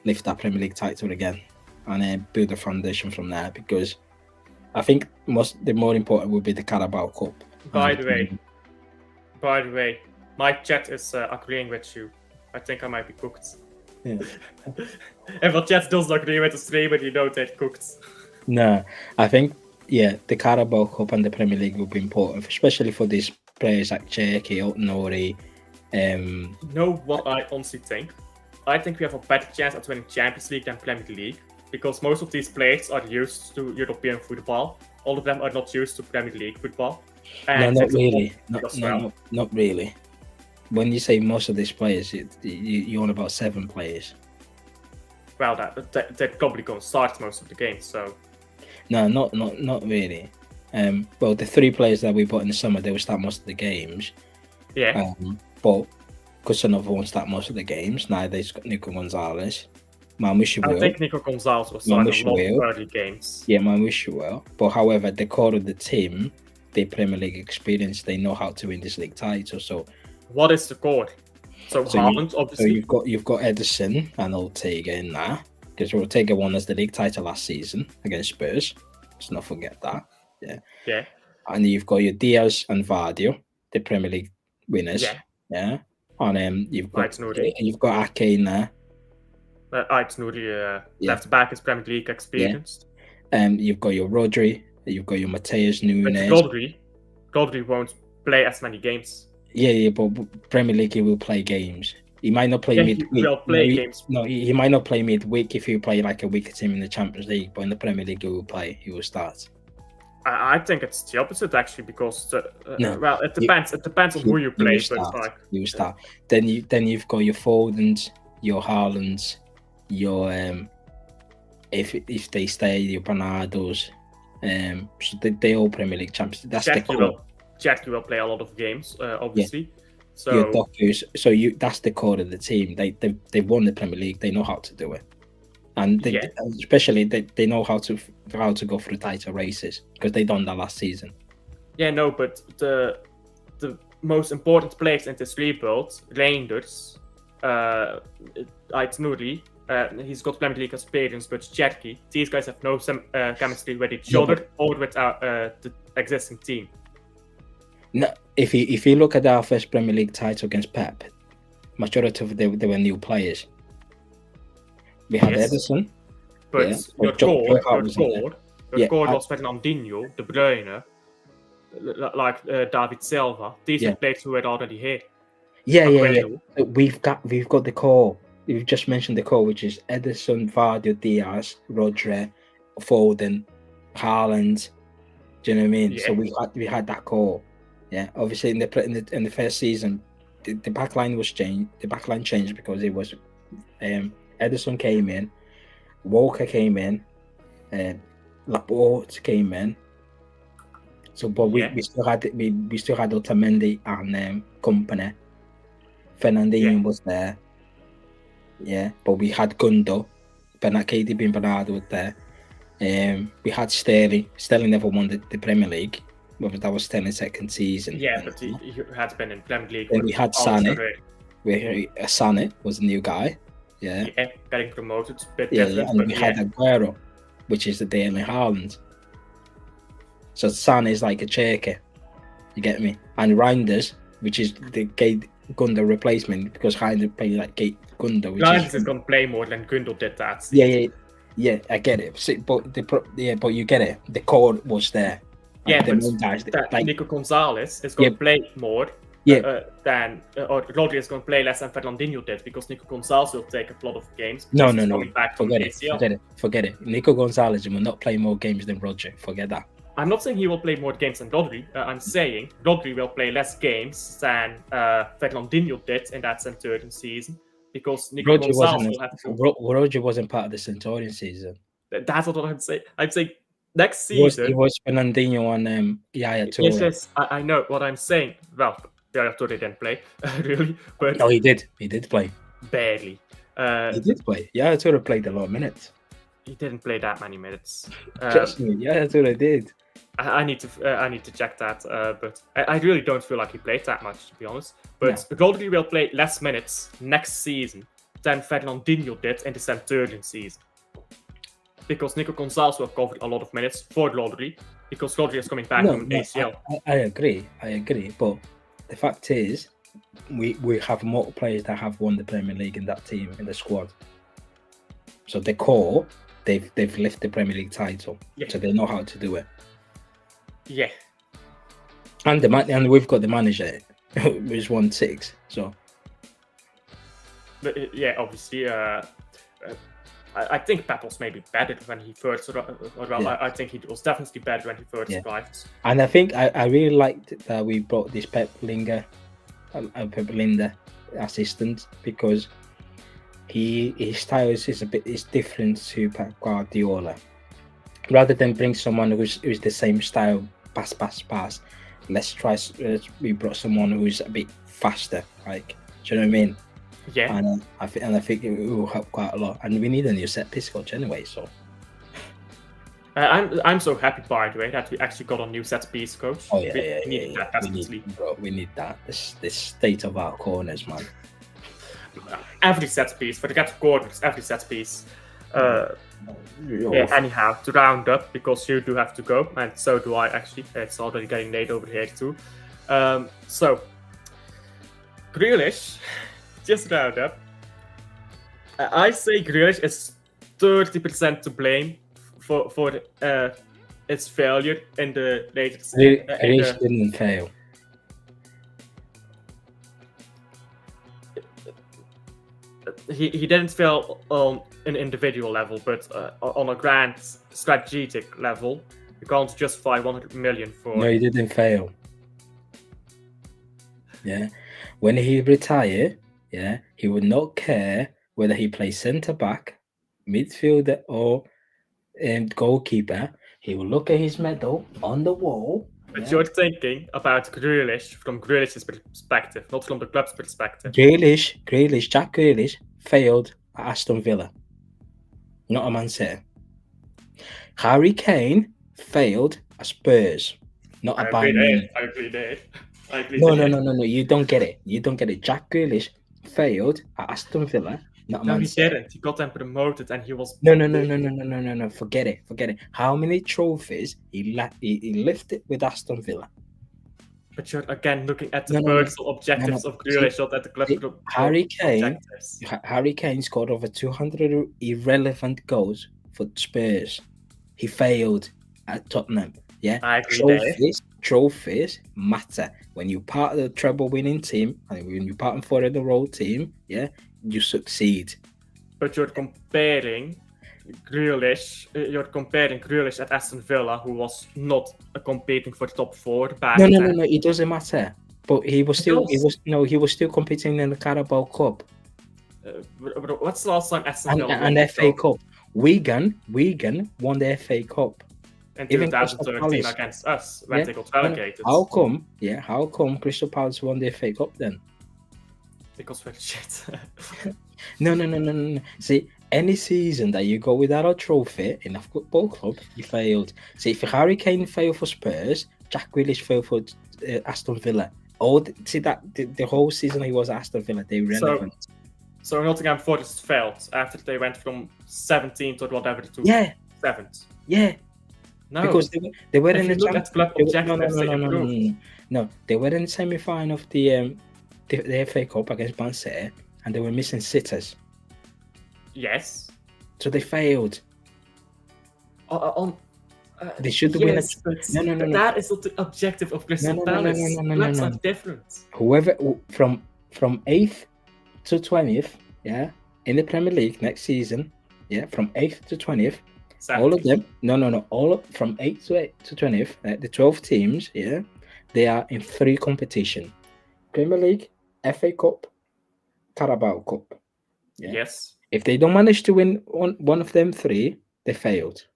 lift that Premier League title again. and then build a foundation from there, because I think the more important will be the Carabao Cup.
By the way, my chat is agreeing with you. I think I might be cooked.
Yeah.
If the chat doesn't agree with the streamer, you know they're cooked.
No, I think the Carabao Cup and the Premier League will be important, especially for these players like Cherky, Nori.
You know what I honestly think? I think we have a better chance at winning Champions League than Premier League, because most of these players are used to European football. All of them are not used to Premier League football.
No, not really. Not really. When you say most of these players, you're on about 7 players.
Well, they're probably going to start most of the games, so...
No, not really. Well, the 3 players that we bought in the summer, they will start most of the games.
Yeah.
But Kusanov won't start most of the games. Neither is Nico Gonzalez. Marmouche will.
I think Nico Gonzalez will start a lot of early games.
Yeah, Marmouche will. But however, the core of the team, the Premier League experience, they know how to win this league title. So,
what is the core? So Haaland, obviously.
So you've got Ederson and Ortega in there, because Ortega won us the league title last season against Spurs. Let's not forget that. Yeah.
Yeah.
And you've got your Diaz and Vardio, the Premier League winners. Yeah. And you've got Ake in there.
Left back is Premier League experienced.
You've got your Rodri, you've got your Mateus Nunes.
But Rodri won't play as many games.
Yeah, but Premier League he will play games. He might not play midweek.
He will play games.
No, he might not play midweek if you play like a weaker team in the Champions League, but in the Premier League he will play. He will start.
I think it's the opposite actually, because it depends. It depends on who you play.
You start. Then you've got your Fodens, your Haalands, your if they stay, your Bernardos. So they all Premier League champions. That's the core.
Cherky will play a lot of games, obviously.
Yeah.
So
that's the core of the team. They've won the Premier League. They know how to do it. And especially they know how to go through title races, because they done that last season.
Yeah, no, but the most important players in this rebuild, Reinders, Aitnouri, he's got Premier League experience, but Cherky, these guys have no chemistry with each other or with the existing team.
No, if you look at our first Premier League title against Pep, majority of them they were new players. We had Ederson,
but your core was Fernandinho, De Bruyne, like David Silva. These are players who were already here.
Yeah. We've got the core. You've just mentioned the core, which is Ederson, Vardy, Diaz, Rodri, Foden, Haaland. Do you know what I mean? Yeah. So we had that core. Yeah, obviously in the first season, the backline was changed. The backline changed because it was Ederson came in, Walker came in, Laporte came in. So, but we still had Otamendi and Company. Fernandinho was there. Yeah, but we had Gundo, KDB and Bernardo was there. We had Sterling. Sterling never won the Premier League. Well, that was Sterling's second season.
Yeah, but he had been in Premier League.
Then we had Sané. Sané was a new guy. Yeah,
getting promoted.
And we had Aguero, which is the Erling Haaland. So Sané is like a Cherky. You get me? And Reinders, which is the Gundo replacement, because Reinders played like Gundo.
Reinders is going to play more than Gundo did that
season. Yeah, I get it. See, but you get it. The core was there.
Yeah, but Nico Gonzalez is going to play more than Rodri is going to play less than Fernandinho did, because Nico Gonzalez will take a lot of games.
No. Forget it. Nico Gonzalez will not play more games than Rodri. Forget that.
I'm not saying he will play more games than Rodri. I'm saying Rodri will play less games than Fernandinho did in that Centurion season, because Nico Gonzalez will have to...
Rodri wasn't part of the Centurion season.
That's what I'm saying. I'm saying next season...
He was Fernandinho and Yaya Toure.
Yes, I know what I'm saying. Well, Yaya Toure didn't play, really. But
no, he did. He did play.
Barely.
He did play. Yaya Toure played a lot of minutes.
He didn't play that many minutes.
Trust me, Yaya Toure did.
I need to check that, but I really don't feel like he played that much, to be honest. But Rodri will play less minutes next season than Fernandinho did in the Centurion season. because Nico Gonzalez will cover a lot of minutes for Rodri, because Rodri is coming back from ACL.
I agree, but the fact is, we have more players that have won the Premier League in that team, in the squad. So the core, they've lifted the Premier League title, so they know how to do it.
Yeah.
And we've got the manager who's won 6. So.
But obviously, I think Pep was maybe better when he first. I think he was definitely better when he first arrived.
And I think I really liked that we brought this Pep Lindner assistant, because his style is different to Pep Guardiola. Rather than bring someone who's the same style, pass, we brought someone who's a bit faster. Like, do you know what I mean?
Yeah.
And I think it will help quite a lot. And we need a new set piece coach anyway. So.
I'm so happy, by the way, that we actually got a new set piece coach.
Oh yeah, we need that. This state of our corners, man.
Every set piece, forget the corners, every set piece. Anyhow, to round up, because you do have to go, and so do I actually. It's already getting late over here too. So, Grealish, just to round up. I say Grealish is 30% to blame for its failure in the latest.
Grealish didn't fail.
He didn't fail on an individual level, but on a grand strategic level, you can't justify 100 million for.
No, he didn't fail. Yeah, when he retired, he would not care whether he plays centre back, midfielder, or goalkeeper. He will look at his medal on the wall.
But you're thinking about Grealish from Grealish's perspective, not from the club's perspective.
Jack Grealish failed at Aston Villa, not a Man City. Harry Kane failed at Spurs, not a Bayern Munich.
I agree there.
No, you don't get it. Jack Grealish failed at Aston Villa, not a Man City.
No, he didn't. He got them promoted and he was...
No. Forget it. How many trophies he lifted with Aston Villa?
But you're again looking at the personal objectives of Grealish, not at the club.
Harry Kane scored over 200 irrelevant goals for Spurs. He failed at Tottenham. Yeah,
I agree.
Trophies matter. When you're part of the treble-winning team, and when you're part of the role team, you succeed.
But you're comparing Grealish. At Aston Villa, who was not competing for the top 4 back then.
No. It doesn't matter. But he was still competing in the Carabao Cup.
What's the last time Aston Villa
and the FA Cup? Wigan won the FA Cup
in 2013 against us when they got relegated.
How come Crystal Palace won the FA Cup then?
Because we're shit.
No. See, any season that you go without a trophy in a football club, you failed. See, if Harry Kane failed for Spurs, Jack Grealish failed for Aston Villa. The whole season he was at Aston Villa, they were relevant.
So Nottingham Forest failed after they went from 17th or whatever to 7th.
Yeah.
No,
because they were in
the
No, they were in the semi-final of the FA Cup against Man City, and they were missing sitters.
Yes.
So they failed. They should win. No.
That is not the objective of Crystal Palace. That's not different.
Whoever from 8th to 20th, in the Premier League next season, from 8th to 20th, all of them. All from 8th to 20th, the 12 teams, they are in 3 competition: Premier League, FA Cup, Carabao Cup.
Yes.
If they don't manage to win one of them 3, they failed.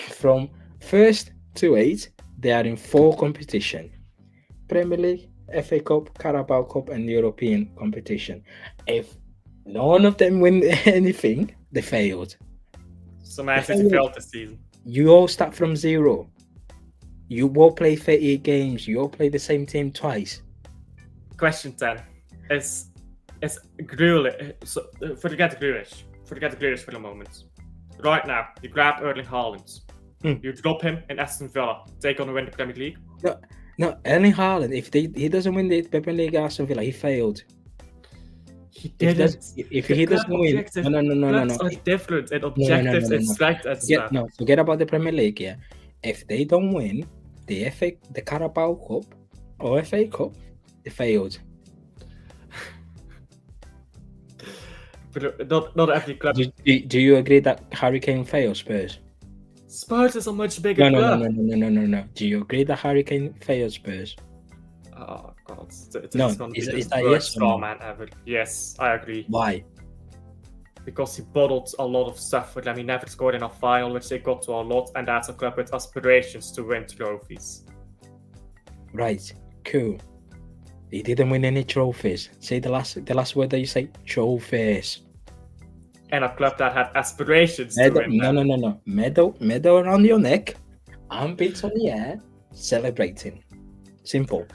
From 1st to 8th, they are in 4 competition: Premier League, FA Cup, Carabao Cup, and European competition. If none of them win anything, they failed.
So Man City failed this season.
You all start from 0. You all play 38 games. You all play the same team twice.
Question 10 is Grealish. So forget Grealish for the moment. right now, you grab Erling Haaland.
Hmm.
You drop him in Aston Villa. They're gonna win the Premier League.
No, Erling Haaland. If he doesn't win the Premier League, Aston Villa, he failed.
He didn't.
If he doesn't win, no.
Clubs are different, and objectives and strength and stuff.
Forget about the Premier League. Yeah, if they don't win the Carabao Cup or FA Cup, they failed.
But not every club.
Do you agree that Harry Kane fails Spurs?
Spurs is a much bigger club.
No. Do you agree that Harry Kane fails Spurs?
Oh God!
Is that yes or no?
Man ever. Yes, I agree.
Why?
Because he bottled a lot of stuff with them. He never scored in a final, which they got to a lot, and that's a club with aspirations to win trophies.
Right. Cool. He didn't win any trophies. Say the last word that you say. Trophies.
And a club that had aspirations to win.
No. Medal around your neck, armpits on the air, celebrating. Simple.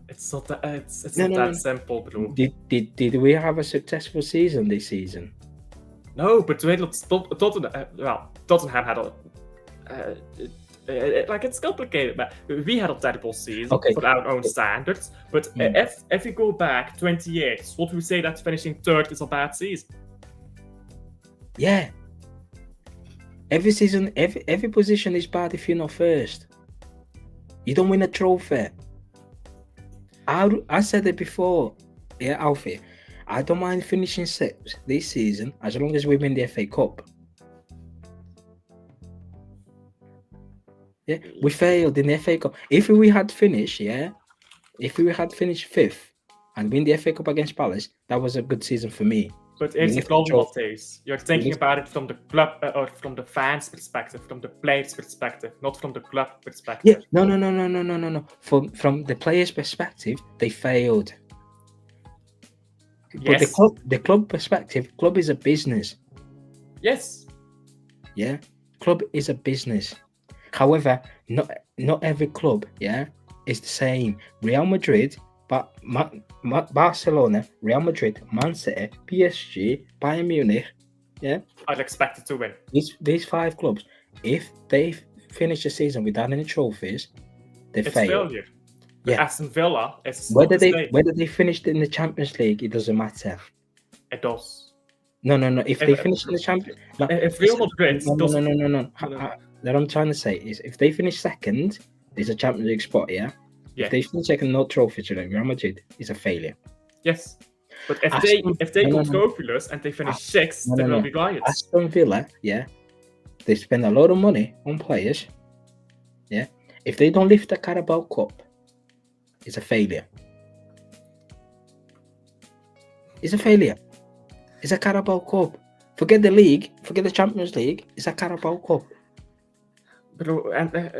It's not that. It's not that simple, bro.
Did we have a successful season this season?
No, but Tottenham had a. It's complicated, but we had a terrible season for our own standards. But if we go back 20 years, what we say that finishing third is a bad season?
Yeah. Every season, every position is bad if you're not first. You don't win a trophy. I said it before, yeah, Alfie. I don't mind finishing sixth this season as long as we win the FA Cup. Yeah, we failed in the FA Cup. If we had finished fifth and win the FA Cup against Palace, that was a good season for me.
But it's the problem of this. You're thinking about it from the club or from the fans' perspective, from the players' perspective, not from the club perspective.
Yeah, no. From the players' perspective, they failed.
Yes.
But the club perspective, club is a business.
Yes.
Yeah, club is a business. However, not every club, yeah, is the same. Real Madrid, but Barcelona, Real Madrid, Man City, PSG, Bayern Munich, yeah.
I'd expect it to win.
These five clubs, if they finish the season without any trophies, they fail.
Failure.
Yeah.
Aston Villa is
whether they finished in the Champions League, it doesn't matter.
It does.
No. If they finish in the Champions,
if Real Madrid,
no. What I'm trying to say is, if they finish second, there's a Champions League spot, yeah. If they finish second, no trophies, Real Madrid is a failure.
Yes, but if they go trophyless and they finish sixth, there will be riots.
Aston Villa, yeah, they spend a lot of money on players, yeah. If they don't lift the Carabao Cup, it's a failure. It's a failure. It's a Carabao Cup. Forget the league. Forget the Champions League. It's a Carabao Cup.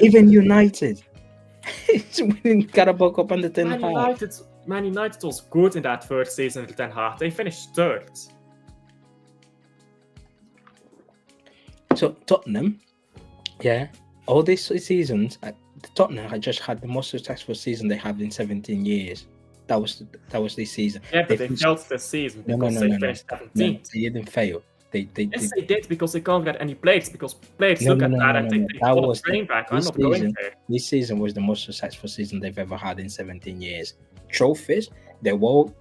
Even United. It's winning Carabao Cup under Ten Hag.
Man United was good in that first season with Ten Hag. They finished third.
So Tottenham, yeah, all these seasons, Tottenham had just had the most successful season they had in 17 years. That was this season.
Yeah, but they failed this season because they finished 17th.
No, they didn't fail. They
did because they can't get any players because players look at that and think they want to train back. I'm not going there.
This season was the most successful season they've ever had in 17 years. Trophies, they wore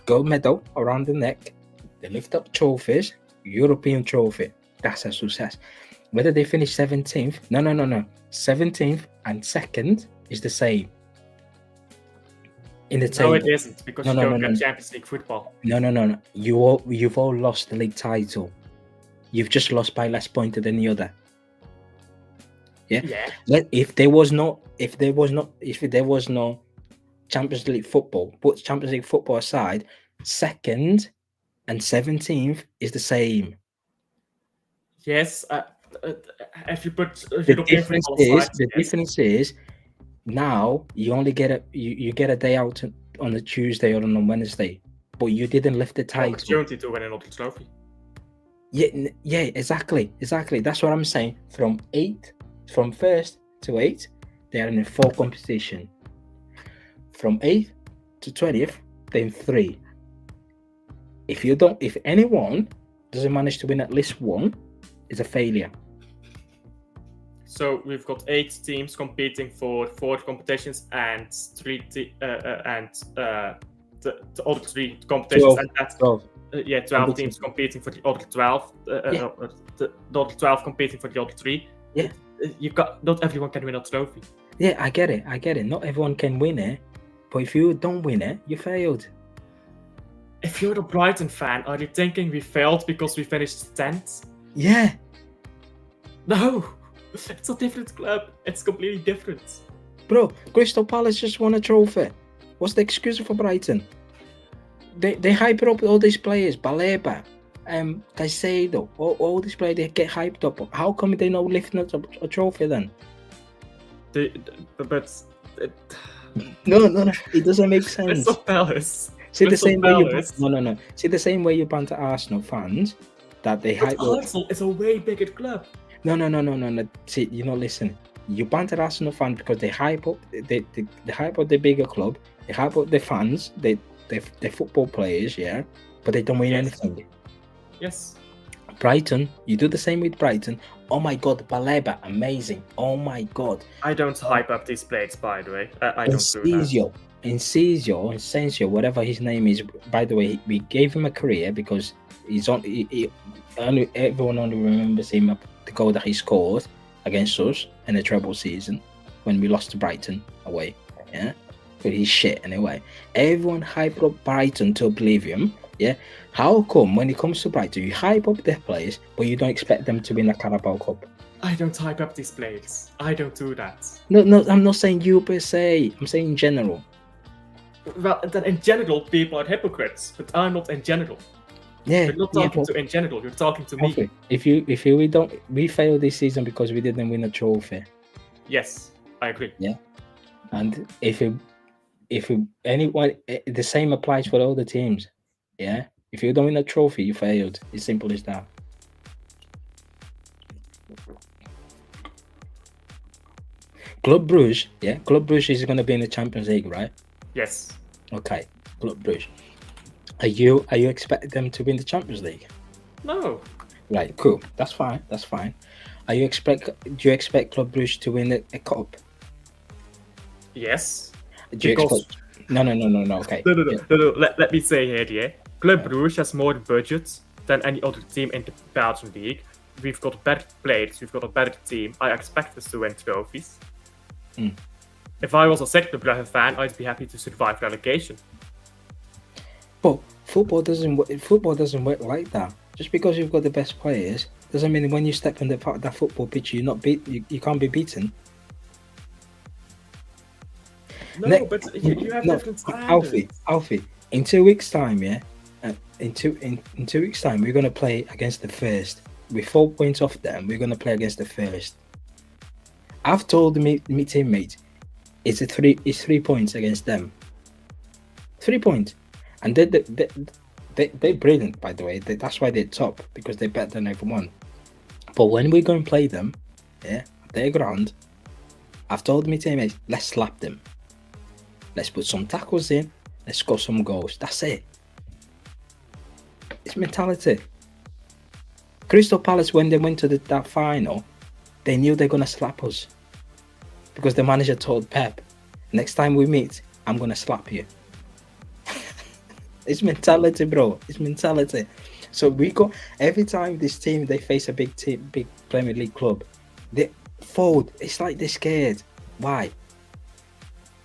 gold medal around the neck. They lift up trophies, European trophy. That's a success. Whether they finish 17th, no. 17th and second is the same. In the table.
No, it isn't because you don't get Champions League football.
No. You've all lost the league title. You've just lost by less points than the other. Yeah. If there was no Champions League football, put Champions League football aside, second and 17th is the same.
Yes.
The difference is now you only get you get a day out on a Tuesday or on a Wednesday, but you didn't lift the title.
Opportunity to win another trophy.
Yeah, exactly. That's what I'm saying. From first to 8th, they are in a 4 competition. From 8th to 20th, they're in 3. If anyone doesn't manage to win at least one, It's a failure.
So we've got 8 teams competing for 4 competitions and the other 3 competitions,
12,
and that's
12.
12 teams competing for the other 12. The other 12 competing for the other 3.
Yeah.
Not everyone can win a trophy.
Yeah, I get it. Not everyone can win it, but if you don't win it, you failed.
If you're a Brighton fan, are you thinking we failed because we finished 10th?
Yeah.
No, it's a different club. It's completely different.
Bro, Crystal Palace just won a trophy. What's the excuse for Brighton? They hype up all these players, Baleba, Caicedo, all these players, they get hyped up. How come they not lifting up a trophy then? No, it doesn't make sense.
Crystal Palace.
See the same way you See the same way you banter Arsenal fans that they hype up.
Arsenal is a way bigger club.
No. See, you're not listening. You banter Arsenal fans because they hype up. They hype up the bigger club. They hype up the fans. They football players, yeah, but they don't win anything.
Yes.
Brighton, you do the same with Brighton. Oh my God, Baleba, amazing. Oh my God.
I don't hype up these players, by the way. I don't do that.
Incensio, whatever his name is. By the way, we gave him a career because everyone only remembers him the goal that he scored against us in the treble season when we lost to Brighton away. Yeah, but he's shit anyway. Everyone hyped up Brighton to oblivion. Yeah, how come when it comes to Brighton, you hype up their players, but you don't expect them to win the Carabao Cup?
I don't hype up these players. I don't do that.
No, I'm not saying you per se. I'm saying in general.
Well, then in general, people are hypocrites, but I'm not in general.
Yeah,
you're not talking to in general. You're talking to me.
We failed this season because we didn't win a trophy.
Yes, I agree.
Yeah, and anyone, the same applies for all the teams. Yeah, if you don't win a trophy, you failed. It's simple as that. Club Brugge, Club Brugge is going to be in the Champions League, right?
Yes.
Okay, Club Brugge. Are you expecting them to win the Champions League?
No.
Right, cool. That's fine. Do you expect Club Brugge to win a cup?
Yes.
No. Okay.
No. Let me say here, yeah. Club Brugge has more budget than any other team in the Belgian league. We've got better players. We've got a better team. I expect us to win trophies. If I was a Cercle Brugge fan, I'd be happy to survive relegation.
But football doesn't work like that. Just because you've got the best players doesn't mean when you step on that football pitch, you can't be beaten.
No, but you have different standards.
Alfie, in 2 weeks' time, in 2 weeks' time, we're gonna play against the first. With 4 points off them, we're gonna play against the first. I've told me teammates, it's 3 points against them. 3 points, and they're brilliant, by the way. That's why they're top, because they're better than everyone. But when we go and play them, their ground, I've told me teammates, let's slap them. Let's put some tackles in. Let's score some goals. That's it. It's mentality. Crystal Palace, when they went to that final, they knew they're gonna slap us, because the manager told Pep, next time we meet, I'm gonna slap you. It's mentality, bro. It's mentality. So we go every time this team they face a big team, big Premier League club, they fold. It's like they're scared. Why?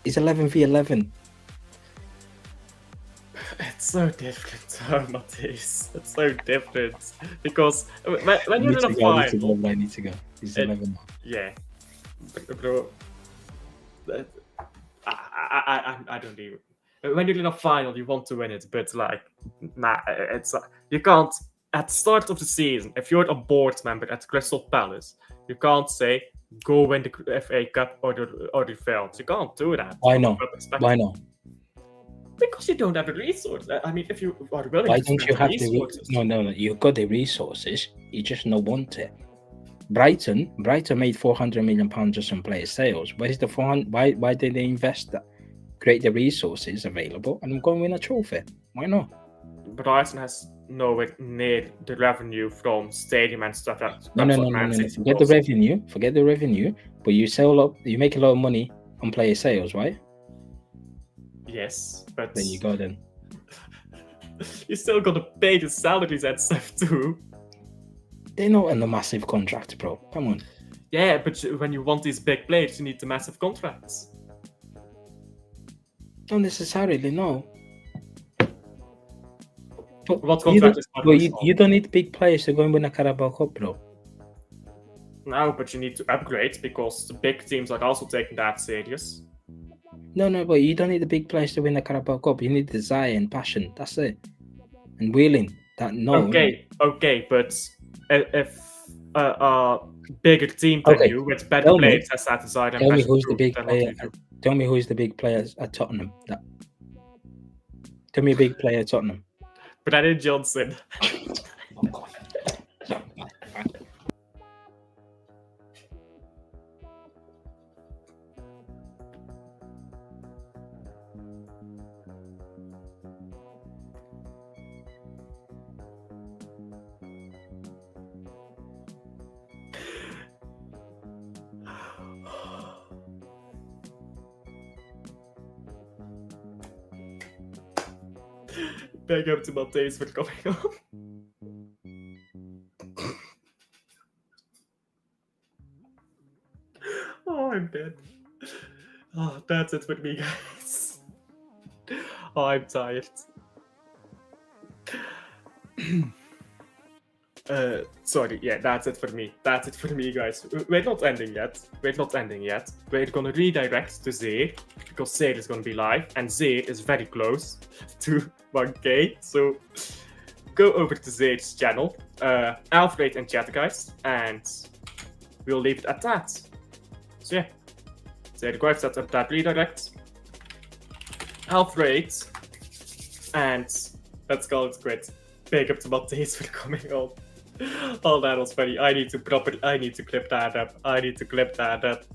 It's 11v11.
It's so different, Matthijs. It's so different because when you're in a final,
I need to go. It's 11.
Yeah, bro. I don't even. When you're in a final, you want to win it, but it's you can't. At the start of the season, if you're a board member at Crystal Palace, you can't say go win the FA Cup or the Fields. You can't do that.
Why not?
Because you don't have the resources. I mean, if you are willing,
why don't you have the resources? No. You've got the resources. You just don't want it. Brighton made £400 million just on player sales. Where is the 400? Why did they invest that? Create the resources available and go and win a trophy. Why not?
Brighton has nowhere near the revenue from stadium and stuff.
No. Forget the revenue. Forget the revenue. But you you make a lot of money on player sales, right?
Yes, but
Then you go then.
you still got to pay the salaries and stuff too.
They're not in a massive contract, bro. Come on.
Yeah, but when you want these big players, you need the massive contracts.
Not necessarily, no. But
What contract is
you don't need big players to go and win a Carabao Cup, bro.
No, but you need to upgrade because the big teams are also taking that serious.
No, but you don't need the big players to win the Carabao Cup. You need desire and passion. That's it. And willing.
Okay, but if a bigger team than you with better players has that desire and passion.
Tell me who's the big player. Tell me who's the big players at Tottenham. Tell me a big player at Tottenham.
Brennan Johnson. Big up to Matthijs for coming on. Oh, I'm dead. Oh, that's it for me, guys. Oh, I'm tired. Sorry, yeah, that's it for me. That's it for me, guys. We're not ending yet. We're gonna redirect to Zeer, because Zeer is gonna be live, and Zeer is very close to 1K, so go over to Zeer's channel, Alfred and chat, guys, and we'll leave it at that. So yeah, Zeer Guive sets up that redirect, Alfred, and let's call it quits. Big up to Matthijs for coming on. Oh, that was funny. I need to clip that up.